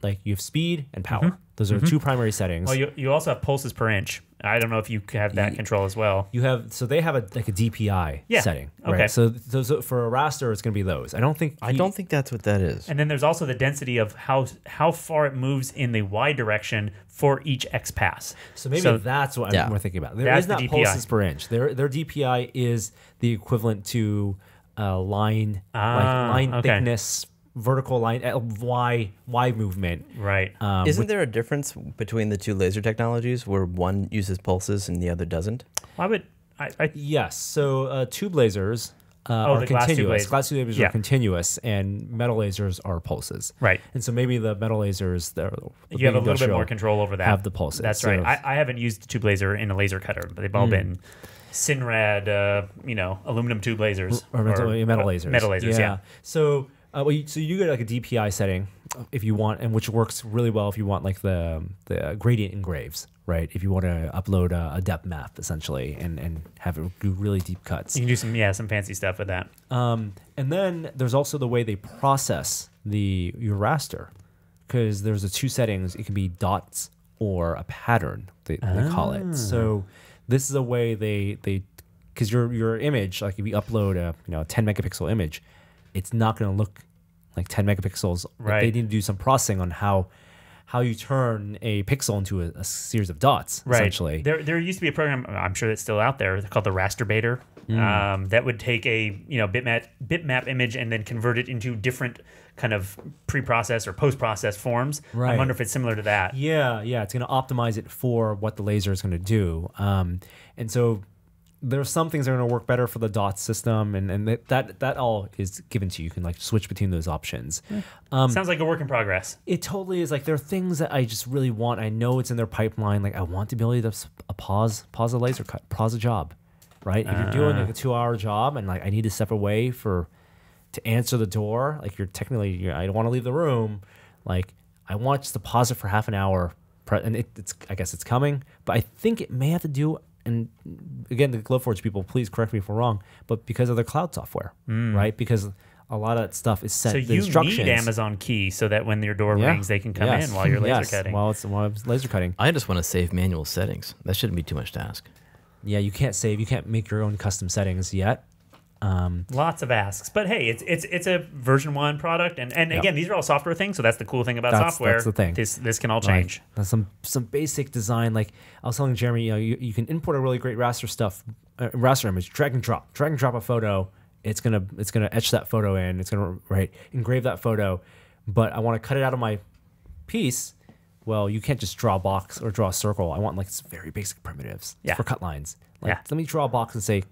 like you have speed and power. Those are two primary settings. Well, you also have pulses per inch. I don't know if you have that control as well. You have they have a DPI setting. Okay. Right? So those for a raster, it's going to be those. I don't think that's what that is. And then there's also the density of how far it moves in the Y direction for each X pass. So maybe that's what I'm more thinking about. There That's is not the DPI. pulses per inch. Their DPI is the equivalent to line okay. thickness, vertical line Y movement. Right. Isn't there a difference between the two laser technologies where one uses pulses and the other doesn't? Why would I Yes. So tube lasers are the glass tube continuous. lasers. Glass tube lasers Yeah. are continuous, and metal lasers are pulses. Right. And so maybe the metal lasers, you have a little bit more control over that. have the pulses. That's So right. if- I haven't used the tube laser in a laser cutter, but they've all been Synrad, aluminum tube lasers or metal lasers. Metal lasers, yeah. So, so you get like a DPI setting if you want, and which works really well if you want like the gradient engraves, right? If you want to upload a depth map essentially and have it do really deep cuts. You can do some fancy stuff with that. And then there's also the way they process your raster, because there's the two settings. It can be dots or a pattern. They call it. So this is a way they because your image, like if you upload a 10 megapixel image, it's not going to look like 10 megapixels. Like, Right. they need to do some processing on how you turn a pixel into a series of dots. Right. Essentially. There used to be a program, I'm sure it's still out there, called the Rasterbator, that would take a bitmap image and then convert it into different kind of pre-processed or post-processed forms. I Right. wonder if it's similar to that. Yeah, it's going to optimize it for what the laser is going to do. And so there's some things that are going to work better for the DOTS system, and that all is given to you. You can like switch between those options. Sounds like a work in progress. It totally is. Like there are things that I just really want. I know it's in their pipeline. Like I want the ability to pause a laser cut, pause a job, right? If you're doing like a 2-hour job and like I need to step away to answer the door, like you're technically, I don't want to leave the room. Like I want just to pause it for half an hour, and it's I guess it's coming, but I think it may have to do. And again, the Glowforge people, please correct me if we're wrong, but because of their cloud software, right? Because a lot of that stuff is set. So the you instructions. need Amazon Key so that when your door rings, they can come in while you're laser cutting. While it's laser cutting. I just want to save manual settings. That shouldn't be too much to ask. Yeah, you can't make your own custom settings yet. Lots of asks, but hey, it's a version 1 product, and again, these are all software things. So that's the cool thing about software. That's the thing. This can all change. Like, some basic design. Like I was telling Jeremy, you can import a really great raster raster image, drag and drop a photo. It's gonna etch that photo in. It's gonna engrave that photo, but I want to cut it out of my piece, well, you can't just draw a box or draw a circle. I want like very basic primitives for cut lines. Like, let me draw a box and say,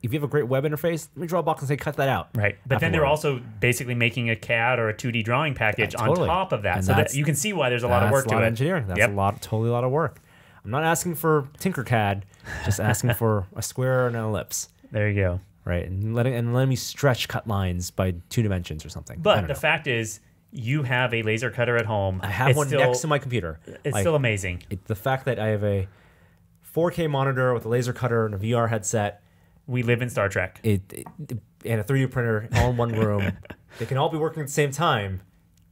if you have a great web interface, let me draw a box and say, cut that out. Right. But then they're also basically making a CAD or a 2D drawing package on top of that. And so that you can see why there's a lot of work to it. That's a lot of engineering. That's totally a lot of work. I'm not asking for Tinkercad, just asking for a square and an ellipse. There you go. Right. And letting me stretch cut lines by 2 dimensions or something. But the fact is, you have a laser cutter at home. I have one next to my computer. It's still amazing. The fact that I have a 4K monitor with a laser cutter and a VR headset. We live in Star Trek. And a 3D printer all in one room. They can all be working at the same time.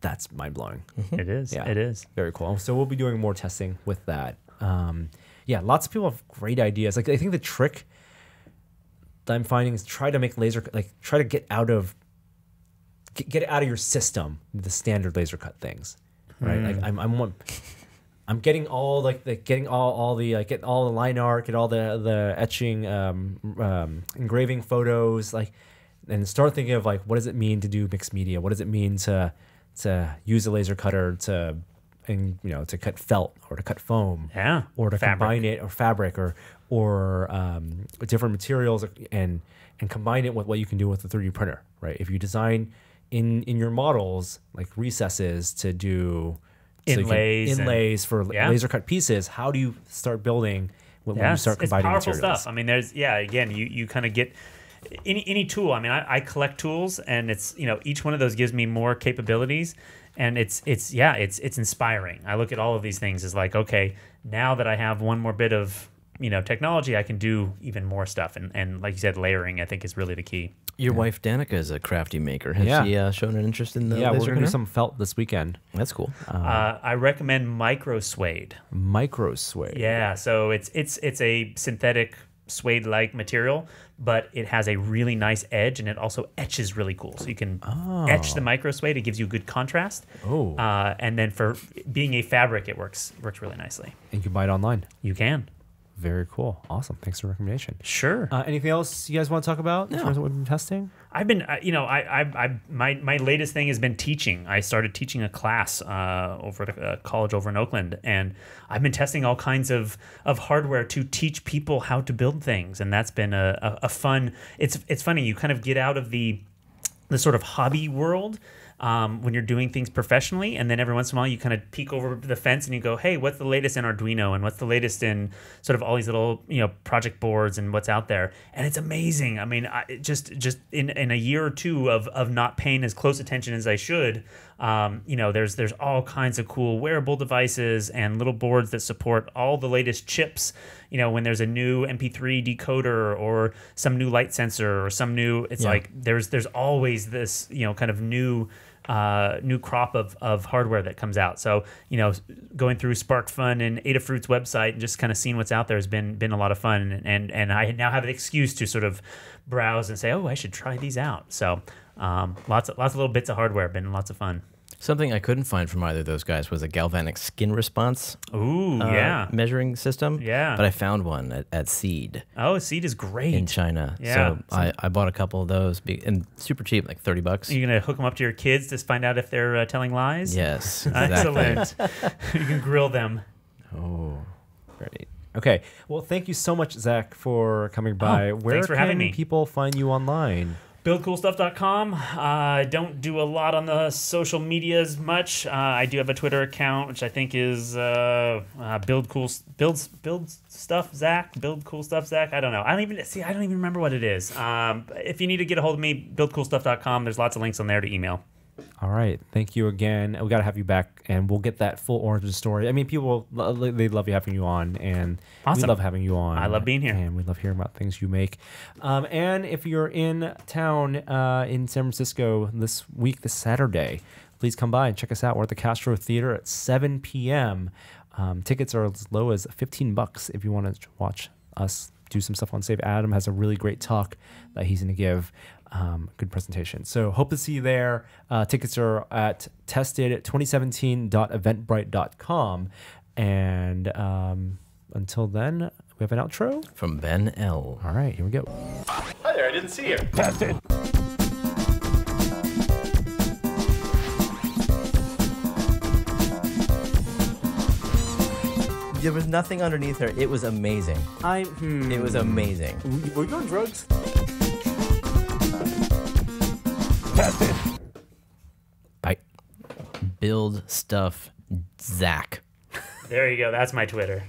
That's mind-blowing. It is. Yeah. It is. Very cool. So we'll be doing more testing with that. Lots of people have great ideas. Like, I think the trick that I'm finding is try to make try to get out of your system the standard laser cut things. Right? Like I'm getting all getting all the line art, get all the etching, engraving photos, and start thinking of what does it mean to do mixed media? What does it mean to use a laser cutter to cut felt or to cut foam, or to combine it, or fabric, or different materials, and combine it with what you can do with the 3D printer, right? If you design in your models like recesses to do inlays for laser cut pieces, how do you start building when you start combining it's powerful materials? Stuff. I mean, there's again, you kind of get any tool. I mean, I collect tools, and it's each one of those gives me more capabilities, and it's inspiring. I look at all of these things as like, okay, now that I have one more bit of technology, I can do even more stuff, and like you said, layering I think is really the key. Your wife Danica is a crafty maker. Has she shown an interest in the laser we're gonna do cutter? some felt this weekend. That's cool. I recommend micro suede. Micro suede. Yeah, so it's a synthetic suede-like material, but it has a really nice edge, and it also etches really cool. So you can etch the micro suede. It gives you good contrast. And then for being a fabric, it works really nicely. And you can buy it online. You can. Very cool. Awesome. Thanks for the recommendation. Sure. Anything else you guys want to talk about in terms of what we've been testing? I've been, my latest thing has been teaching. I started teaching a class over at a college over in Oakland, and I've been testing all kinds of hardware to teach people how to build things, and that's been a fun. It's funny. You kind of get out of the sort of hobby world. When you're doing things professionally, and then every once in a while you kind of peek over the fence and you go, hey, what's the latest in Arduino, and what's the latest in sort of all these little project boards and what's out there, and it's amazing. I mean, just in a year or two of not paying as close attention as I should, there's all kinds of cool wearable devices and little boards that support all the latest chips. When there's a new MP3 decoder or some new light sensor or some new, like there's always this kind of new crop of hardware that comes out. So going through SparkFun and Adafruit's website and just kind of seeing what's out there has been a lot of fun, and I now have an excuse to sort of browse and say, oh, I should try these out. So lots of little bits of hardware, been lots of fun. Something I couldn't find from either of those guys was a galvanic skin response measuring system. Yeah. But I found one at Seed. Oh, Seed is great. In China. Yeah. So I bought a couple of those, and super cheap, like $30. Are you going to hook them up to your kids to find out if they're telling lies? Yes. Exactly. Excellent. You can grill them. Oh, great. Okay. Well, thank you so much, Zach, for coming by. Thanks for having me. Where can people find you online? BuildCoolStuff.com. I don't do a lot on the social medias much. I do have a Twitter account, which I think is Build Stuff Zach. Build Cool Stuff Zach. I don't know. I don't even remember what it is. If you need to get a hold of me, BuildCoolStuff.com. There's lots of links on there to email. All right. Thank you again. We got to have you back, and we'll get that full origin story. I mean, people, they love having you on, and awesome. We love having you on. I love being here. And we love hearing about things you make. And if you're in town in San Francisco this Saturday, please come by and check us out. We're at the Castro Theater at 7 p.m. Tickets are as low as $15 if you want to watch us do some stuff on stage. Adam has a really great talk that he's going to give. Good presentation. So hope to see you there. Tickets are at tested2017.eventbrite.com. And until then, we have an outro from Ben L. All right, here we go. Hi there, I didn't see you. Tested. There was nothing underneath her. It was amazing. It was amazing. Were you on drugs? Bye. Build stuff, Zach. There you go. That's my Twitter.